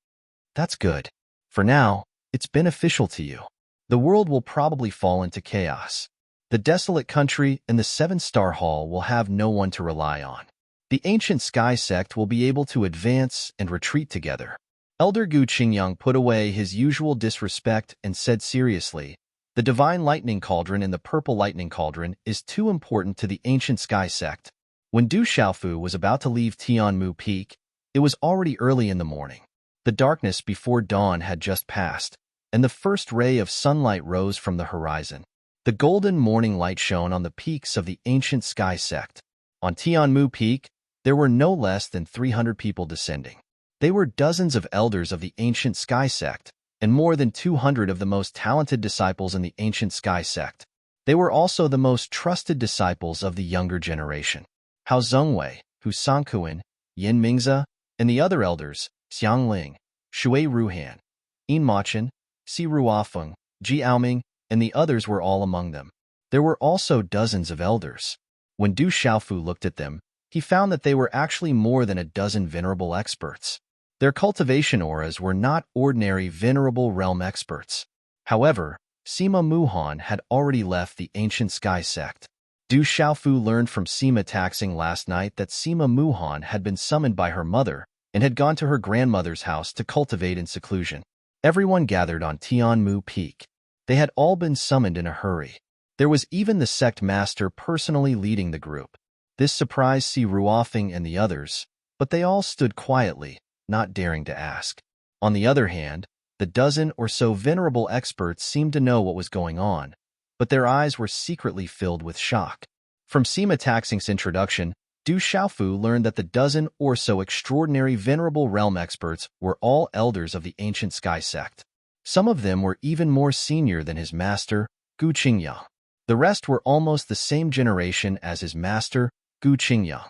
That's good. For now, it's beneficial to you. The world will probably fall into chaos. The desolate country and the seven-star hall will have no one to rely on. The ancient sky sect will be able to advance and retreat together. Elder Gu Qingyang put away his usual disrespect and said seriously, the divine lightning cauldron and the purple lightning cauldron is too important to the ancient sky sect. When Du Xiaofu was about to leave Tianmu Peak, it was already early in the morning. The darkness before dawn had just passed, and the first ray of sunlight rose from the horizon. The golden morning light shone on the peaks of the ancient sky sect. On Tianmu Peak, there were no less than 300 people descending. They were dozens of elders of the ancient sky sect, and more than 200 of the most talented disciples in the ancient sky sect. They were also the most trusted disciples of the younger generation. Hao Zhongwei, Hu Sangkuan, Yin Mingze, and the other elders, Xiang Ling, Shui Ruhan, Yin Machin, Si Ruofeng, Ji Aoming, and the others were all among them. There were also dozens of elders. When Du Xiaofu looked at them, he found that they were actually more than a dozen venerable experts. Their cultivation auras were not ordinary venerable realm experts. However, Sima Muhan had already left the ancient sky sect. Du Xiaofu learned from Sima Taxing last night that Sima Muhan had been summoned by her mother and had gone to her grandmother's house to cultivate in seclusion. Everyone gathered on Tianmu Peak. They had all been summoned in a hurry. There was even the sect master personally leading the group. This surprised Si Ruofeng and the others, but they all stood quietly, not daring to ask. On the other hand, the dozen or so venerable experts seemed to know what was going on, but their eyes were secretly filled with shock. From Sima Taxing's introduction, Du Xiaofu learned that the dozen or so extraordinary venerable realm experts were all elders of the ancient sky sect. Some of them were even more senior than his master, Gu Qingyang. The rest were almost the same generation as his master, Gu Qingyang.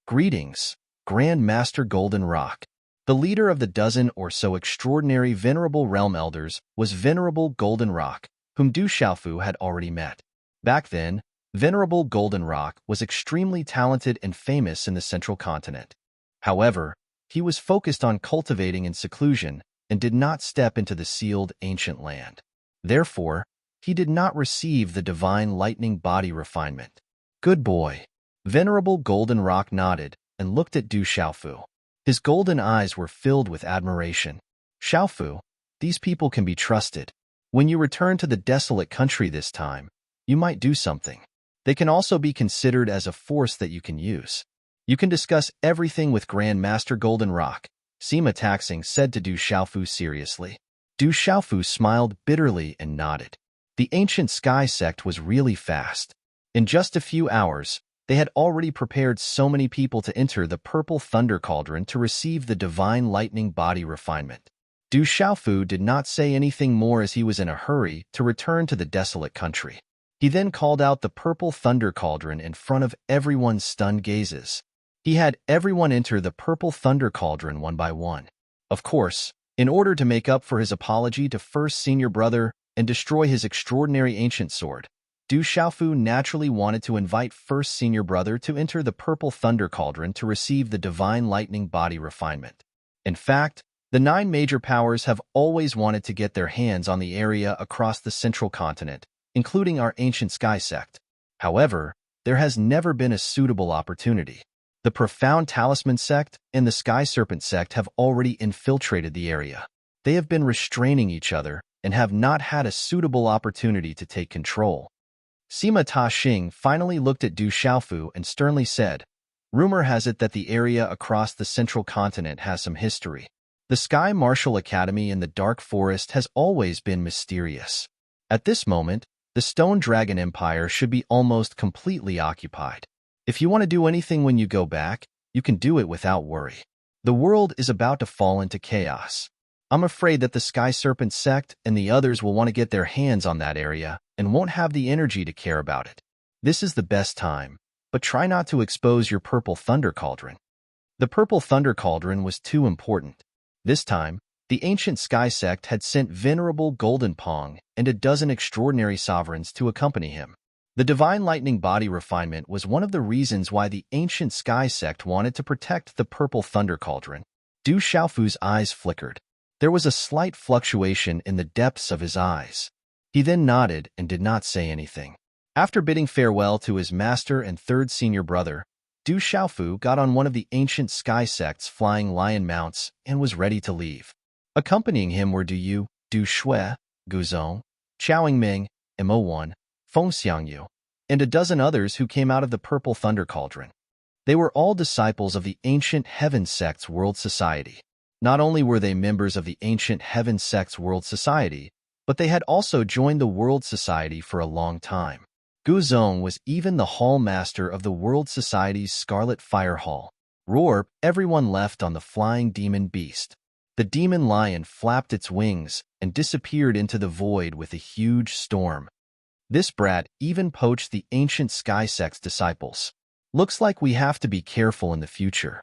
Greetings, Grand Master Golden Rock. The leader of the dozen or so extraordinary venerable realm elders was Venerable Golden Rock, whom Du Xiaofu had already met. Back then, Venerable Golden Rock was extremely talented and famous in the central continent. However, he was focused on cultivating in seclusion and did not step into the sealed ancient land. Therefore, he did not receive the divine lightning body refinement. Good boy. Venerable Golden Rock nodded and looked at Du Xiaofu. His golden eyes were filled with admiration. Xiaofu, these people can be trusted. When you return to the desolate country this time, you might do something. They can also be considered as a force that you can use. You can discuss everything with Grand Master Golden Rock, Sima Taxing said to Du Xiaofu seriously. Du Xiaofu smiled bitterly and nodded. The ancient sky sect was really fast. In just a few hours, they had already prepared so many people to enter the purple thunder cauldron to receive the divine lightning body refinement. Du Xiaofu did not say anything more as he was in a hurry to return to the desolate country. He then called out the purple thunder cauldron in front of everyone's stunned gazes. He had everyone enter the purple thunder cauldron one by one. Of course, in order to make up for his apology to first senior brother and destroy his extraordinary ancient sword, Du Xiaofu naturally wanted to invite first senior brother to enter the purple thunder cauldron to receive the divine lightning body refinement. In fact, the 9 major powers have always wanted to get their hands on the area across the central continent, including our ancient sky sect. However, there has never been a suitable opportunity. The profound talisman sect and the sky serpent sect have already infiltrated the area. They have been restraining each other and have not had a suitable opportunity to take control. Sima Taxing finally looked at Du Xiaofu and sternly said, "Rumor has it that the area across the central continent has some history. The Sky Martial Academy in the Dark Forest has always been mysterious. At this moment, the Stone Dragon Empire should be almost completely occupied. If you want to do anything when you go back, you can do it without worry. The world is about to fall into chaos. I'm afraid that the Sky Serpent sect and the others will want to get their hands on that area and won't have the energy to care about it. This is the best time, but try not to expose your purple thunder cauldron." The purple thunder cauldron was too important. This time, the ancient sky sect had sent Venerable Golden Pong and a dozen extraordinary sovereigns to accompany him. The divine lightning body refinement was one of the reasons why the ancient sky sect wanted to protect the purple thunder cauldron. Du Xiaofu's eyes flickered. There was a slight fluctuation in the depths of his eyes. He then nodded and did not say anything. After bidding farewell to his master and third senior brother, Du Xiaofu got on one of the ancient sky sect's flying lion mounts and was ready to leave. Accompanying him were Du Yu, Du Shui, Guzong, Qiaoyingming, Mo1, Feng Xiangyu, and a dozen others who came out of the Purple Thunder Cauldron. They were all disciples of the Ancient Heaven Sect's World Society. Not only were they members of the Ancient Heaven Sect's World Society, but they had also joined the World Society for a long time. Guzong was even the Hall Master of the World Society's Scarlet Fire Hall. Roar, everyone left on the flying demon beast. The demon lion flapped its wings and disappeared into the void with a huge storm. This brat even poached the ancient sky sect's disciples. Looks like we have to be careful in the future.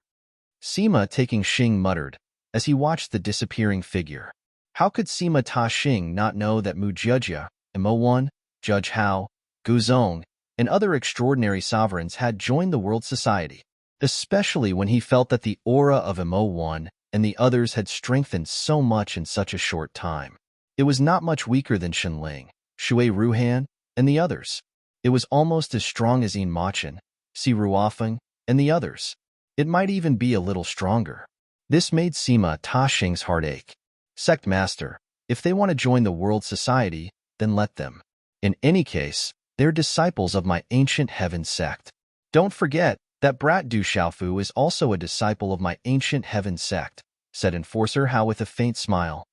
Sima Taxing muttered as he watched the disappearing figure. How could Sima Taxing not know that Mu Jujia, Mo1, Judge Hao, Guzong, and other extraordinary sovereigns had joined the World Society, especially when he felt that the aura of Mo1 and the others had strengthened so much in such a short time. It was not much weaker than Shenling, Shui Ruhan, and the others. It was almost as strong as Yin Machin, Si Ruofeng, and the others. It might even be a little stronger. This made Sima Taxing's heart ache. Sect Master, if they want to join the World Society, then let them. In any case, they're disciples of my ancient heaven sect. Don't forget that brat Du Xiaofu is also a disciple of my ancient heaven sect, said Enforcer Hao with a faint smile.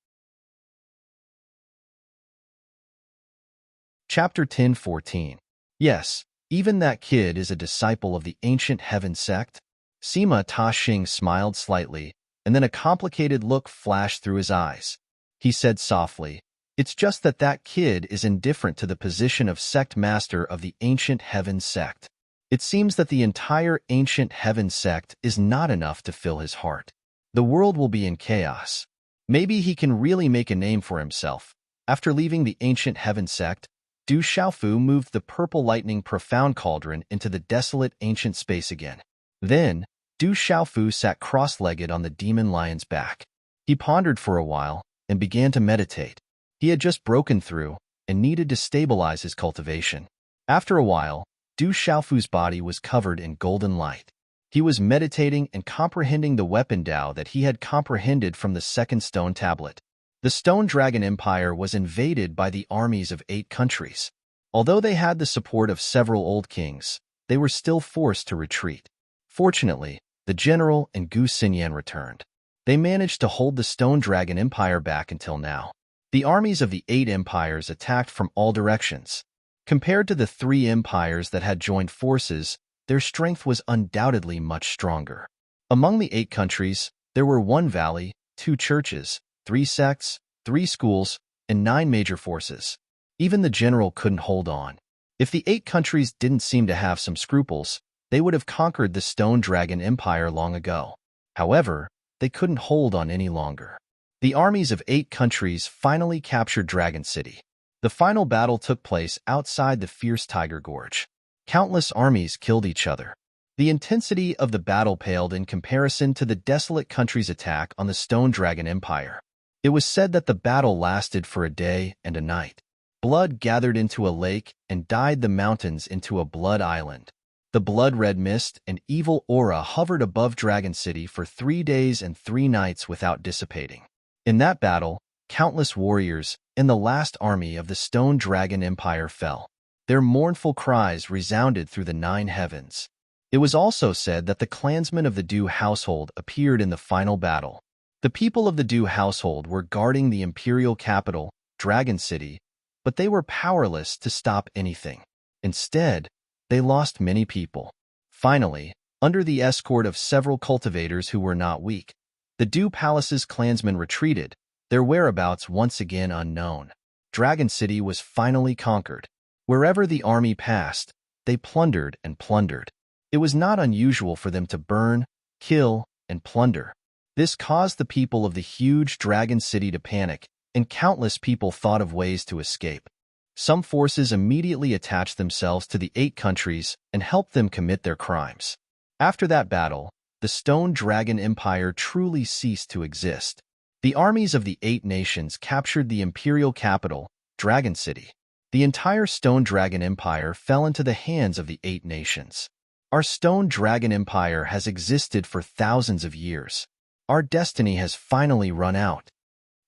Chapter 10:14. Yes, even that kid is a disciple of the ancient heaven sect? Sima Taxing smiled slightly, and then a complicated look flashed through his eyes. He said softly, "It's just that that kid is indifferent to the position of sect master of the ancient heaven sect. It seems that the entire ancient heaven sect is not enough to fill his heart. The world will be in chaos. Maybe he can really make a name for himself." After leaving the ancient heaven sect, Du Xiaofu moved the purple lightning profound cauldron into the desolate ancient space again. Then, Du Xiaofu sat cross-legged on the demon lion's back. He pondered for a while and began to meditate. He had just broken through and needed to stabilize his cultivation. After a while, Du Xiaofu's body was covered in golden light. He was meditating and comprehending the weapon Tao that he had comprehended from the second stone tablet. The Stone Dragon Empire was invaded by the armies of 8 countries. Although they had the support of several old kings, they were still forced to retreat. Fortunately, the general and Gu Xinyan returned. They managed to hold the Stone Dragon Empire back until now. The armies of the 8 empires attacked from all directions. Compared to the 3 empires that had joined forces, their strength was undoubtedly much stronger. Among the 8 countries, there were 1 valley, 2 churches, 3 sects, 3 schools, and 9 major forces. Even the general couldn't hold on. If the 8 countries didn't seem to have some scruples, they would have conquered the Stone Dragon Empire long ago. However, they couldn't hold on any longer. The armies of 8 countries finally captured Dragon City. The final battle took place outside the fierce Tiger Gorge. Countless armies killed each other. The intensity of the battle paled in comparison to the desolate country's attack on the Stone Dragon Empire. It was said that the battle lasted for a day and a night. Blood gathered into a lake and dyed the mountains into a blood island. The blood-red mist and evil aura hovered above Dragon City for 3 days and 3 nights without dissipating. In that battle, countless warriors in the last army of the Stone Dragon Empire fell. Their mournful cries resounded through the 9 heavens. It was also said that the clansmen of the Du household appeared in the final battle. The people of the Du household were guarding the imperial capital, Dragon City, but they were powerless to stop anything. Instead, they lost many people. Finally, under the escort of several cultivators who were not weak, the Du Palace's clansmen retreated, their whereabouts once again unknown. Dragon City was finally conquered. Wherever the army passed, they plundered and plundered. It was not unusual for them to burn, kill, and plunder. This caused the people of the huge Dragon City to panic, and countless people thought of ways to escape. Some forces immediately attached themselves to the 8 countries and helped them commit their crimes. After that battle, the Stone Dragon Empire truly ceased to exist. The armies of the 8 nations captured the imperial capital, Dragon City. The entire Stone Dragon Empire fell into the hands of the 8 nations. Our Stone Dragon Empire has existed for thousands of years. Our destiny has finally run out.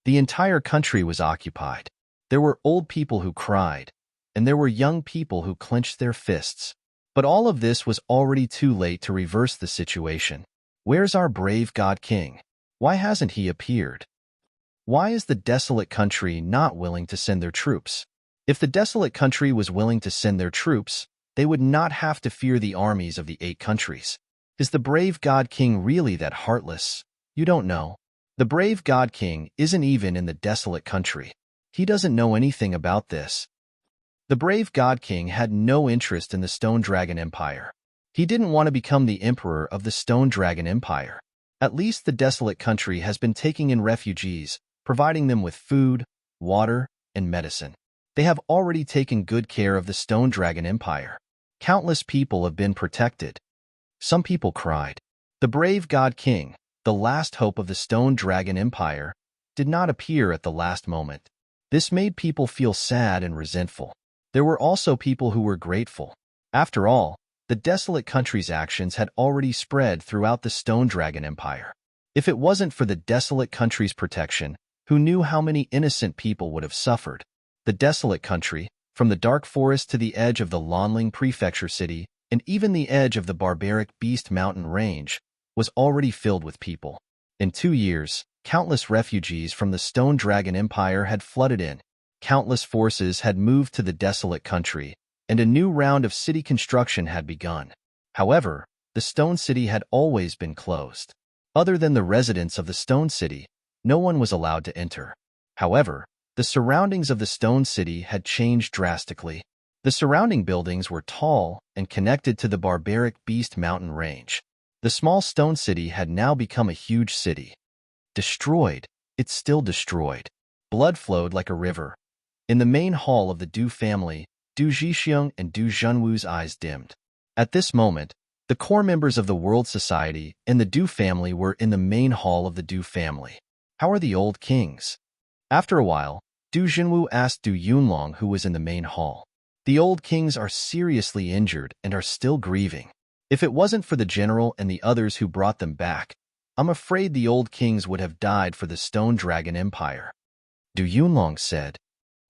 The entire country was occupied. There were old people who cried, and there were young people who clenched their fists. But all of this was already too late to reverse the situation. Where's our brave God King? Why hasn't he appeared? Why is the desolate country not willing to send their troops? If the desolate country was willing to send their troops, they would not have to fear the armies of the 8 countries. Is the brave God King really that heartless? You don't know. The brave God King isn't even in the desolate country. He doesn't know anything about this. The brave God King had no interest in the Stone Dragon Empire. He didn't want to become the emperor of the Stone Dragon Empire. At least the desolate country has been taking in refugees, providing them with food, water, and medicine. They have already taken good care of the Stone Dragon Empire. Countless people have been protected. Some people cried. The brave God King, the last hope of the Stone Dragon Empire, did not appear at the last moment. This made people feel sad and resentful. There were also people who were grateful. After all, the desolate country's actions had already spread throughout the Stone Dragon Empire. If it wasn't for the desolate country's protection, who knew how many innocent people would have suffered? The desolate country, from the dark forest to the edge of the Lanling Prefecture City, and even the edge of the barbaric Beast Mountain Range, was already filled with people. In 2 years, countless refugees from the Stone Dragon Empire had flooded in. Countless forces had moved to the desolate country, and a new round of city construction had begun. However, the Stone City had always been closed. Other than the residents of the Stone City, no one was allowed to enter. However, the surroundings of the Stone City had changed drastically. The surrounding buildings were tall and connected to the barbaric Beast Mountain Range. The small Stone City had now become a huge city. Destroyed, it's still destroyed. Blood flowed like a river. In the main hall of the Du family, Du Zhixiong and Du Zhenwu's eyes dimmed. At this moment, the core members of the World Society and the Du family were in the main hall of the Du family. How are the old kings? After a while, Du Zhenwu asked Du Yunlong, who was in the main hall. The old kings are seriously injured and are still grieving. If it wasn't for the general and the others who brought them back, I'm afraid the old kings would have died for the Stone Dragon Empire, Du Yunlong said.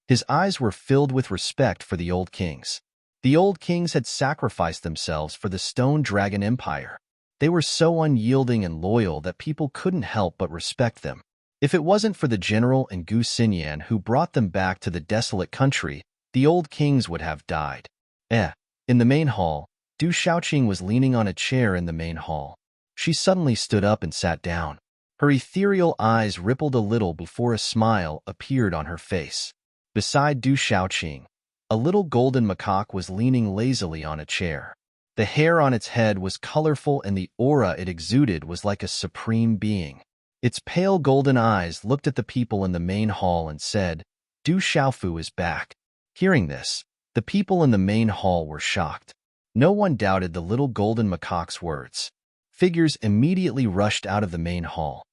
His eyes were filled with respect for the old kings. The old kings had sacrificed themselves for the Stone Dragon Empire. They were so unyielding and loyal that people couldn't help but respect them. If it wasn't for the general and Gu Xinyan who brought them back to the desolate country, the old kings would have died. In the main hall, Du Shaoqing was leaning on a chair in the main hall. She suddenly stood up and sat down. Her ethereal eyes rippled a little before a smile appeared on her face. Beside Du Shaoqing, a little golden macaque was leaning lazily on a chair. The hair on its head was colorful and the aura it exuded was like a supreme being. Its pale golden eyes looked at the people in the main hall and said, Du Xiaofu is back. Hearing this, the people in the main hall were shocked. No one doubted the little golden macaque's words. Figures immediately rushed out of the main hall.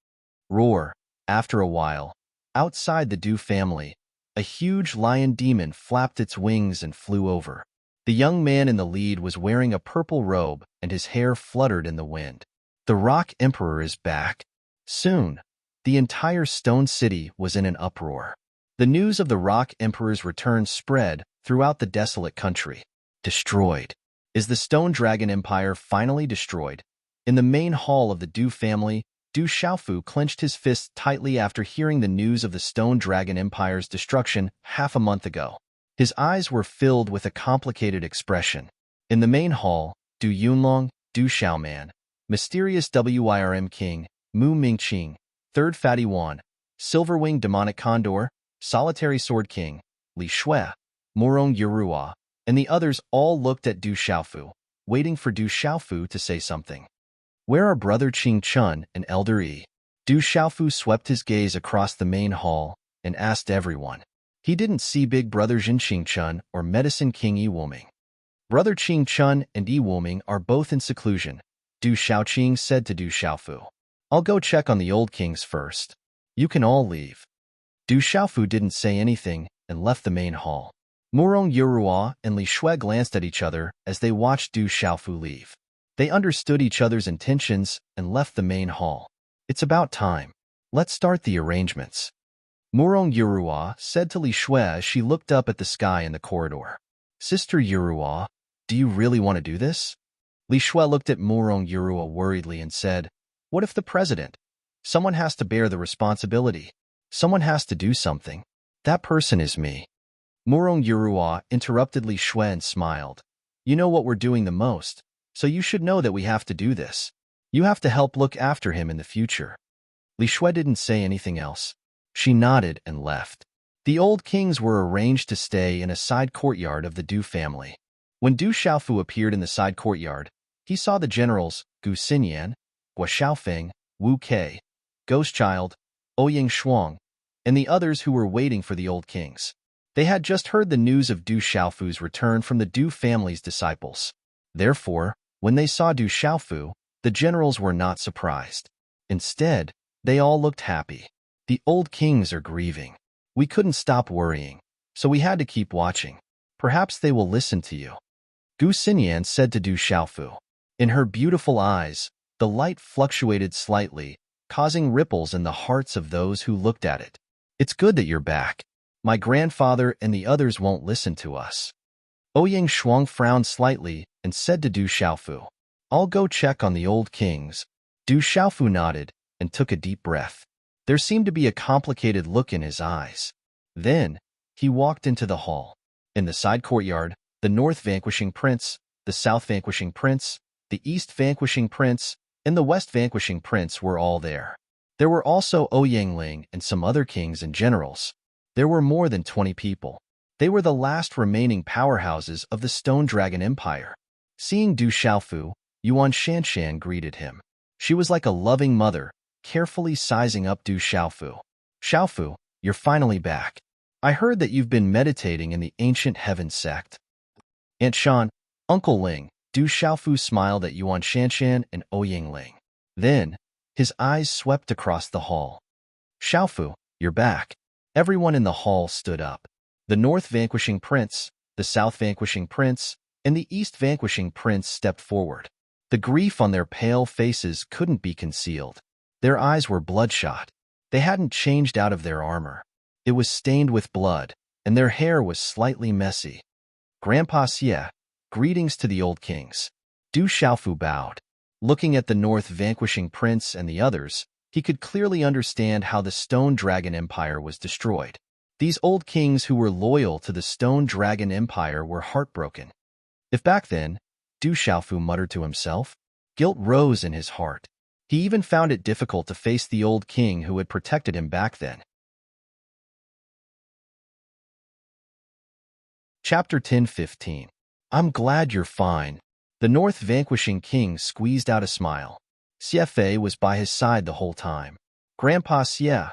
Roar! After a while, outside the Du family, a huge lion demon flapped its wings and flew over. The young man in the lead was wearing a purple robe and his hair fluttered in the wind. The Rock Emperor is back. Soon, the entire Stone City was in an uproar. The news of the Rock Emperor's return spread throughout the desolate country. Destroyed. Is the Stone Dragon Empire finally destroyed? In the main hall of the Du family, Du Xiaofu clenched his fists tightly after hearing the news of the Stone Dragon Empire's destruction half a month ago. His eyes were filled with a complicated expression. In the main hall, Du Yunlong, Du Xiaoman, Mysterious Wirm King, Mu Mingqing, Third Fatty Wan, Silverwing Demonic Condor, Solitary Sword King, Li Shui, Morong Yurua, and the others all looked at Du Xiaofu, waiting for Du Xiaofu to say something. Where are Brother Qing Chun and Elder Yi? Du Xiaofu swept his gaze across the main hall and asked everyone. He didn't see Big Brother Jin Qing Chun or Medicine King Yi Wuming. Brother Qing Chun and Yi Wuming are both in seclusion, Du Shaoqing said to Du Xiaofu. I'll go check on the old kings first. You can all leave. Du Xiaofu didn't say anything and left the main hall. Murong Yurua and Li Shui glanced at each other as they watched Du Xiaofu leave. They understood each other's intentions and left the main hall. It's about time. Let's start the arrangements. Murong Yurua said to Li Shui as she looked up at the sky in the corridor. Sister Yurua, do you really want to do this? Li Shui looked at Murong Yurua worriedly and said, what if the president? Someone has to bear the responsibility. Someone has to do something. That person is me. Murong Yurua interrupted Li Shui and smiled. You know what we're doing the most, so you should know that we have to do this. You have to help look after him in the future. Li Shui didn't say anything else. She nodded and left. The old kings were arranged to stay in a side courtyard of the Du family. When Du Xiaofu appeared in the side courtyard, he saw the generals Gu Xinyan, Gua Xiaofeng, Wu Kei, Ghostchild, Ouyang Shuang, and the others who were waiting for the old kings. They had just heard the news of Du Xiaofu's return from the Du family's disciples. Therefore, when they saw Du Xiaofu, the generals were not surprised. Instead, they all looked happy. The old kings are grieving. We couldn't stop worrying, so we had to keep watching. Perhaps they will listen to you. Gu Xinyan said to Du Xiaofu. In her beautiful eyes, the light fluctuated slightly, causing ripples in the hearts of those who looked at it. It's good that you're back. My grandfather and the others won't listen to us. Ouyang Shuang frowned slightly and said to Du Xiaofu, I'll go check on the old kings. Du Xiaofu nodded and took a deep breath. There seemed to be a complicated look in his eyes. Then, he walked into the hall. In the side courtyard, the north vanquishing prince, the south vanquishing prince, the east vanquishing prince, and the west vanquishing prince were all there. There were also Ouyang Ling and some other kings and generals. There were more than 20 people. They were the last remaining powerhouses of the Stone Dragon Empire. Seeing Du Xiaofu, Yuan Shanshan greeted him. She was like a loving mother, carefully sizing up Du Xiaofu. Xiaofu, you're finally back. I heard that you've been meditating in the ancient heaven sect. Aunt Shan, Uncle Ling, Du Xiaofu smiled at Yuan Shanshan and Ouyang Ling. Then, his eyes swept across the hall. Xiaofu, you're back. Everyone in the hall stood up. The north vanquishing prince, the south vanquishing prince, and the east vanquishing prince stepped forward. The grief on their pale faces couldn't be concealed. Their eyes were bloodshot. They hadn't changed out of their armor. It was stained with blood, and their hair was slightly messy. Grandpa Xie, greetings to the old kings. Du Xiaofu bowed. Looking at the North vanquishing prince and the others, he could clearly understand how the Stone Dragon Empire was destroyed. These old kings who were loyal to the Stone Dragon Empire were heartbroken. If back then, Du Xiaofu muttered to himself, guilt rose in his heart. He even found it difficult to face the old king who had protected him back then. Chapter 10:15. I'm glad you're fine. The North vanquishing king squeezed out a smile. Xie Fei was by his side the whole time. Grandpa Xie,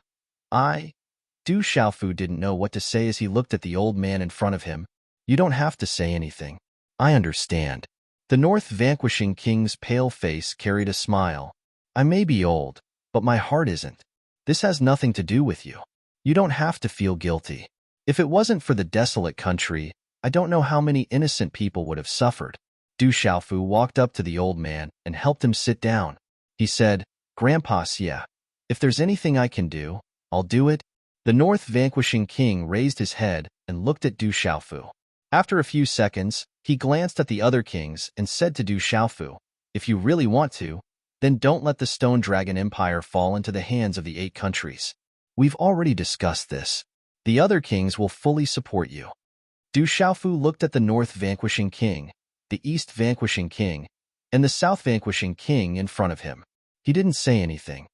Du Xiaofu didn't know what to say as he looked at the old man in front of him. You don't have to say anything. I understand. The North vanquishing king's pale face carried a smile. I may be old, but my heart isn't. This has nothing to do with you. You don't have to feel guilty. If it wasn't for the desolate country, I don't know how many innocent people would have suffered. Du Xiaofu walked up to the old man and helped him sit down. He said, Grandpa Xie, if there's anything I can do, I'll do it. The North vanquishing king raised his head and looked at Du Xiaofu. After a few seconds, he glanced at the other kings and said to Du Xiaofu, if you really want to, then don't let the Stone Dragon Empire fall into the hands of the 8 countries. We've already discussed this. The other kings will fully support you. Du Xiaofu looked at the North vanquishing king, the East vanquishing king, and the South vanquishing king in front of him. He didn't say anything.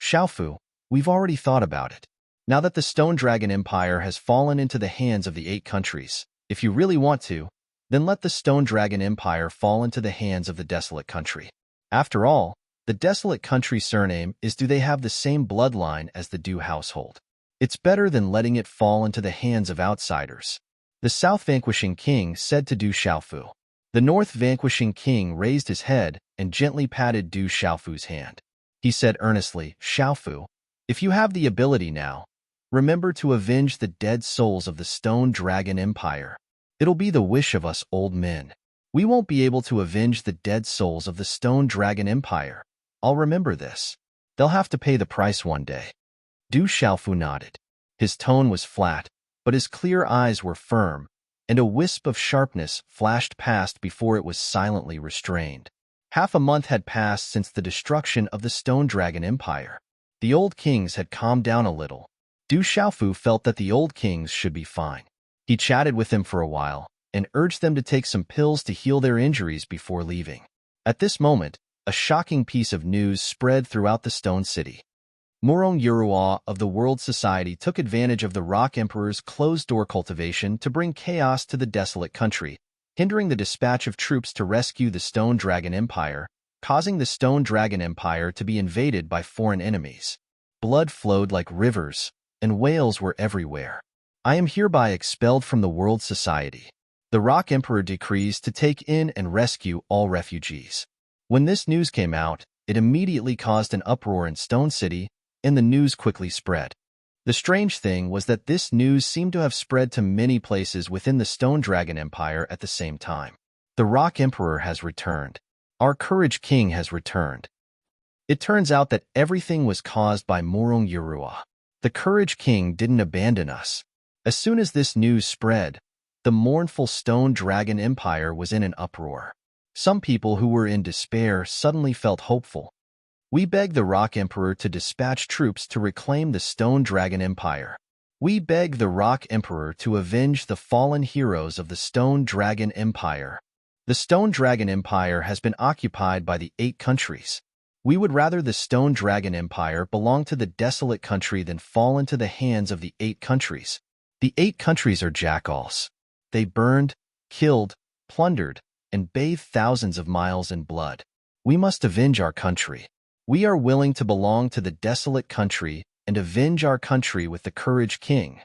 Xiaofu, we've already thought about it. Now that the Stone Dragon Empire has fallen into the hands of the 8 countries, if you really want to, then let the Stone Dragon Empire fall into the hands of the desolate country. After all, the desolate country's surname is do they have the same bloodline as the Du household. It's better than letting it fall into the hands of outsiders. The South vanquishing king said to Du Xiaofu. The North vanquishing king raised his head and gently patted Du Xiaofu's hand. He said earnestly, Xiaofu, if you have the ability now, remember to avenge the dead souls of the Stone Dragon Empire. It'll be the wish of us old men. We won't be able to avenge the dead souls of the Stone Dragon Empire. I'll remember this. They'll have to pay the price one day. Du Xiaofu nodded. His tone was flat, but his clear eyes were firm, and a wisp of sharpness flashed past before it was silently restrained. Half a month had passed since the destruction of the Stone Dragon Empire. The old kings had calmed down a little. Du Xiaofu felt that the old kings should be fine. He chatted with them for a while and urged them to take some pills to heal their injuries before leaving. At this moment, a shocking piece of news spread throughout the Stone City. Murong Yurua of the World Society took advantage of the Rock Emperor's closed-door cultivation to bring chaos to the desolate country, hindering the dispatch of troops to rescue the Stone Dragon Empire, causing the Stone Dragon Empire to be invaded by foreign enemies. Blood flowed like rivers, and whales were everywhere. I am hereby expelled from the World Society. The Rock Emperor decrees to take in and rescue all refugees. When this news came out, it immediately caused an uproar in Stone City, and the news quickly spread. The strange thing was that this news seemed to have spread to many places within the Stone Dragon Empire at the same time. The Rock Emperor has returned. Our Courage King has returned. It turns out that everything was caused by Murong Yurua. The Courage King didn't abandon us. As soon as this news spread, the mournful Stone Dragon Empire was in an uproar. Some people who were in despair suddenly felt hopeful. We beg the Rock Emperor to dispatch troops to reclaim the Stone Dragon Empire. We beg the Rock Emperor to avenge the fallen heroes of the Stone Dragon Empire. The Stone Dragon Empire has been occupied by the 8 countries. We would rather the Stone Dragon Empire belong to the desolate country than fall into the hands of the 8 countries. The 8 countries are jackals. They burned, killed, plundered, and bathed thousands of miles in blood. We must avenge our country. We are willing to belong to the desolate country and avenge our country with the Courage King.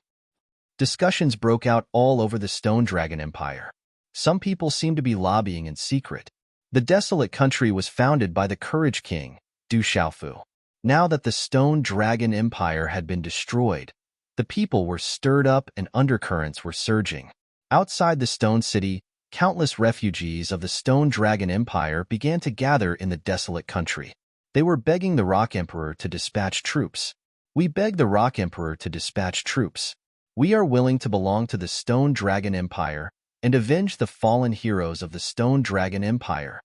Discussions broke out all over the Stone Dragon Empire. Some people seemed to be lobbying in secret. The desolate country was founded by the Courage King, Du Xiaofu. Now that the Stone Dragon Empire had been destroyed, the people were stirred up and undercurrents were surging. Outside the Stone City, Countless refugees of the Stone Dragon Empire began to gather in the desolate country. They were begging the Rock Emperor to dispatch troops. We beg the Rock Emperor to dispatch troops. We are willing to belong to the Stone Dragon Empire and avenge the fallen heroes of the Stone Dragon Empire.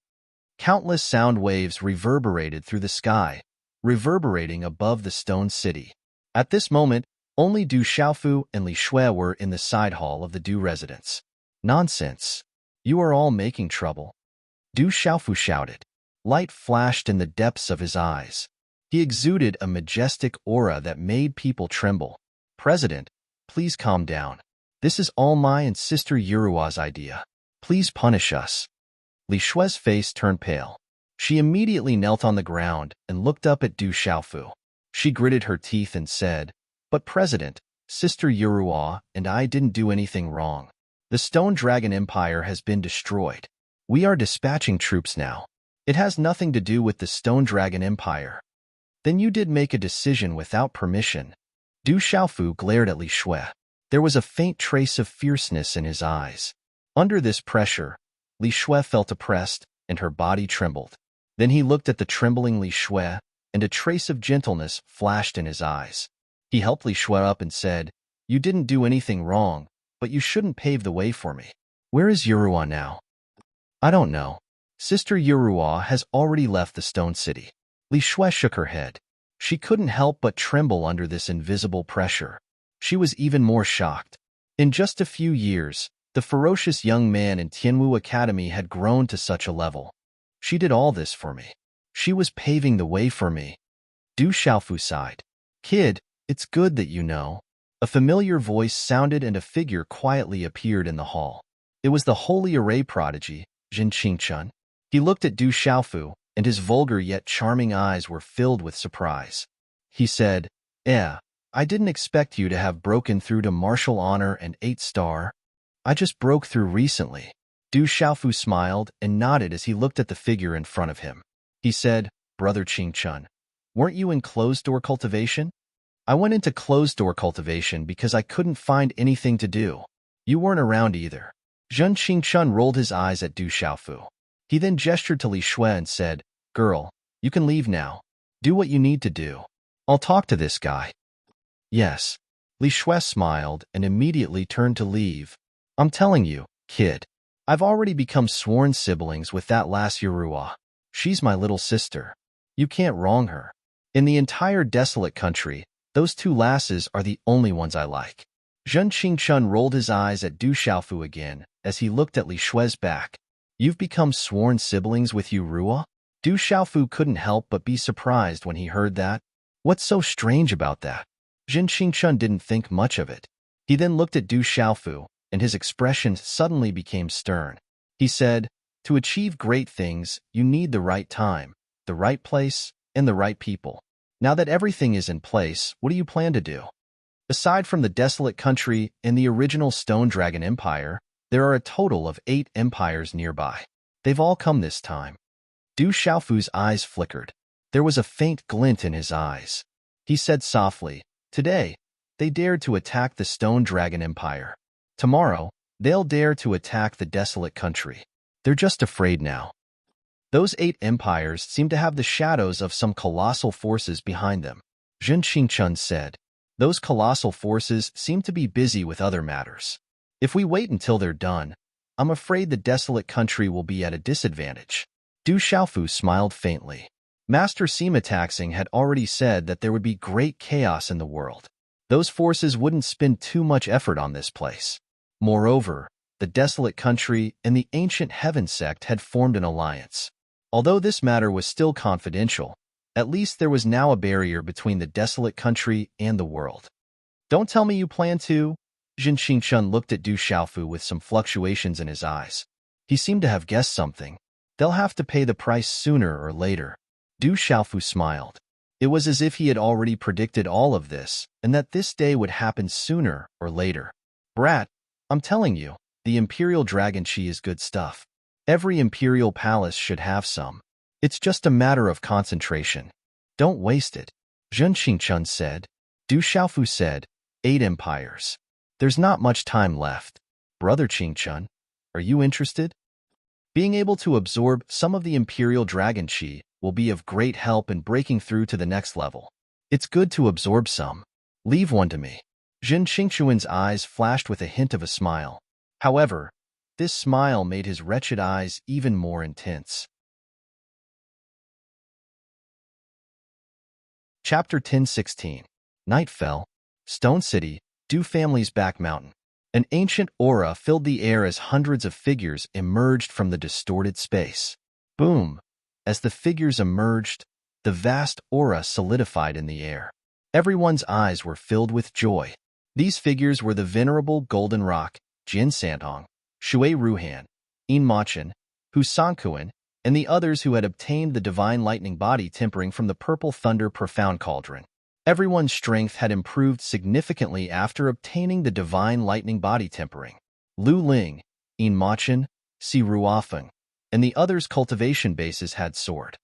Countless sound waves reverberated through the sky, reverberating above the stone city. At this moment, only Du Xiaofu and Li Shui were in the side hall of the Du residence. Nonsense. You are all making trouble. Du Xiaofu shouted. Light flashed in the depths of his eyes. He exuded a majestic aura that made people tremble. President, please calm down. This is all my and Sister Yurua's idea. Please punish us. Li Shui's face turned pale. She immediately knelt on the ground and looked up at Du Xiaofu. She gritted her teeth and said, But President, Sister Yurua and I didn't do anything wrong. The Stone Dragon Empire has been destroyed. We are dispatching troops now. It has nothing to do with the Stone Dragon Empire. Then you did make a decision without permission. Du Xiaofu glared at Li Shui. There was a faint trace of fierceness in his eyes. Under this pressure, Li Shui felt oppressed and her body trembled. Then he looked at the trembling Li Shui, and a trace of gentleness flashed in his eyes. He helped Li Shui up and said, You didn't do anything wrong, but you shouldn't pave the way for me. Where is Yurua now? I don't know. Sister Yurua has already left the Stone City. Li Shui shook her head. She couldn't help but tremble under this invisible pressure. She was even more shocked. In just a few years, the ferocious young man in Tianwu Academy had grown to such a level. She did all this for me. She was paving the way for me. Du Xiaofu sighed. Kid, it's good that you know. A familiar voice sounded and a figure quietly appeared in the hall. It was the holy array prodigy, Jin Qingchun. He looked at Du Xiaofu, and his vulgar yet charming eyes were filled with surprise. He said, I didn't expect you to have broken through to martial honor and 8-star. I just broke through recently. Du Xiaofu smiled and nodded as he looked at the figure in front of him. He said, Brother Qingchun, weren't you in closed-door cultivation? I went into closed-door cultivation because I couldn't find anything to do. You weren't around either. Zhen Qingchun rolled his eyes at Du Xiaofu. He then gestured to Li Shui and said, Girl, you can leave now. Do what you need to do. I'll talk to this guy. Yes. Li Shui smiled and immediately turned to leave. I'm telling you, kid. I've already become sworn siblings with that lass Yurua. She's my little sister. You can't wrong her. In the entire desolate country, those two lasses are the only ones I like. Zhen Qingchun rolled his eyes at Du Xiaofu again as he looked at Li Shui's back. You've become sworn siblings with Yurua? Du Xiaofu couldn't help but be surprised when he heard that. What's so strange about that? Zhen Qingchun didn't think much of it. He then looked at Du Xiaofu, and his expression suddenly became stern. He said, To achieve great things, you need the right time, the right place, and the right people. Now that everything is in place, what do you plan to do? Aside from the desolate country and the original Stone Dragon Empire, there are a total of 8 empires nearby. They've all come this time. Du Xiaofu's eyes flickered. There was a faint glint in his eyes. He said softly, Today, they dared to attack the Stone Dragon Empire. Tomorrow, they'll dare to attack the desolate country. They're just afraid now. Those 8 empires seem to have the shadows of some colossal forces behind them. Zhen Qingchun said, Those colossal forces seem to be busy with other matters. If we wait until they're done, I'm afraid the desolate country will be at a disadvantage. Du Xiaofu smiled faintly. Master Sima Taxing had already said that there would be great chaos in the world. Those forces wouldn't spend too much effort on this place. Moreover, the desolate country and the ancient heaven sect had formed an alliance. Although this matter was still confidential, at least there was now a barrier between the desolate country and the world. Don't tell me you plan to? Zhen Qingchun looked at Du Xiaofu with some fluctuations in his eyes. He seemed to have guessed something. They'll have to pay the price sooner or later. Du Xiaofu smiled. It was as if he had already predicted all of this, and that this day would happen sooner or later. Brat, I'm telling you, the Imperial Dragon Chi is good stuff. Every Imperial Palace should have some. It's just a matter of concentration. Don't waste it. Zhen Qingchun said. Du Xiaofu said, 8 empires. There's not much time left. Brother Qingchun. Are you interested? Being able to absorb some of the Imperial Dragon Chi will be of great help in breaking through to the next level. It's good to absorb some. Leave one to me. Jin Qingchuan's eyes flashed with a hint of a smile. However, this smile made his wretched eyes even more intense. Chapter 10:16. Night fell. Stone City, Du family's back mountain. An ancient aura filled the air as hundreds of figures emerged from the distorted space. Boom! As the figures emerged, the vast aura solidified in the air. Everyone's eyes were filled with joy. These figures were the venerable Golden Rock, Jin Santong, Shui Ruhan, In Machin, Hu Sankuan, and the others who had obtained the divine lightning body tempering from the purple thunder profound cauldron. Everyone's strength had improved significantly after obtaining the divine lightning body tempering. Lu Ling, In Machin, Si Ruofeng, and the others' cultivation bases had soared.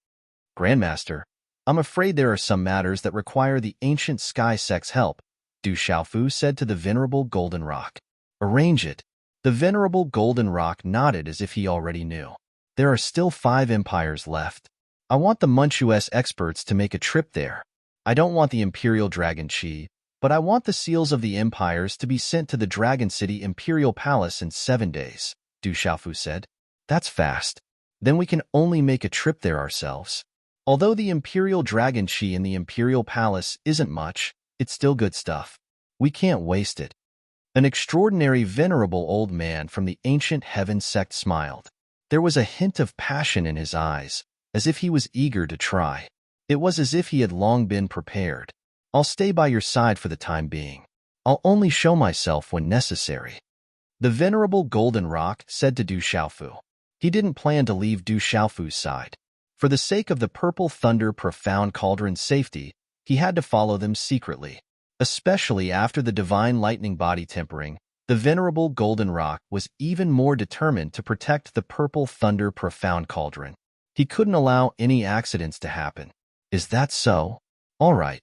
Grandmaster, I'm afraid there are some matters that require the ancient sky sect's help, Du Xiaofu said to the venerable Golden Rock. Arrange it. The venerable Golden Rock nodded as if he already knew. There are still 5 empires left. I want the Manchues experts to make a trip there. I don't want the Imperial Dragon Chi, but I want the seals of the empires to be sent to the Dragon City Imperial Palace in 7 days, Du Xiaofu said. That's fast. Then we can only make a trip there ourselves. Although the Imperial Dragon Chi in the Imperial Palace isn't much, it's still good stuff. We can't waste it. An extraordinary venerable old man from the ancient heaven sect smiled. There was a hint of passion in his eyes, as if he was eager to try. It was as if he had long been prepared. I'll stay by your side for the time being. I'll only show myself when necessary. The venerable Golden Rock said to Du Xiaofu. He didn't plan to leave Du Xiaofu's side. For the sake of the Purple Thunder Profound Cauldron's safety, he had to follow them secretly. Especially after the divine lightning body tempering, the venerable Golden Rock was even more determined to protect the Purple Thunder Profound Cauldron. He couldn't allow any accidents to happen. Is that so? All right.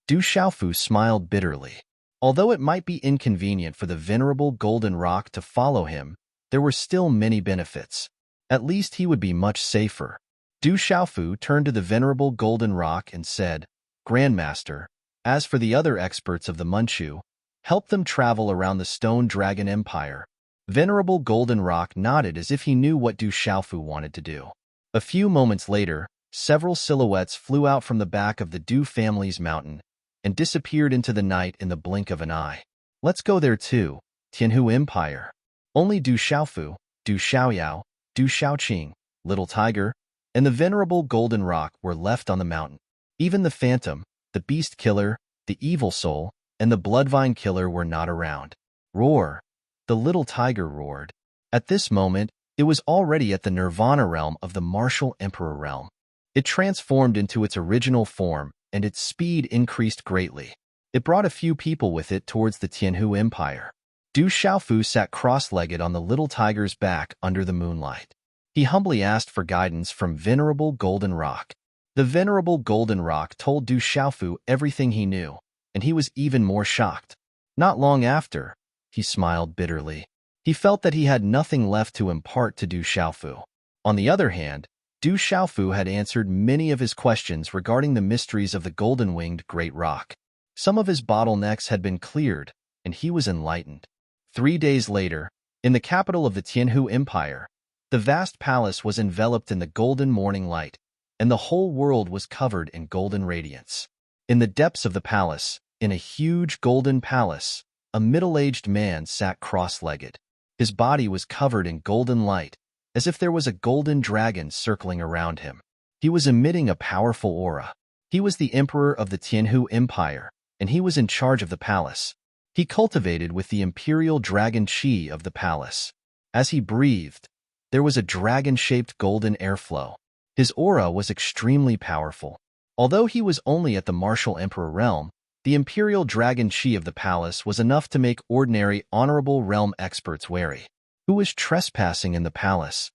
Du Xiaofu smiled bitterly. Although it might be inconvenient for the venerable Golden Rock to follow him, there were still many benefits. At least he would be much safer. Du Xiaofu turned to the venerable Golden Rock and said, Grandmaster, as for the other experts of the Manchu, help them travel around the Stone Dragon Empire. Venerable Golden Rock nodded as if he knew what Du Xiaofu wanted to do. A few moments later, several silhouettes flew out from the back of the Du family's mountain and disappeared into the night in the blink of an eye. Let's go there too, Tianhu Empire. Only Du Xiaofu, Du Xiaoyao, Du Xiaoqing, Little Tiger, and the venerable Golden Rock were left on the mountain. Even the Phantom, the Beast Killer, the Evil Soul, and the Bloodvine Killer were not around. Roar! The Little Tiger roared. At this moment, it was already at the Nirvana realm of the Martial Emperor realm. It transformed into its original form, and its speed increased greatly. It brought a few people with it towards the Tianhu Empire. Du Xiaofu sat cross-legged on the Little Tiger's back under the moonlight. He humbly asked for guidance from Venerable Golden Rock. The Venerable Golden Rock told Du Xiaofu everything he knew, and he was even more shocked. Not long after, he smiled bitterly. He felt that he had nothing left to impart to Du Xiaofu. On the other hand, Du Xiaofu had answered many of his questions regarding the mysteries of the golden-winged Great Rock. Some of his bottlenecks had been cleared, and he was enlightened. 3 days later, in the capital of the Tianhu Empire, the vast palace was enveloped in the golden morning light, and the whole world was covered in golden radiance. In the depths of the palace, in a huge golden palace, a middle-aged man sat cross-legged. His body was covered in golden light, as if there was a golden dragon circling around him. He was emitting a powerful aura. He was the emperor of the Tianhu Empire, and he was in charge of the palace. He cultivated with the imperial dragon chi of the palace. As he breathed, there was a dragon-shaped golden airflow. His aura was extremely powerful. Although he was only at the martial emperor realm, the imperial dragon chi of the palace was enough to make ordinary honorable realm experts wary. Who was trespassing in the palace?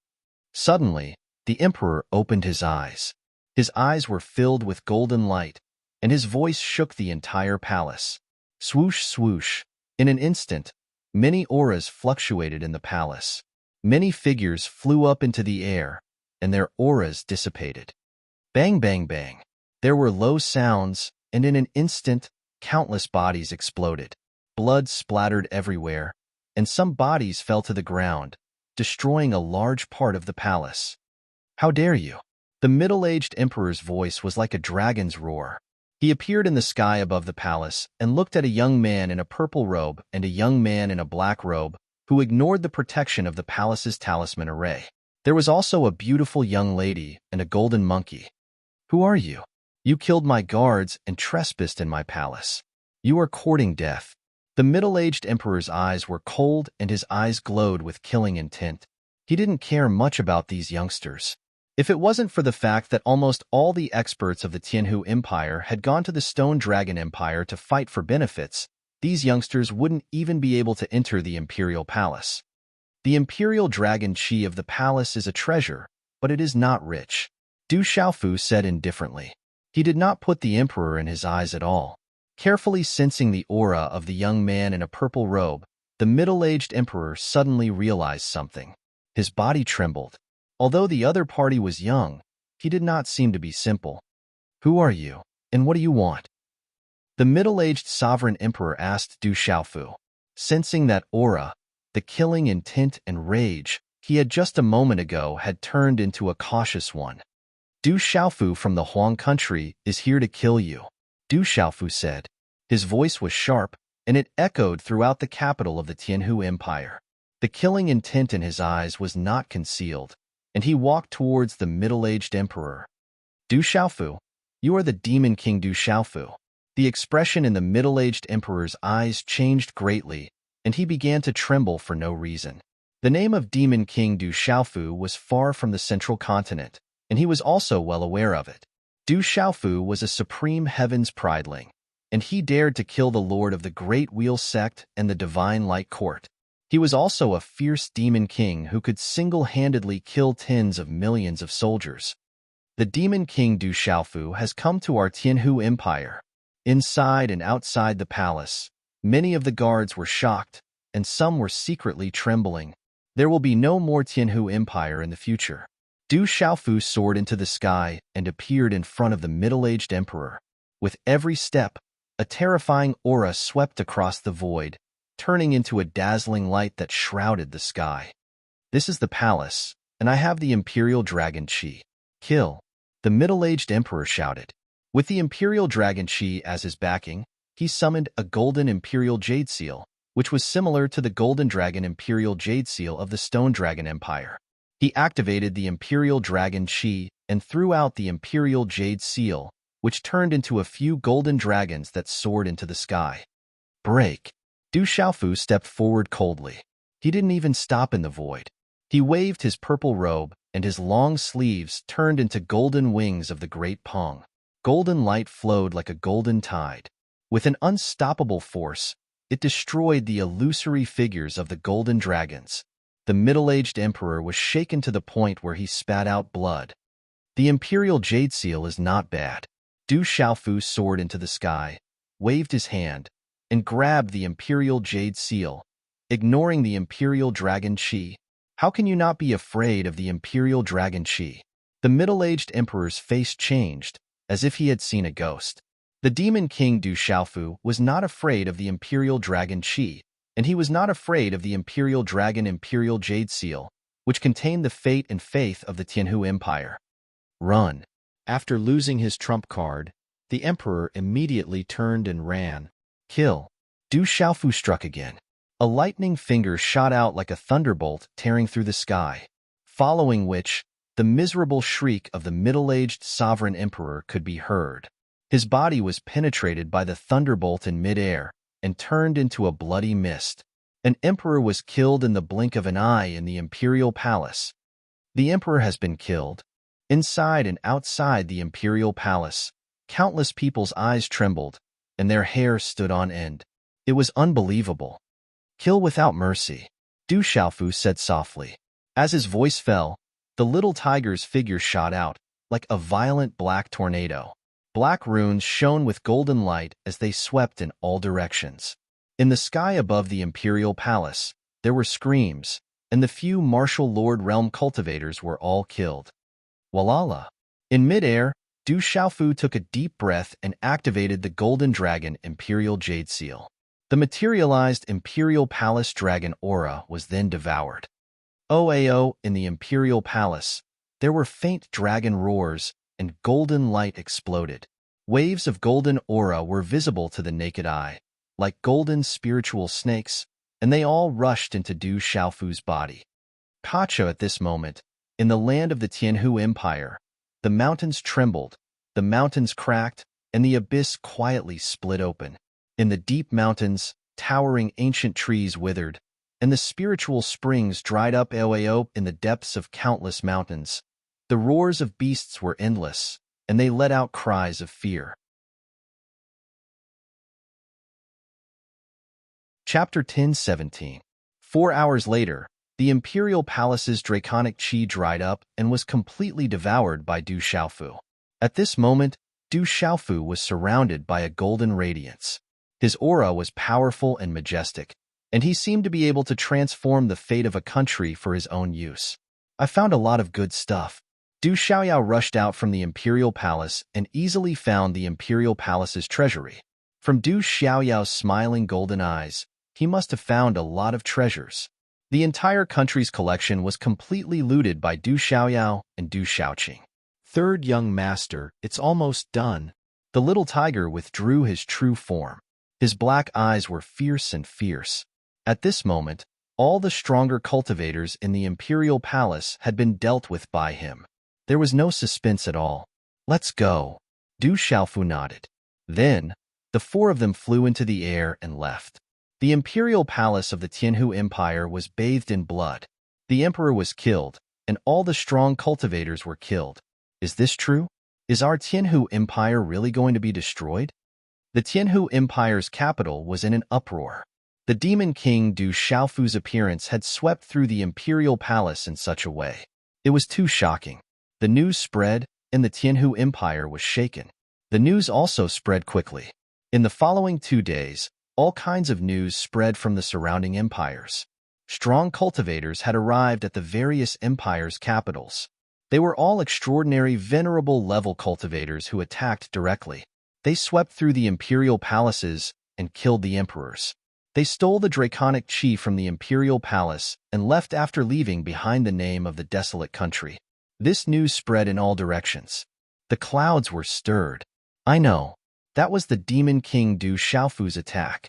Suddenly, the emperor opened his eyes. His eyes were filled with golden light, and his voice shook the entire palace. Swoosh, swoosh. In an instant, many auras fluctuated in the palace. Many figures flew up into the air, and their auras dissipated. Bang, bang, bang. There were low sounds, and in an instant, countless bodies exploded. Blood splattered everywhere, and some bodies fell to the ground, destroying a large part of the palace. How dare you? The middle-aged emperor's voice was like a dragon's roar. He appeared in the sky above the palace and looked at a young man in a purple robe and a young man in a black robe who ignored the protection of the palace's talisman array. There was also a beautiful young lady and a golden monkey. Who are you? You killed my guards and trespassed in my palace. You are courting death. The middle-aged emperor's eyes were cold and his eyes glowed with killing intent. He didn't care much about these youngsters. If it wasn't for the fact that almost all the experts of the Tianhu Empire had gone to the Stone Dragon Empire to fight for benefits, these youngsters wouldn't even be able to enter the Imperial Palace. The Imperial Dragon Chi of the palace is a treasure, but it is not rich, Du Xiaofu said indifferently. He did not put the emperor in his eyes at all. Carefully sensing the aura of the young man in a purple robe, the middle-aged emperor suddenly realized something. His body trembled. Although the other party was young, he did not seem to be simple. Who are you, and what do you want? The middle-aged sovereign emperor asked Du Xiaofu. Sensing that aura, the killing intent and rage he had just a moment ago had turned into a cautious one. Du Xiaofu from the Huang country is here to kill you, Du Xiaofu said. His voice was sharp, and it echoed throughout the capital of the Tianhu Empire. The killing intent in his eyes was not concealed, and he walked towards the middle-aged emperor. Du Xiaofu, you are the Demon King Du Xiaofu. The expression in the middle-aged emperor's eyes changed greatly, and he began to tremble for no reason. The name of Demon King Du Xiaofu was far from the central continent, and he was also well aware of it. Du Xiaofu was a supreme heavens prideling, and he dared to kill the lord of the Great Wheel Sect and the Divine Light Court. He was also a fierce demon king who could single-handedly kill tens of millions of soldiers. The Demon King Du Xiaofu has come to our Tianhu Empire. Inside and outside the palace, many of the guards were shocked, and some were secretly trembling. There will be no more Tianhu Empire in the future. Du Xiaofu soared into the sky and appeared in front of the middle-aged emperor. With every step, a terrifying aura swept across the void, turning into a dazzling light that shrouded the sky. This is the palace, and I have the Imperial Dragon Chi. Kill, the middle-aged emperor shouted. With the Imperial Dragon Chi as his backing, he summoned a golden Imperial Jade Seal, which was similar to the Golden Dragon Imperial Jade Seal of the Stone Dragon Empire. He activated the Imperial Dragon Chi and threw out the Imperial Jade Seal, which turned into a few golden dragons that soared into the sky. Break! Du Xiaofu stepped forward coldly. He didn't even stop in the void. He waved his purple robe, and his long sleeves turned into golden wings of the Great Pong. Golden light flowed like a golden tide. With an unstoppable force, it destroyed the illusory figures of the golden dragons. The middle-aged emperor was shaken to the point where he spat out blood. The Imperial Jade Seal is not bad. Du Xiaofu soared into the sky, waved his hand, and grabbed the Imperial Jade Seal, ignoring the Imperial Dragon Chi. How can you not be afraid of the Imperial Dragon Chi? The middle-aged emperor's face changed, as if he had seen a ghost. The Demon King Du Xiaofu was not afraid of the Imperial Dragon Chi, and he was not afraid of the Imperial Dragon Imperial Jade Seal, which contained the fate and faith of the Tianhu Empire. Run. After losing his trump card, the emperor immediately turned and ran. Kill. Du Xiaofu struck again. A lightning finger shot out like a thunderbolt tearing through the sky, following which, the miserable shriek of the middle-aged sovereign emperor could be heard. His body was penetrated by the thunderbolt in midair and turned into a bloody mist. An emperor was killed in the blink of an eye in the imperial palace. The emperor has been killed. Inside and outside the imperial palace, countless people's eyes trembled, and their hair stood on end. It was unbelievable. Kill without mercy, Du Xiaofu said softly. As his voice fell, the little tiger's figure shot out, like a violent black tornado. Black runes shone with golden light as they swept in all directions. In the sky above the imperial palace, there were screams, and the few martial lord realm cultivators were all killed. Walala. In midair, Du Xiaofu took a deep breath and activated the Golden Dragon Imperial Jade Seal. The materialized Imperial Palace Dragon aura was then devoured. OAO in the Imperial Palace, there were faint dragon roars, and golden light exploded. Waves of golden aura were visible to the naked eye, like golden spiritual snakes, and they all rushed into Du Xiaofu's body. Pacha at this moment, in the land of the Tianhu Empire, the mountains trembled, the mountains cracked, and the abyss quietly split open. In the deep mountains, towering ancient trees withered, and the spiritual springs dried up. Oao in the depths of countless mountains. The roars of beasts were endless, and they let out cries of fear. Chapter 10:17. 4 hours later, the Imperial Palace's draconic qi dried up and was completely devoured by Du Xiaofu. At this moment, Du Xiaofu was surrounded by a golden radiance. His aura was powerful and majestic, and he seemed to be able to transform the fate of a country for his own use. I found a lot of good stuff. Du Xiaoyao rushed out from the Imperial Palace and easily found the Imperial Palace's treasury. From Du Xiaoyao's smiling golden eyes, he must have found a lot of treasures. The entire country's collection was completely looted by Du Xiaoyao and Du Xiaoqing. Third young master, it's almost done. The little tiger withdrew his true form. His black eyes were fierce and fierce. At this moment, all the stronger cultivators in the Imperial Palace had been dealt with by him. There was no suspense at all. Let's go. Du Xiaofu nodded. Then, the four of them flew into the air and left. The Imperial Palace of the Tianhu Empire was bathed in blood. The emperor was killed, and all the strong cultivators were killed. Is this true? Is our Tianhu Empire really going to be destroyed? The Tianhu Empire's capital was in an uproar. The demon king Du Xiaofu's appearance had swept through the Imperial Palace in such a way. It was too shocking. The news spread, and the Tianhu Empire was shaken. The news also spread quickly. In the following 2 days, all kinds of news spread from the surrounding empires. Strong cultivators had arrived at the various empires' capitals. They were all extraordinary venerable level cultivators who attacked directly. They swept through the imperial palaces and killed the emperors. They stole the draconic qi from the imperial palace and left after leaving behind the name of the desolate country. This news spread in all directions. The clouds were stirred. I know. That was the demon king Du Xiaofu's attack.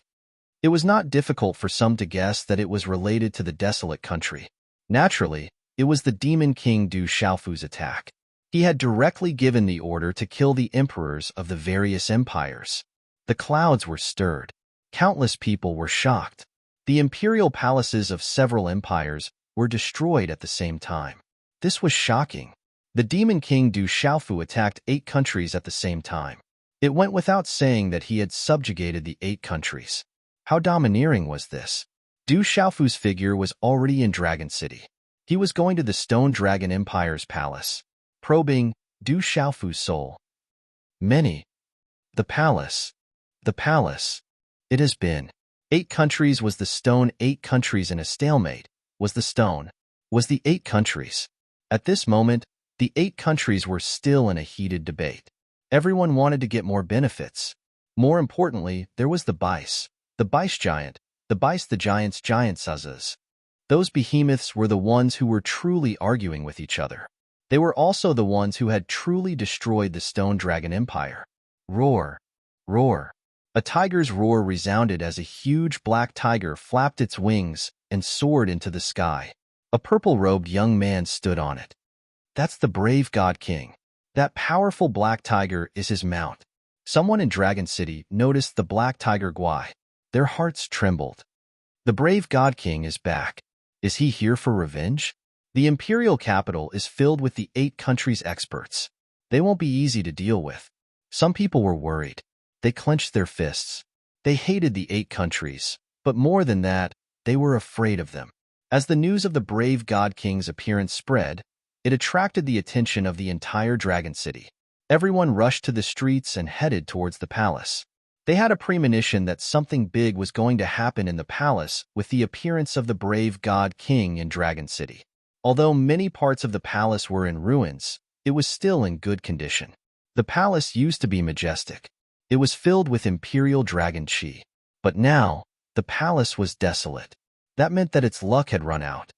It was not difficult for some to guess that it was related to the desolate country. Naturally, it was the demon king Du Xiaofu's attack. He had directly given the order to kill the emperors of the various empires. The clouds were stirred. Countless people were shocked. The imperial palaces of several empires were destroyed at the same time. This was shocking. The demon king Du Xiaofu attacked 8 countries at the same time. It went without saying that he had subjugated the 8 countries. How domineering was this? Du Xiaofu's figure was already in Dragon City. He was going to the Stone Dragon Empire's palace, probing Du Xiaofu's soul. Many. The palace. The palace. It has been. 8 countries was the stone. 8 countries in a stalemate. Was the stone. Was the 8 countries. At this moment, the 8 countries were still in a heated debate. Everyone wanted to get more benefits. More importantly, there was the Bice giant, the giant's giantsazas. Those behemoths were the ones who were truly arguing with each other. They were also the ones who had truly destroyed the Stone Dragon Empire. Roar! Roar! A tiger's roar resounded as a huge black tiger flapped its wings and soared into the sky. A purple-robed young man stood on it. That's the brave God King. That powerful black tiger is his mount. Someone in Dragon City noticed the black tiger Guai. Their hearts trembled. The brave God King is back. Is he here for revenge? The imperial capital is filled with the 8 countries' experts. They won't be easy to deal with. Some people were worried. They clenched their fists. They hated the 8 countries, but more than that, they were afraid of them. As the news of the brave God King's appearance spread, it attracted the attention of the entire Dragon City. Everyone rushed to the streets and headed towards the palace. They had a premonition that something big was going to happen in the palace with the appearance of the brave god king in Dragon City. Although many parts of the palace were in ruins, it was still in good condition. The palace used to be majestic. It was filled with imperial dragon chi. But now, the palace was desolate. That meant that its luck had run out.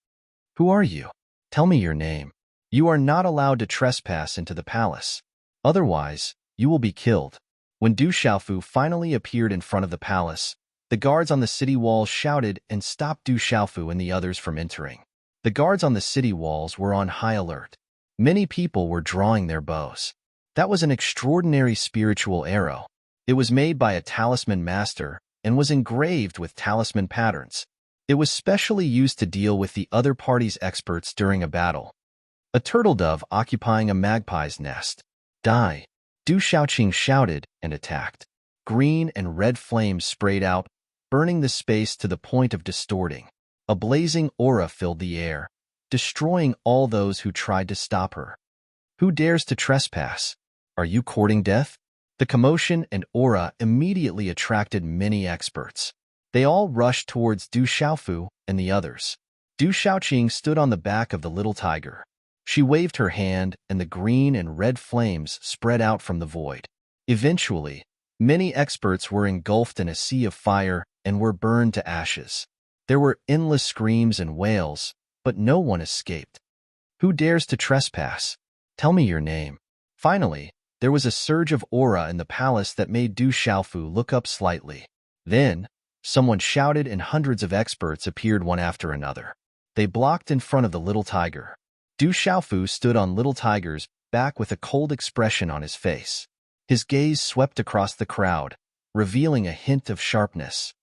Who are you? Tell me your name. You are not allowed to trespass into the palace. Otherwise, you will be killed. When Du Xiaofu finally appeared in front of the palace, the guards on the city walls shouted and stopped Du Xiaofu and the others from entering. The guards on the city walls were on high alert. Many people were drawing their bows. That was an extraordinary spiritual arrow. It was made by a talisman master and was engraved with talisman patterns. It was specially used to deal with the other party's experts during a battle. A turtle dove occupying a magpie's nest. Die! Du Xiaoqing shouted and attacked. Green and red flames sprayed out, burning the space to the point of distorting. A blazing aura filled the air, destroying all those who tried to stop her. Who dares to trespass? Are you courting death? The commotion and aura immediately attracted many experts. They all rushed towards Du Xiaofu and the others. Du Xiaoqing stood on the back of the little tiger. She waved her hand, and the green and red flames spread out from the void. Eventually, many experts were engulfed in a sea of fire and were burned to ashes. There were endless screams and wails, but no one escaped. Who dares to trespass? Tell me your name. Finally, there was a surge of aura in the palace that made Du Xiaofu look up slightly. Then, someone shouted and hundreds of experts appeared one after another. They blocked in front of the little tiger. Du Xiaofu stood on little tiger's back with a cold expression on his face. His gaze swept across the crowd, revealing a hint of sharpness.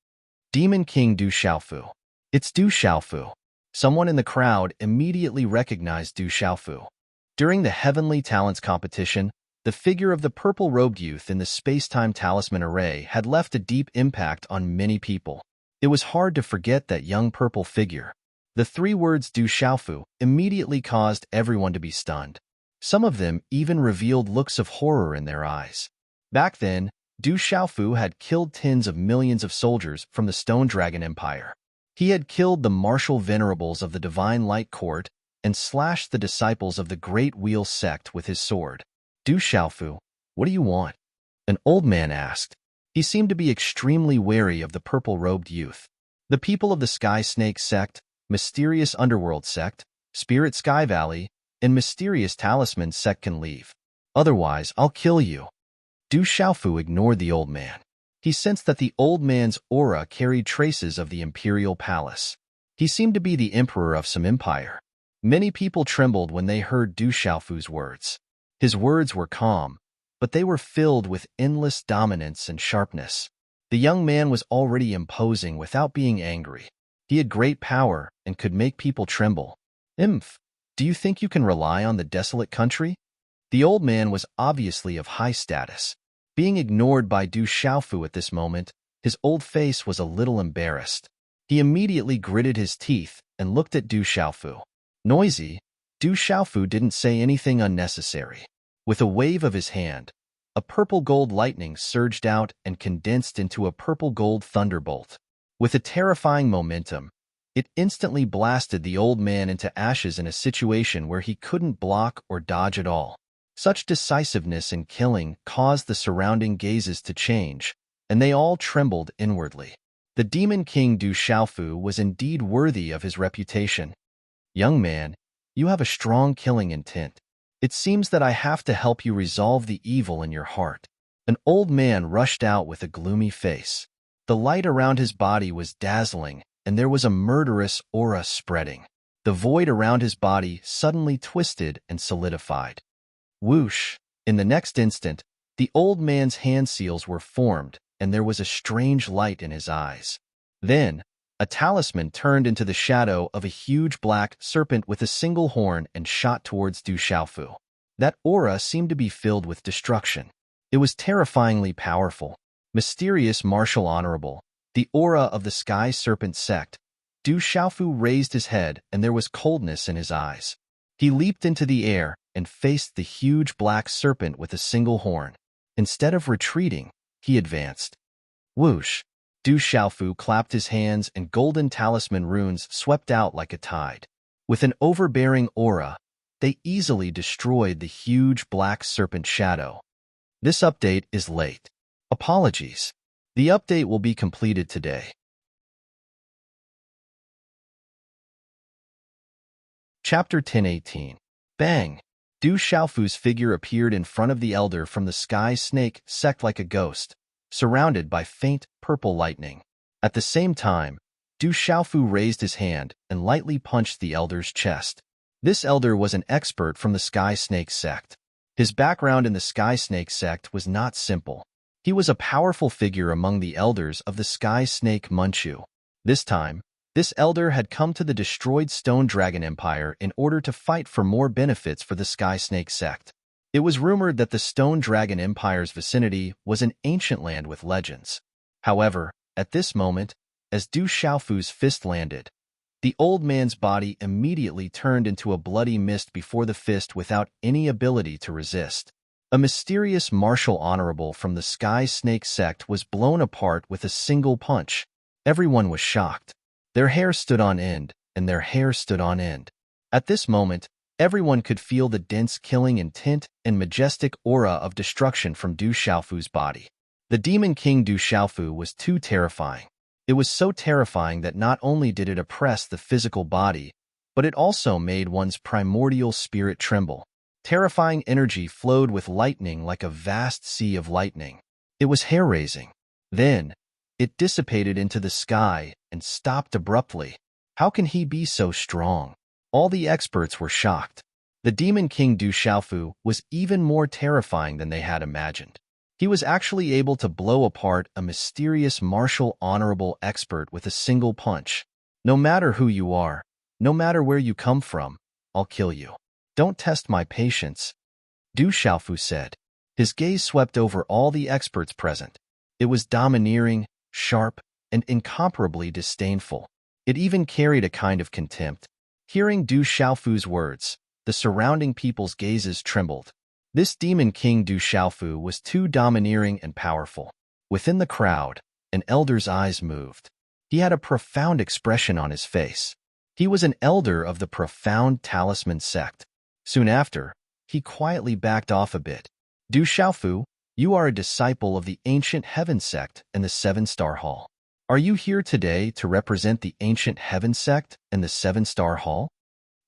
Demon King Du Xiaofu. It's Du Xiaofu. Someone in the crowd immediately recognized Du Xiaofu. During the Heavenly Talents competition, the figure of the purple-robed youth in the space-time talisman array had left a deep impact on many people. It was hard to forget that young purple figure. The three words Du Xiaofu immediately caused everyone to be stunned. Some of them even revealed looks of horror in their eyes. Back then, Du Xiaofu had killed tens of millions of soldiers from the Stone Dragon Empire. He had killed the martial venerables of the Divine Light Court and slashed the disciples of the Great Wheel sect with his sword. Du Xiaofu, what do you want? An old man asked. He seemed to be extremely wary of the purple-robed youth. The people of the Sky Snake sect, Mysterious Underworld sect, Spirit Sky Valley, and Mysterious Talisman sect can leave. Otherwise, I'll kill you. Du Xiaofu ignored the old man. He sensed that the old man's aura carried traces of the imperial palace. He seemed to be the emperor of some empire. Many people trembled when they heard Du Xiaofu's words. His words were calm, but they were filled with endless dominance and sharpness. The young man was already imposing without being angry. He had great power and could make people tremble. Do you think you can rely on the desolate country? The old man was obviously of high status. Being ignored by Du Xiaofu at this moment, his old face was a little embarrassed. He immediately gritted his teeth and looked at Du Xiaofu. Noisy, Du Xiaofu didn't say anything unnecessary. With a wave of his hand, a purple-gold lightning surged out and condensed into a purple-gold thunderbolt. With a terrifying momentum, it instantly blasted the old man into ashes in a situation where he couldn't block or dodge at all. Such decisiveness in killing caused the surrounding gazes to change, and they all trembled inwardly. The Demon King Du Xiaofu was indeed worthy of his reputation. Young man, you have a strong killing intent. It seems that I have to help you resolve the evil in your heart. An old man rushed out with a gloomy face. The light around his body was dazzling, and there was a murderous aura spreading. The void around his body suddenly twisted and solidified. Whoosh! In the next instant, the old man's hand seals were formed, and there was a strange light in his eyes. Then, a talisman turned into the shadow of a huge black serpent with a single horn and shot towards Du Xiaofu. That aura seemed to be filled with destruction. It was terrifyingly powerful. Mysterious martial honorable, the aura of the Sky Serpent sect. Du Xiaofu raised his head, and there was coldness in his eyes. He leaped into the air and faced the huge black serpent with a single horn. Instead of retreating, he advanced. Whoosh! Du Xiaofu clapped his hands and golden talisman runes swept out like a tide. With an overbearing aura, they easily destroyed the huge black serpent shadow. This update is late. Apologies. The update will be completed today. Chapter 1018. Bang! Du Xiaofu's figure appeared in front of the elder from the sky snake sect like a ghost, surrounded by faint, purple lightning. At the same time, Du Xiaofu raised his hand and lightly punched the elder's chest. This elder was an expert from the Sky Snake sect. His background in the Sky Snake sect was not simple. He was a powerful figure among the elders of the Sky Snake Manchu. This time, this elder had come to the destroyed Stone Dragon Empire in order to fight for more benefits for the Sky Snake sect. It was rumored that the Stone Dragon Empire's vicinity was an ancient land with legends. However, at this moment, as Du Xiaofu's fist landed, the old man's body immediately turned into a bloody mist before the fist without any ability to resist. A mysterious martial honorable from the Sky Snake sect was blown apart with a single punch. Everyone was shocked. Their hair stood on end, and their hair stood on end. At this moment, everyone could feel the dense killing intent and majestic aura of destruction from Du Xiaofu's body. The Demon King Du Xiaofu was too terrifying. It was so terrifying that not only did it oppress the physical body, but it also made one's primordial spirit tremble. Terrifying energy flowed with lightning like a vast sea of lightning. It was hair-raising. Then, it dissipated into the sky and stopped abruptly. How can he be so strong? All the experts were shocked. The Demon King Du Xiaofu was even more terrifying than they had imagined. He was actually able to blow apart a mysterious martial honorable expert with a single punch. No matter who you are, no matter where you come from, I'll kill you. Don't test my patience, Du Xiaofu said. His gaze swept over all the experts present. It was domineering, sharp, and incomparably disdainful. It even carried a kind of contempt. Hearing Du Xiaofu's words, the surrounding people's gazes trembled. This Demon King Du Xiaofu was too domineering and powerful. Within the crowd, an elder's eyes moved. He had a profound expression on his face. He was an elder of the profound talisman sect. Soon after, he quietly backed off a bit. Du Xiaofu, you are a disciple of the ancient heaven sect and the Seven-Star Hall. Are you here today to represent the ancient heaven sect and the Seven-Star Hall?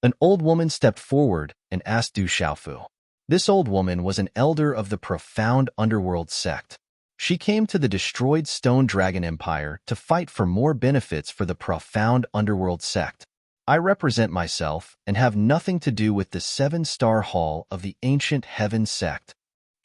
An old woman stepped forward and asked Du Xiaofu. This old woman was an elder of the profound underworld sect. She came to the destroyed Stone Dragon Empire to fight for more benefits for the profound underworld sect. I represent myself and have nothing to do with the Seven-Star Hall of the ancient heaven sect.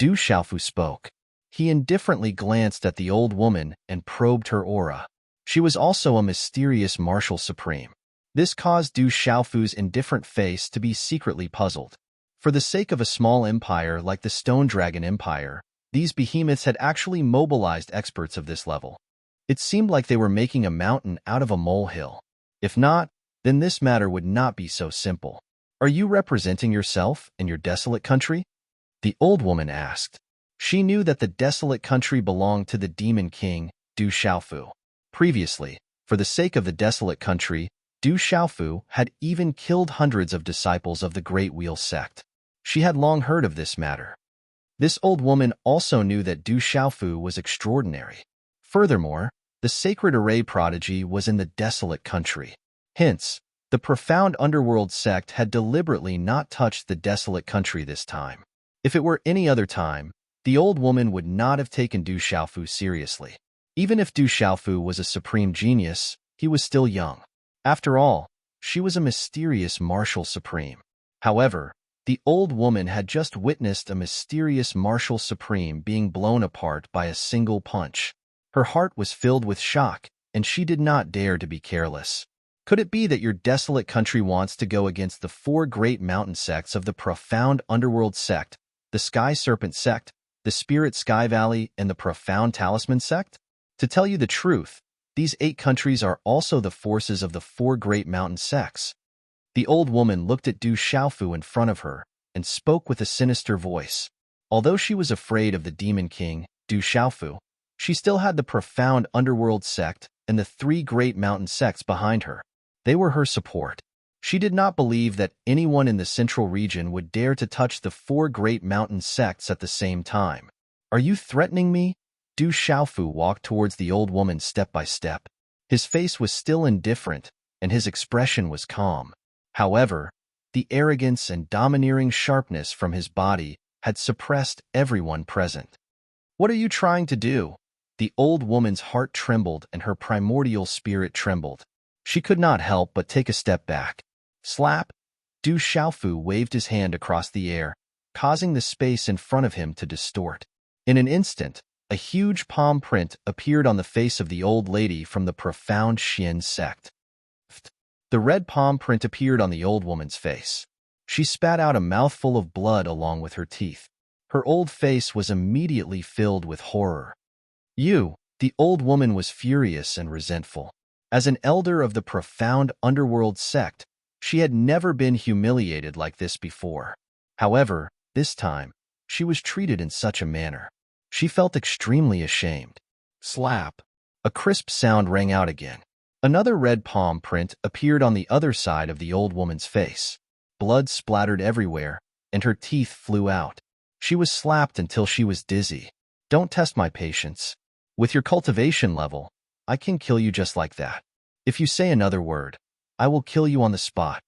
Du Xiaofu spoke. He indifferently glanced at the old woman and probed her aura. She was also a mysterious martial supreme. This caused Du Xiaofu's indifferent face to be secretly puzzled. For the sake of a small empire like the Stone Dragon Empire, these behemoths had actually mobilized experts of this level. It seemed like they were making a mountain out of a molehill. If not, then this matter would not be so simple. Are you representing yourself and your desolate country? The old woman asked. She knew that the desolate country belonged to the Demon King, Du Xiaofu. Previously, for the sake of the desolate country, Du Xiaofu had even killed hundreds of disciples of the Great Wheel sect. She had long heard of this matter. This old woman also knew that Du Xiaofu was extraordinary. Furthermore, the Sacred Array prodigy was in the desolate country. Hence, the profound underworld sect had deliberately not touched the desolate country this time. If it were any other time, the old woman would not have taken Du Xiaofu seriously. Even if Du Xiaofu was a supreme genius, he was still young. After all, she was a mysterious martial supreme. However, the old woman had just witnessed a mysterious martial supreme being blown apart by a single punch. Her heart was filled with shock, and she did not dare to be careless. Could it be that your desolate country wants to go against the four great mountain sects of the profound underworld sect, the Sky Serpent sect, the Spirit Sky Valley, and the Profound Talisman sect? To tell you the truth, these 8 countries are also the forces of the 4 great mountain sects. The old woman looked at Du Xiaofu in front of her and spoke with a sinister voice. Although she was afraid of the Demon King, Du Xiaofu, She still had the profound underworld sect and the three great mountain sects behind her. They were her support. She did not believe that anyone in the central region would dare to touch the four great mountain sects at the same time. Are you threatening me? Du Xiaofu walked towards the old woman step by step. His face was still indifferent, and his expression was calm. However, the arrogance and domineering sharpness from his body had suppressed everyone present. What are you trying to do? The old woman's heart trembled and her primordial spirit trembled. She could not help but take a step back. Slap! Du Xiaofu waved his hand across the air, causing the space in front of him to distort. In an instant, a huge palm print appeared on the face of the old lady from the profound Xian sect. The red palm print appeared on the old woman's face. She spat out a mouthful of blood along with her teeth. Her old face was immediately filled with horror. The old woman was furious and resentful. As an elder of the profound underworld sect, she had never been humiliated like this before. However, this time, she was treated in such a manner. She felt extremely ashamed. Slap! A crisp sound rang out again. Another red palm print appeared on the other side of the old woman's face. Blood splattered everywhere, and her teeth flew out. She was slapped until she was dizzy. Don't test my patience. With your cultivation level, I can kill you just like that. If you say another word, I will kill you on the spot.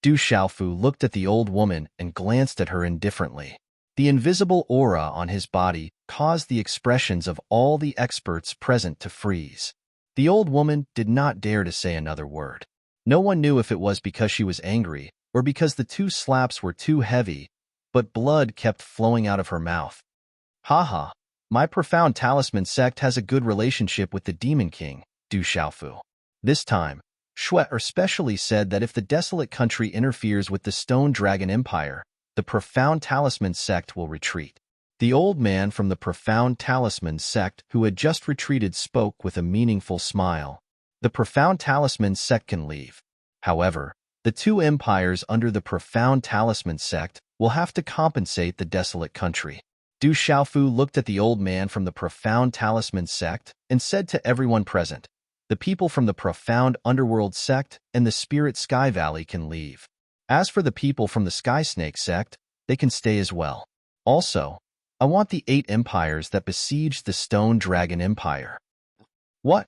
Du Xiaofu looked at the old woman and glanced at her indifferently. The invisible aura on his body caused the expressions of all the experts present to freeze. The old woman did not dare to say another word. No one knew if it was because she was angry or because the two slaps were too heavy, but blood kept flowing out of her mouth. Haha, my profound talisman sect has a good relationship with the Demon King, Du Xiaofu. This time, Shui especially said that if the desolate country interferes with the Stone Dragon Empire, the profound talisman sect will retreat. The old man from the profound talisman sect who had just retreated spoke with a meaningful smile. The profound talisman sect can leave. However, the two empires under the profound talisman sect will have to compensate the desolate country. Du Xiaofu looked at the old man from the profound talisman sect and said to everyone present, the people from the profound underworld sect and the spirit sky valley can leave. As for the people from the sky snake sect, they can stay as well. Also, I want the 8 empires that besieged the Stone Dragon Empire. What?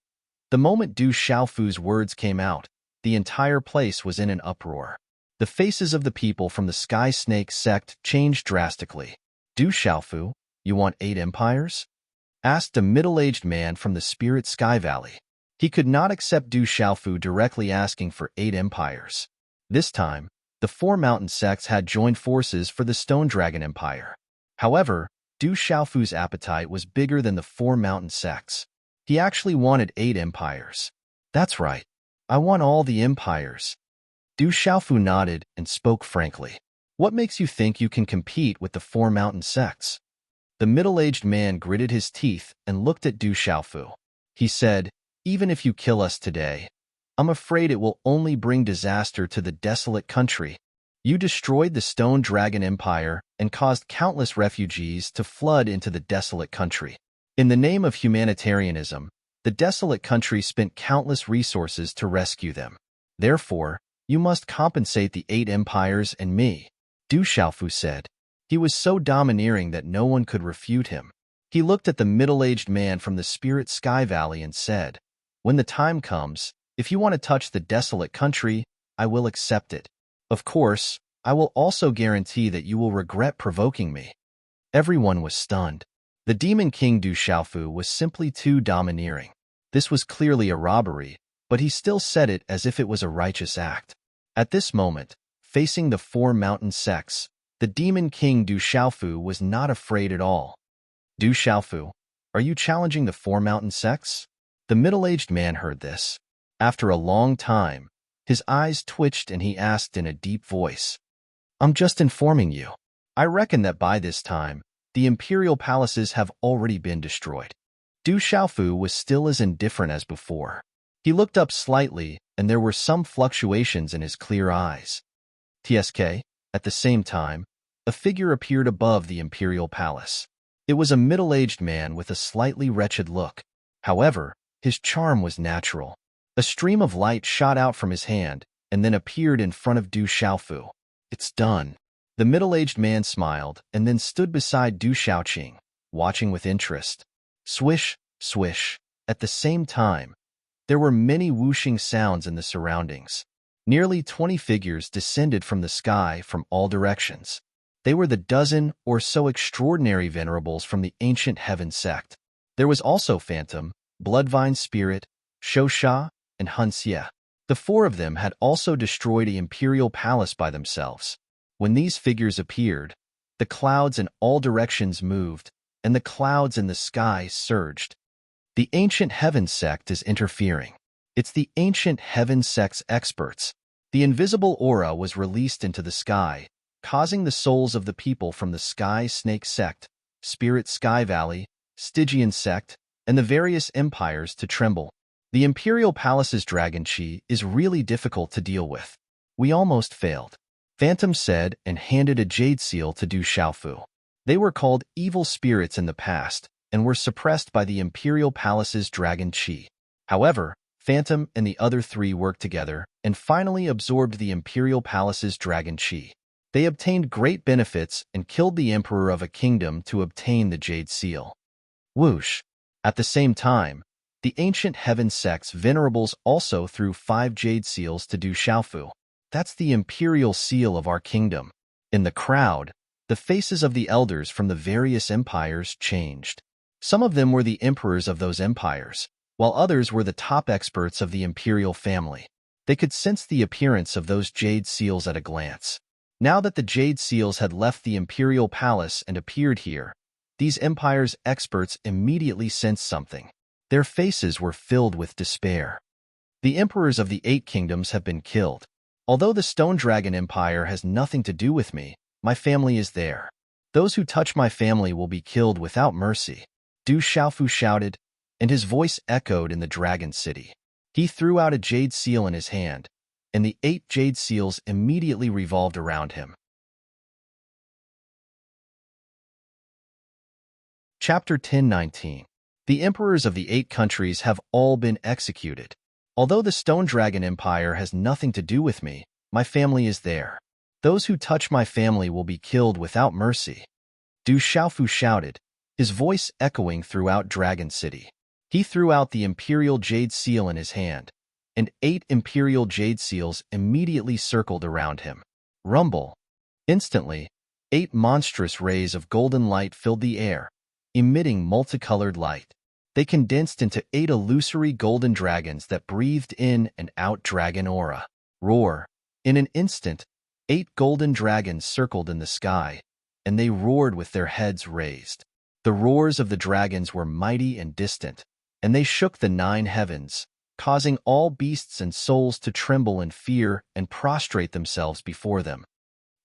The moment Du Xiaofu's words came out, the entire place was in an uproar. The faces of the people from the sky snake sect changed drastically. Du Xiaofu, you want 8 empires? Asked a middle-aged man from the spirit sky valley. He could not accept Du Xiaofu directly asking for 8 empires. This time, the 4 mountain sects had joined forces for the Stone Dragon Empire. However, Du Xiaofu's appetite was bigger than the 4 mountain sects. He actually wanted 8 empires. That's right. I want all the empires. Du Xiaofu nodded and spoke frankly. What makes you think you can compete with the 4 mountain sects? The middle-aged man gritted his teeth and looked at Du Xiaofu. He said, even if you kill us today, I'm afraid it will only bring disaster to the desolate country. You destroyed the Stone Dragon Empire and caused countless refugees to flood into the desolate country. In the name of humanitarianism, the desolate country spent countless resources to rescue them. Therefore, you must compensate the 8 empires and me, Du Xiaofu said. He was so domineering that no one could refute him. He looked at the middle-aged man from the Spirit Sky Valley and said, when the time comes, if you want to touch the desolate country, I will accept it. Of course, I will also guarantee that you will regret provoking me. Everyone was stunned. The Demon King Du Xiaofu was simply too domineering. This was clearly a robbery, but he still said it as if it was a righteous act. At this moment, facing the 4 mountain sects, the Demon King Du Xiaofu was not afraid at all. Du Xiaofu, are you challenging the 4 mountain sects? The middle-aged man heard this. After a long time, his eyes twitched and he asked in a deep voice, I'm just informing you. I reckon that by this time, the imperial palaces have already been destroyed. Du Xiaofu was still as indifferent as before. He looked up slightly, and there were some fluctuations in his clear eyes. TSK, at the same time, a figure appeared above the imperial palace. It was a middle-aged man with a slightly wretched look. However, his charm was natural. A stream of light shot out from his hand and then appeared in front of Du Xiaofu. It's done. The middle-aged man smiled and then stood beside Du Xiaoqing, watching with interest. Swish, swish. At the same time, there were many whooshing sounds in the surroundings. Nearly 20 figures descended from the sky from all directions. They were the dozen or so extraordinary venerables from the ancient heaven sect. There was also Phantom, Bloodvine Spirit, Shosha, and Hunxie. The four of them had also destroyed the imperial palace by themselves. When these figures appeared, the clouds in all directions moved, and the clouds in the sky surged. The ancient heaven sect is interfering. It's the ancient heaven sect's experts. The invisible aura was released into the sky, causing the souls of the people from the Sky Snake sect, Spirit Sky Valley, Stygian sect, and the various empires to tremble. The imperial palace's dragon chi is really difficult to deal with. We almost failed, Phantom said and handed a jade seal to Du Xiaofu. They were called evil spirits in the past and were suppressed by the imperial palace's dragon chi. However, Phantom and the other three worked together and finally absorbed the imperial palace's dragon chi. They obtained great benefits and killed the emperor of a kingdom to obtain the jade seal. Whoosh! At the same time, the ancient heaven sect's venerables also threw 5 jade seals to Du Xiaofu. That's the imperial seal of our kingdom. In the crowd, the faces of the elders from the various empires changed. Some of them were the emperors of those empires, while others were the top experts of the imperial family. They could sense the appearance of those jade seals at a glance. Now that the jade seals had left the imperial palace and appeared here, these empire's experts immediately sensed something. Their faces were filled with despair. The emperors of the 8 kingdoms have been killed. Although the Stone Dragon Empire has nothing to do with me, my family is there. Those who touch my family will be killed without mercy. Du Xiaofu shouted, and his voice echoed in the Dragon City. He threw out a jade seal in his hand, and the 8 jade seals immediately revolved around him. Chapter 10:19. The emperors of the 8 countries have all been executed. Although the Stone Dragon Empire has nothing to do with me, my family is there. Those who touch my family will be killed without mercy. Du Xiaofu shouted, his voice echoing throughout Dragon City. He threw out the imperial jade seal in his hand, and 8 imperial jade seals immediately circled around him. Rumble! Instantly, 8 monstrous rays of golden light filled the air, emitting multicolored light. They condensed into 8 illusory golden dragons that breathed in and out dragon aura. Roar! In an instant, 8 golden dragons circled in the sky, and they roared with their heads raised. The roars of the dragons were mighty and distant, and they shook the 9 heavens, causing all beasts and souls to tremble in fear and prostrate themselves before them.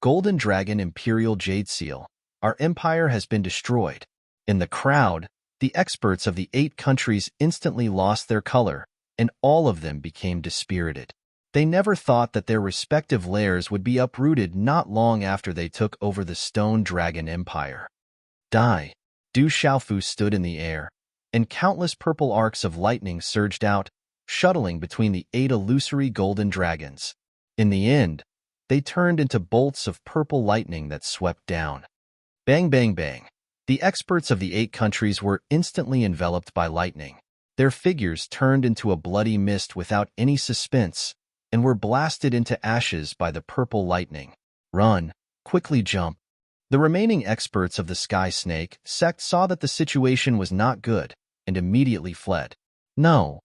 Golden Dragon Imperial Jade Seal, our empire has been destroyed. In the crowd, the experts of the 8 countries instantly lost their color, and all of them became dispirited. They never thought that their respective lairs would be uprooted not long after they took over the Stone Dragon Empire. Die! Du Xiaofu stood in the air, and countless purple arcs of lightning surged out, shuttling between the 8 illusory golden dragons. In the end, they turned into bolts of purple lightning that swept down. Bang, bang, bang. The experts of the 8 countries were instantly enveloped by lightning. Their figures turned into a bloody mist without any suspense, and were blasted into ashes by the purple lightning. Run! Quickly jump! The remaining experts of the Sky Snake sect saw that the situation was not good, and immediately fled. No.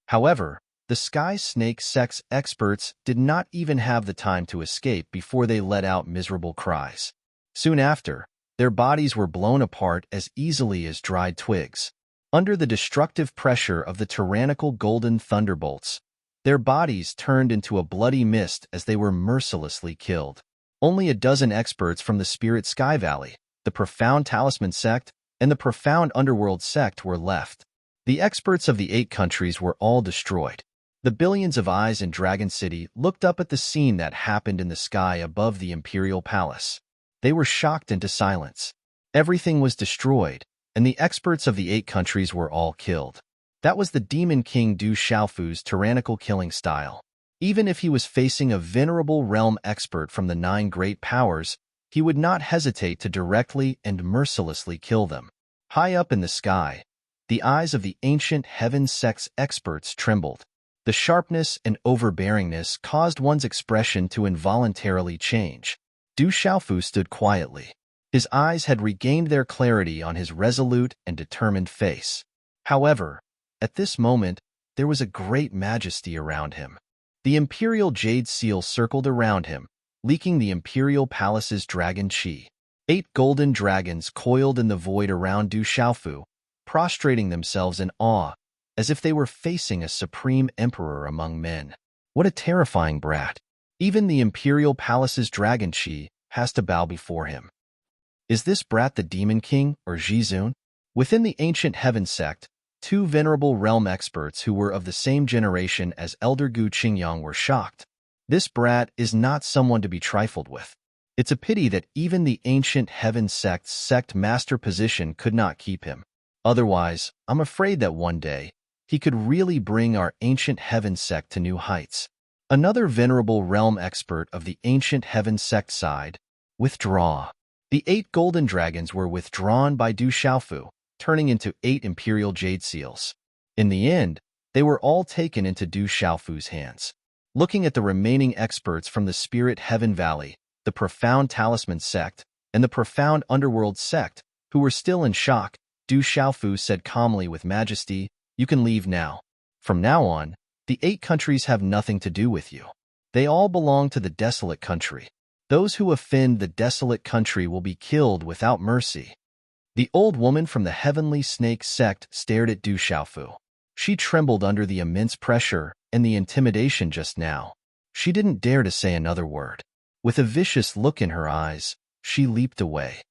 However, the Sky Snake sect's experts did not even have the time to escape before they let out miserable cries. Soon after, their bodies were blown apart as easily as dried twigs. Under the destructive pressure of the tyrannical golden thunderbolts, their bodies turned into a bloody mist as they were mercilessly killed. Only a dozen experts from the Spirit Sky Valley, the Profound Talisman sect, and the Profound Underworld sect were left. The experts of the 8 countries were all destroyed. The billions of eyes in Dragon City looked up at the scene that happened in the sky above the Imperial Palace. They were shocked into silence. Everything was destroyed, and the experts of the 8 countries were all killed. That was the Demon King Du Xiaofu's tyrannical killing style. Even if he was facing a venerable realm expert from the 9 great powers, he would not hesitate to directly and mercilessly kill them. High up in the sky, the eyes of the ancient heaven sect's experts trembled. The sharpness and overbearingness caused one's expression to involuntarily change. Du Xiaofu stood quietly. His eyes had regained their clarity on his resolute and determined face. However, at this moment, there was a great majesty around him. The imperial jade seal circled around him, leaking the imperial palace's dragon qi. 8 golden dragons coiled in the void around Du Xiaofu, prostrating themselves in awe, as if they were facing a supreme emperor among men. What a terrifying brat! Even the imperial palace's dragon qi has to bow before him. Is this brat the Demon King or Jizun? Within the ancient heaven sect, 2 venerable realm experts who were of the same generation as Elder Gu Qingyang were shocked. This brat is not someone to be trifled with. It's a pity that even the ancient heaven sect's sect master position could not keep him. Otherwise, I'm afraid that one day, he could really bring our ancient heaven sect to new heights. Another venerable realm expert of the ancient heaven sect side, withdraw. The 8 golden dragons were withdrawn by Du Xiaofu, turning into 8 imperial jade seals. In the end, they were all taken into Du Xiaofu's hands. Looking at the remaining experts from the Spirit Heaven Valley, the Profound Talisman sect, and the Profound Underworld sect, who were still in shock, Du Xiaofu said calmly with majesty, "You can leave now. From now on, the 8 countries have nothing to do with you. They all belong to the desolate country. Those who offend the desolate country will be killed without mercy." The old woman from the Heavenly Snake sect stared at Du Xiaofu. She trembled under the immense pressure and the intimidation just now. She didn't dare to say another word. With a vicious look in her eyes, she leaped away.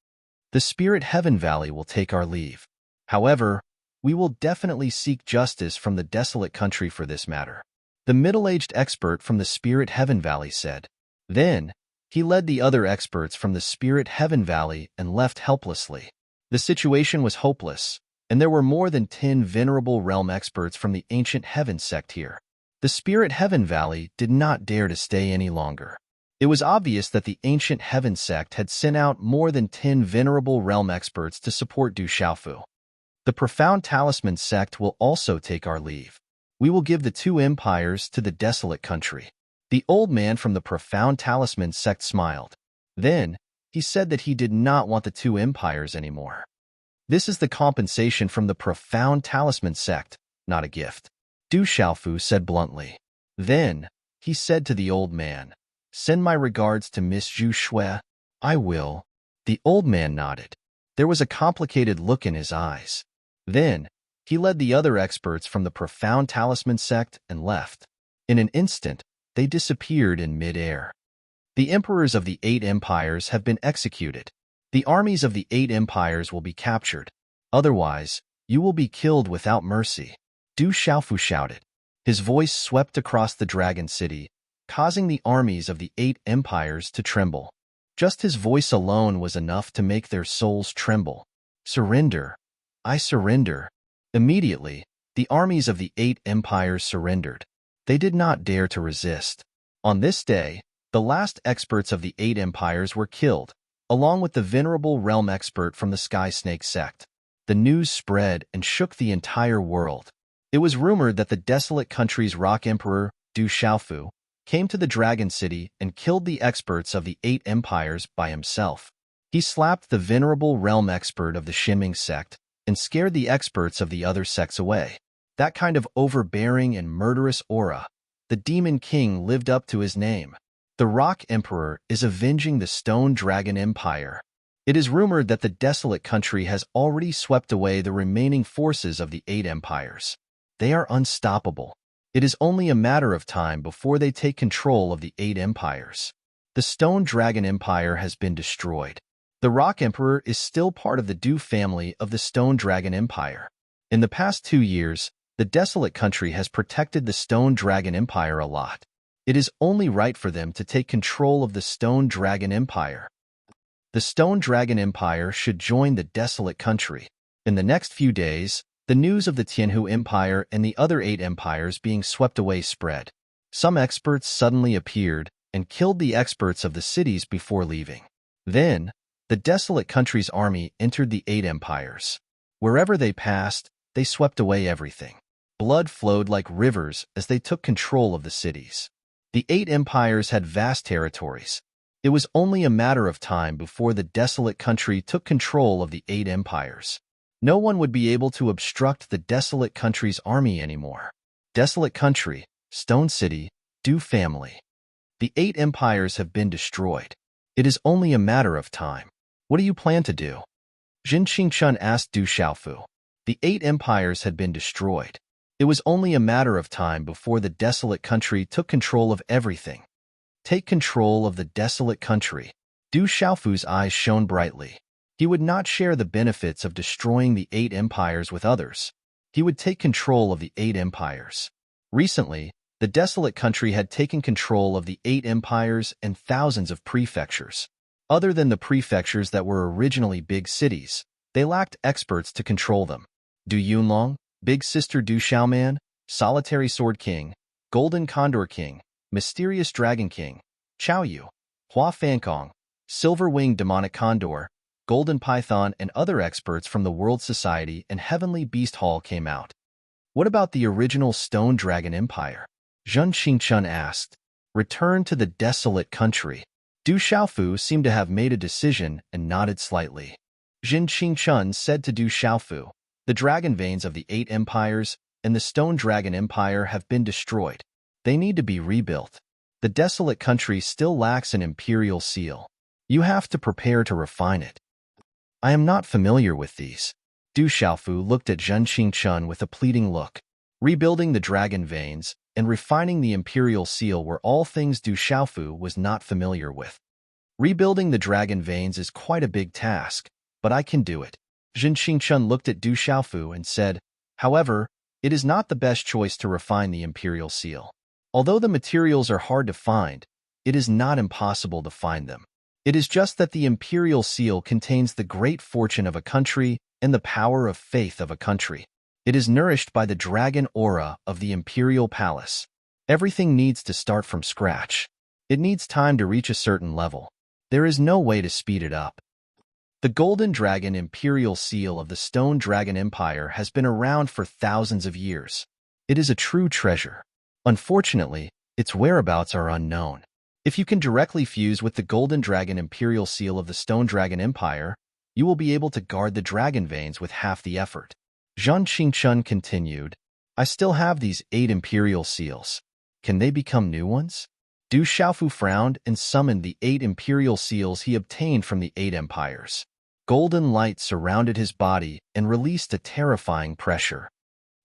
The Spirit Heaven Valley will take our leave. However, we will definitely seek justice from the desolate country for this matter, the middle-aged expert from the Spirit Heaven Valley said. Then, he led the other experts from the Spirit Heaven Valley and left helplessly. The situation was hopeless, and there were more than 10 venerable realm experts from the ancient heaven sect here. The Spirit Heaven Valley did not dare to stay any longer. It was obvious that the ancient heaven sect had sent out more than 10 venerable realm experts to support Du Xiaofu. The Profound Talisman sect will also take our leave. We will give the 2 empires to the desolate country. The old man from the Profound Talisman sect smiled. Then, he said that he did not want the 2 empires anymore. This is the compensation from the Profound Talisman sect, not a gift, Du Xiaofu said bluntly. Then, he said to the old man, "Send my regards to Miss Zhu Shui." "I will." The old man nodded. There was a complicated look in his eyes. Then, he led the other experts from the Profound Talisman sect and left. In an instant, they disappeared in mid-air. The emperors of the 8 empires have been executed. The armies of the 8 empires will be captured. Otherwise, you will be killed without mercy. Du Xiaofu shouted. His voice swept across the Dragon City, causing the armies of the 8 empires to tremble. Just his voice alone was enough to make their souls tremble. "Surrender. I surrender." Immediately, the armies of the 8 empires surrendered. They did not dare to resist. On this day, the last experts of the 8 empires were killed, along with the venerable realm expert from the Sky Snake sect. The news spread and shook the entire world. It was rumored that the desolate country's rock emperor, Du Xiaofu, came to the Dragon City and killed the experts of the 8 empires by himself. He slapped the venerable realm expert of the Xinming sect and scared the experts of the other sects away. That kind of overbearing and murderous aura, the Demon King lived up to his name. The Rock Emperor is avenging the Stone Dragon Empire. It is rumored that the desolate country has already swept away the remaining forces of the 8 empires. They are unstoppable. It is only a matter of time before they take control of the 8 empires. The Stone Dragon Empire has been destroyed. The Rock Emperor is still part of the Du family of the Stone Dragon Empire. In the past 2 years, the desolate country has protected the Stone Dragon Empire a lot. It is only right for them to take control of the Stone Dragon Empire. The Stone Dragon Empire should join the desolate country. In the next few days, the news of the Tianhu Empire and the other 8 empires being swept away spread. Some experts suddenly appeared and killed the experts of the cities before leaving. Then, the desolate country's army entered the 8 empires. Wherever they passed, they swept away everything. Blood flowed like rivers as they took control of the cities. The 8 empires had vast territories. It was only a matter of time before the desolate country took control of the 8 empires. No one would be able to obstruct the desolate country's army anymore. Desolate country, Stone City, Du family. The 8 empires have been destroyed. It is only a matter of time. What do you plan to do? Jin Qingchun asked Du Xiaofu. The 8 empires had been destroyed. It was only a matter of time before the desolate country took control of everything. Take control of the desolate country. Du Xiaofu's eyes shone brightly. He would not share the benefits of destroying the 8 empires with others. He would take control of the 8 empires. Recently, the desolate country had taken control of the 8 empires and thousands of prefectures. Other than the prefectures that were originally big cities, they lacked experts to control them. Du Yunlong, Big Sister Du Xiaoman, Solitary Sword King, Golden Condor King, Mysterious Dragon King, Chao Yu, Hua Fankong, Silver-Winged Demonic Condor, Golden Python and other experts from the World Society and Heavenly Beast Hall came out. What about the original Stone Dragon Empire? Zhen Qingchun asked. Return to the desolate country. Du Xiaofu seemed to have made a decision and nodded slightly. Zhen Qingchun said to Du Xiaofu, the dragon veins of the 8 empires and the Stone Dragon Empire have been destroyed. They need to be rebuilt. The desolate country still lacks an imperial seal. You have to prepare to refine it. I am not familiar with these. Du Xiaofu looked at Zhen Qingchun with a pleading look. Rebuilding the dragon veins and refining the imperial seal were all things Du Xiaofu was not familiar with. Rebuilding the dragon veins is quite a big task, but I can do it. Zhen Qingchun looked at Du Xiaofu and said, however, it is not the best choice to refine the imperial seal. Although the materials are hard to find, it is not impossible to find them. It is just that the imperial seal contains the great fortune of a country and the power of faith of a country. It is nourished by the dragon aura of the imperial palace. Everything needs to start from scratch. It needs time to reach a certain level. There is no way to speed it up. The Golden Dragon Imperial Seal of the Stone Dragon Empire has been around for thousands of years. It is a true treasure. Unfortunately, its whereabouts are unknown. If you can directly fuse with the Golden Dragon Imperial Seal of the Stone Dragon Empire, you will be able to guard the dragon veins with half the effort. Zhen Qingchun continued, I still have these 8 imperial seals. Can they become new ones? Du Xiaofu frowned and summoned the 8 imperial seals he obtained from the 8 empires. Golden light surrounded his body and released a terrifying pressure.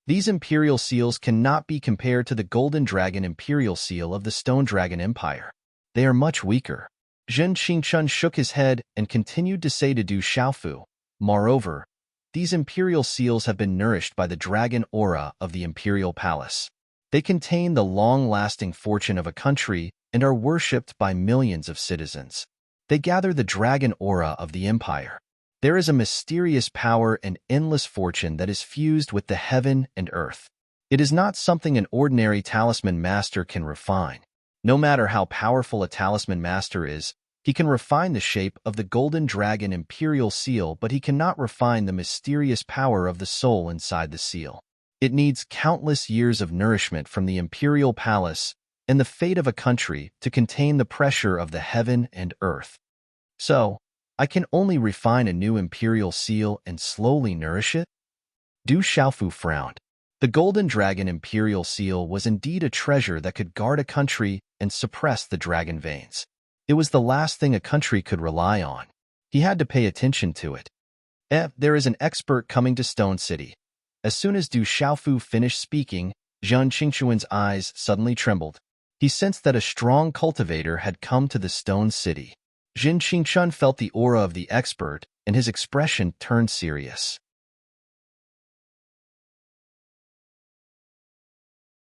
These imperial seals cannot be compared to the Golden Dragon Imperial Seal of the Stone Dragon Empire. They are much weaker. Zhen Qingchun shook his head and continued to say to Du Xiaofu, moreover, these imperial seals have been nourished by the dragon aura of the imperial palace. They contain the long-lasting fortune of a country and are worshipped by millions of citizens. They gather the dragon aura of the empire. There is a mysterious power and endless fortune that is fused with the heaven and earth. It is not something an ordinary talisman master can refine. No matter how powerful a talisman master is, he can refine the shape of the Golden Dragon Imperial Seal, but he cannot refine the mysterious power of the soul inside the seal. It needs countless years of nourishment from the imperial palace and the fate of a country to contain the pressure of the heaven and earth. So, I can only refine a new imperial seal and slowly nourish it? Du Xiaofu frowned. The Golden Dragon Imperial Seal was indeed a treasure that could guard a country and suppress the dragon veins. It was the last thing a country could rely on. He had to pay attention to it. There is an expert coming to Stone City. As soon as Du Xiaofu finished speaking, Zhen Qingchun's eyes suddenly trembled. He sensed that a strong cultivator had come to the Stone City. Zhen Qingchun felt the aura of the expert, and his expression turned serious.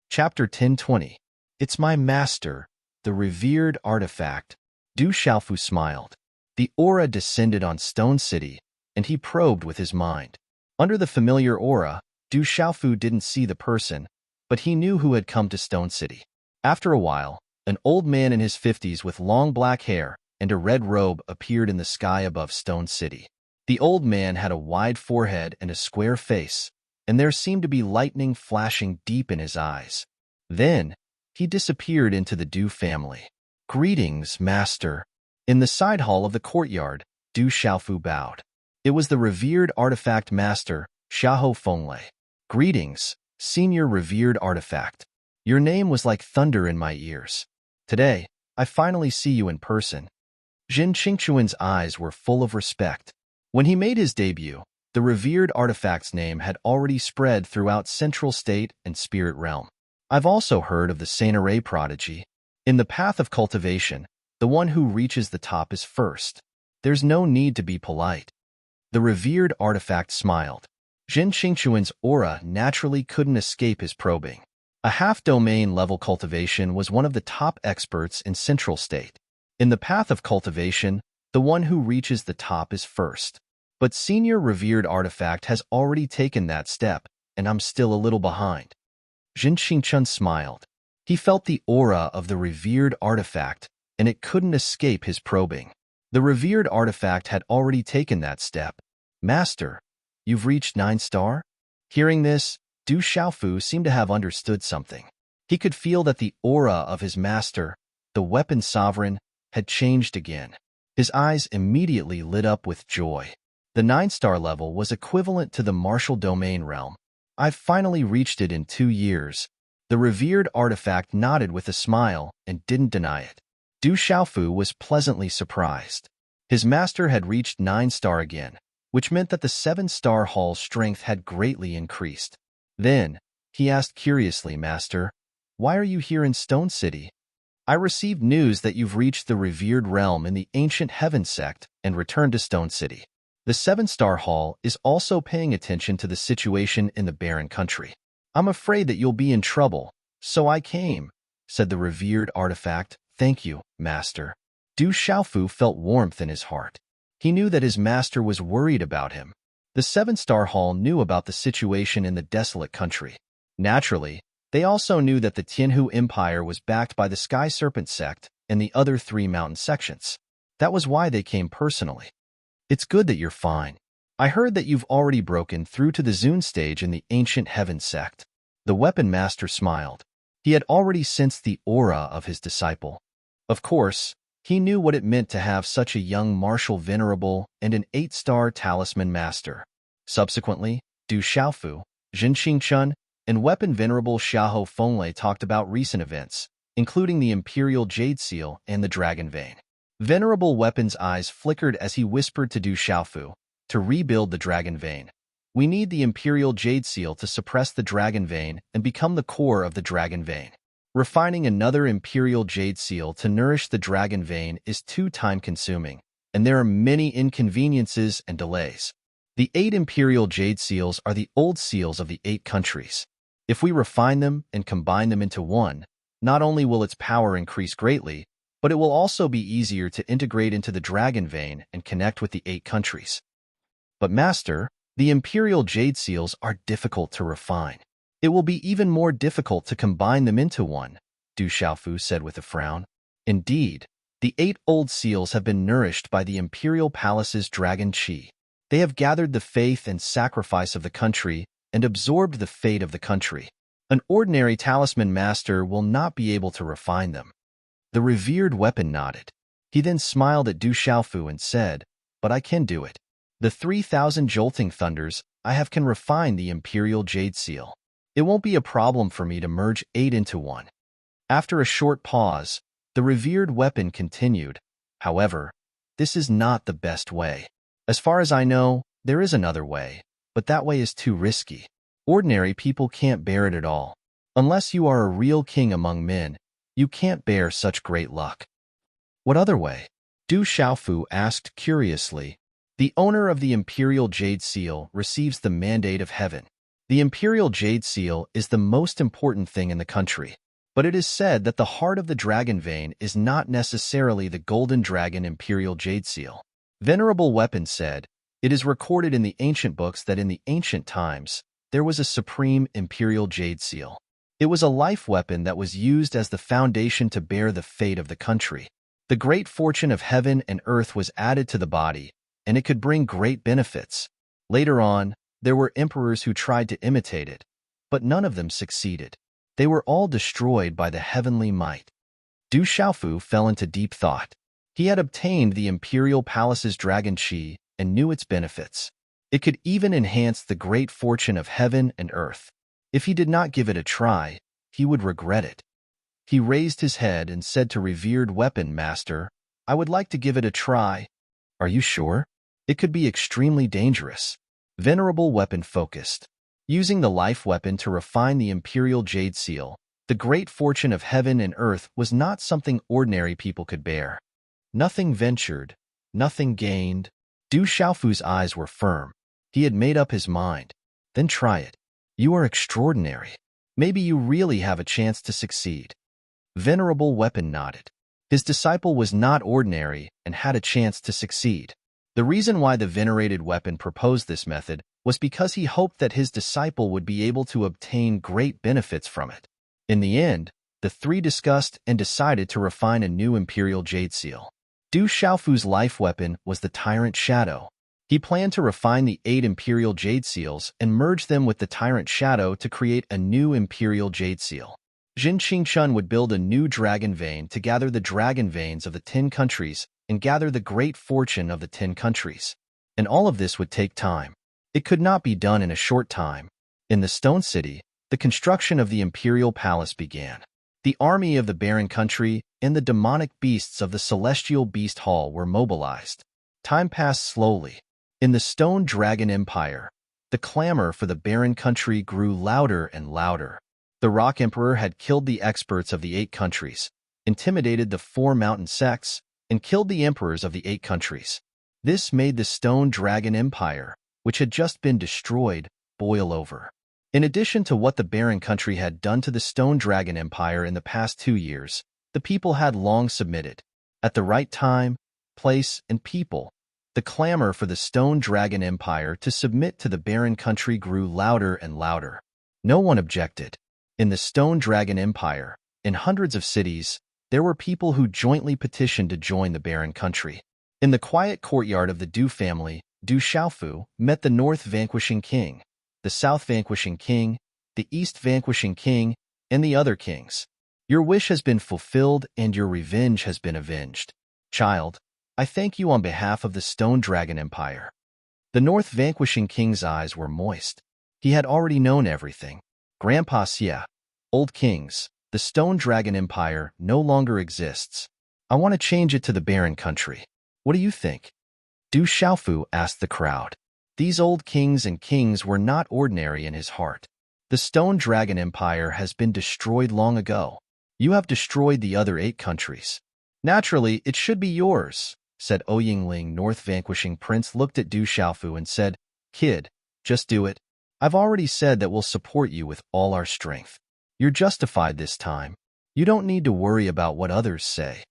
Chapter 1020. It's my master, the revered artifact. Du Xiaofu smiled. The aura descended on Stone City, and he probed with his mind. Under the familiar aura, Du Xiaofu didn't see the person, but he knew who had come to Stone City. After a while, an old man in his 50s with long black hair and a red robe appeared in the sky above Stone City. The old man had a wide forehead and a square face, and there seemed to be lightning flashing deep in his eyes. Then, he disappeared into the Du family. "Greetings, master." In the side hall of the courtyard, Du Xiaofu bowed. It was the revered artifact master, Xiahou Fenglei. "Greetings, senior revered artifact. Your name was like thunder in my ears. Today, I finally see you in person." Jin Qingchuan's eyes were full of respect. When he made his debut, the revered artifact's name had already spread throughout Central State and Spirit Realm. "I've also heard of the Saint Array prodigy. In the path of cultivation, the one who reaches the top is first. There's no need to be polite." The revered artifact smiled. Jin Qingchuan's aura naturally couldn't escape his probing. A half-domain level cultivation was one of the top experts in Central State. In the path of cultivation, the one who reaches the top is first. But senior revered artifact has already taken that step, and I'm still a little behind. Jin Qingchun smiled. He felt the aura of the revered artifact, and it couldn't escape his probing. The revered artifact had already taken that step. "Master, you've reached 9-star?" Hearing this, Du Xiaofu seemed to have understood something. He could feel that the aura of his master, the weapon sovereign, had changed again. His eyes immediately lit up with joy. The 9-star level was equivalent to the martial domain realm. "I've finally reached it in 2 years." The revered artifact nodded with a smile and didn't deny it. Du Xiaofu was pleasantly surprised. His master had reached 9-star again, which meant that the 7-star hall's strength had greatly increased. Then, he asked curiously, "Master, why are you here in Stone City?" "I received news that you've reached the revered realm in the ancient heaven sect and returned to Stone City. The 7-star hall is also paying attention to the situation in the barren country. I'm afraid that you'll be in trouble, so I came," said the revered artifact. "Thank you, master." Du Xiaofu felt warmth in his heart. He knew that his master was worried about him. The 7-star hall knew about the situation in the desolate country. Naturally, they also knew that the Tianhu Empire was backed by the Sky Serpent sect and the other 3 mountain sections. That was why they came personally. "It's good that you're fine. I heard that you've already broken through to the Zune stage in the ancient heaven sect." The weapon master smiled. He had already sensed the aura of his disciple. Of course, he knew what it meant to have such a young martial venerable and an 8-star talisman master. Subsequently, Du Xiaofu, Jin Qingchun, and weapon venerable Xiahou Fenglei talked about recent events, including the Imperial Jade Seal and the Dragon Vein. Venerable Weapon's eyes flickered as he whispered to Du Xiaofu, "To rebuild the Dragon Vein, we need the Imperial Jade Seal to suppress the Dragon Vein and become the core of the Dragon Vein. Refining another Imperial Jade Seal to nourish the Dragon Vein is too time-consuming, and there are many inconveniences and delays. The 8 Imperial Jade Seals are the old seals of the 8 countries. If we refine them and combine them into one, not only will its power increase greatly, but it will also be easier to integrate into the Dragon Vein and connect with the 8 countries." "But master, the Imperial Jade Seals are difficult to refine. It will be even more difficult to combine them into one," Du Xiaofu said with a frown. "Indeed, the 8 old seals have been nourished by the Imperial Palace's dragon qi. They have gathered the faith and sacrifice of the country and absorbed the fate of the country. An ordinary talisman master will not be able to refine them." The revered weapon nodded. He then smiled at Du Xiaofu and said, "But I can do it. The 3,000 jolting thunders I have can refine the Imperial Jade Seal. It won't be a problem for me to merge 8 into one." After a short pause, the revered weapon continued, "However, this is not the best way. As far as I know, there is another way, but that way is too risky. Ordinary people can't bear it at all. Unless you are a real king among men, you can't bear such great luck." "What other way?" Du Xiaofu asked curiously. "The owner of the Imperial Jade Seal receives the mandate of heaven. The Imperial Jade Seal is the most important thing in the country, but it is said that the heart of the Dragon Vein is not necessarily the Golden Dragon Imperial Jade Seal." Venerable Weapon said, It is recorded in the ancient books that in the ancient times, there was a supreme imperial jade seal. It was a life weapon that was used as the foundation to bear the fate of the country. The great fortune of heaven and earth was added to the body, and it could bring great benefits. Later on, there were emperors who tried to imitate it, but none of them succeeded. They were all destroyed by the heavenly might. Du Xiaofu fell into deep thought. He had obtained the imperial palace's dragon chi and knew its benefits. It could even enhance the great fortune of heaven and earth. If he did not give it a try, he would regret it. He raised his head and said to revered weapon master, "I would like to give it a try." "Are you sure? It could be extremely dangerous." Venerable weapon focused. Using the life weapon to refine the imperial jade seal, the great fortune of heaven and earth was not something ordinary people could bear. Nothing ventured, nothing gained. Du Xiaofu's eyes were firm. He had made up his mind. "Then try it. You are extraordinary. Maybe you really have a chance to succeed." Venerable weapon nodded. His disciple was not ordinary and had a chance to succeed. The reason why the venerated weapon proposed this method was because he hoped that his disciple would be able to obtain great benefits from it. In the end, the three discussed and decided to refine a new imperial jade seal. Du Xiaofu's life weapon was the Tyrant Shadow. He planned to refine the 8 imperial jade seals and merge them with the Tyrant Shadow to create a new imperial jade seal. Jin Qingchun would build a new dragon vein to gather the dragon veins of the 10 countries and gather the great fortune of the 10 countries. And all of this would take time. It could not be done in a short time. In the Stone City, the construction of the imperial palace began. The army of the barren country and the demonic beasts of the celestial beast hall were mobilized. Time passed slowly. In the Stone Dragon Empire, the clamor for the barren country grew louder and louder. The Rock Emperor had killed the experts of the 8 countries, intimidated the 4 mountain sects, and killed the emperors of the 8 countries. This made the Stone Dragon Empire, which had just been destroyed, boil over. In addition to what the barren country had done to the Stone Dragon Empire in the past 2 years, the people had long submitted. At the right time, place, and people, the clamor for the Stone Dragon Empire to submit to the barren country grew louder and louder. No one objected. In the Stone Dragon Empire, in hundreds of cities, there were people who jointly petitioned to join the barren country. In the quiet courtyard of the Du family, Du Xiaofu met the North Vanquishing King, the South Vanquishing King, the East Vanquishing King, and the other kings. "Your wish has been fulfilled and your revenge has been avenged. Child, I thank you on behalf of the Stone Dragon Empire." The North Vanquishing King's eyes were moist. He had already known everything. "Grandpa Xia, old kings, the Stone Dragon Empire no longer exists. I want to change it to the barren country. What do you think?" Du Xiaofu asked the crowd. These old kings and kings were not ordinary in his heart. "The Stone Dragon Empire has been destroyed long ago. You have destroyed the other 8 countries. Naturally, it should be yours," said Oyingling. North Vanquishing Prince looked at Du Xiaofu and said, "Kid, just do it. I've already said that we'll support you with all our strength. You're justified this time. You don't need to worry about what others say."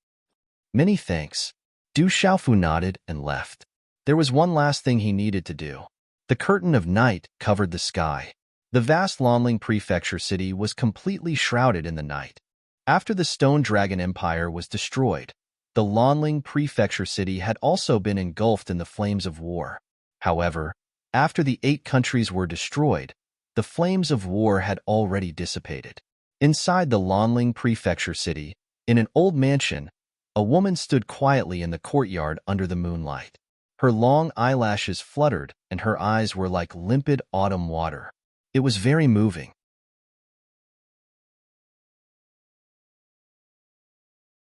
"Many thanks." Du Xiaofu nodded and left. There was one last thing he needed to do. The curtain of night covered the sky. The vast Lanling Prefecture city was completely shrouded in the night. After the Stone Dragon Empire was destroyed, the Lanling Prefecture city had also been engulfed in the flames of war. However, after the 8 countries were destroyed, the flames of war had already dissipated. Inside the Lanling Prefecture city, in an old mansion, a woman stood quietly in the courtyard under the moonlight. Her long eyelashes fluttered, and her eyes were like limpid autumn water. It was very moving.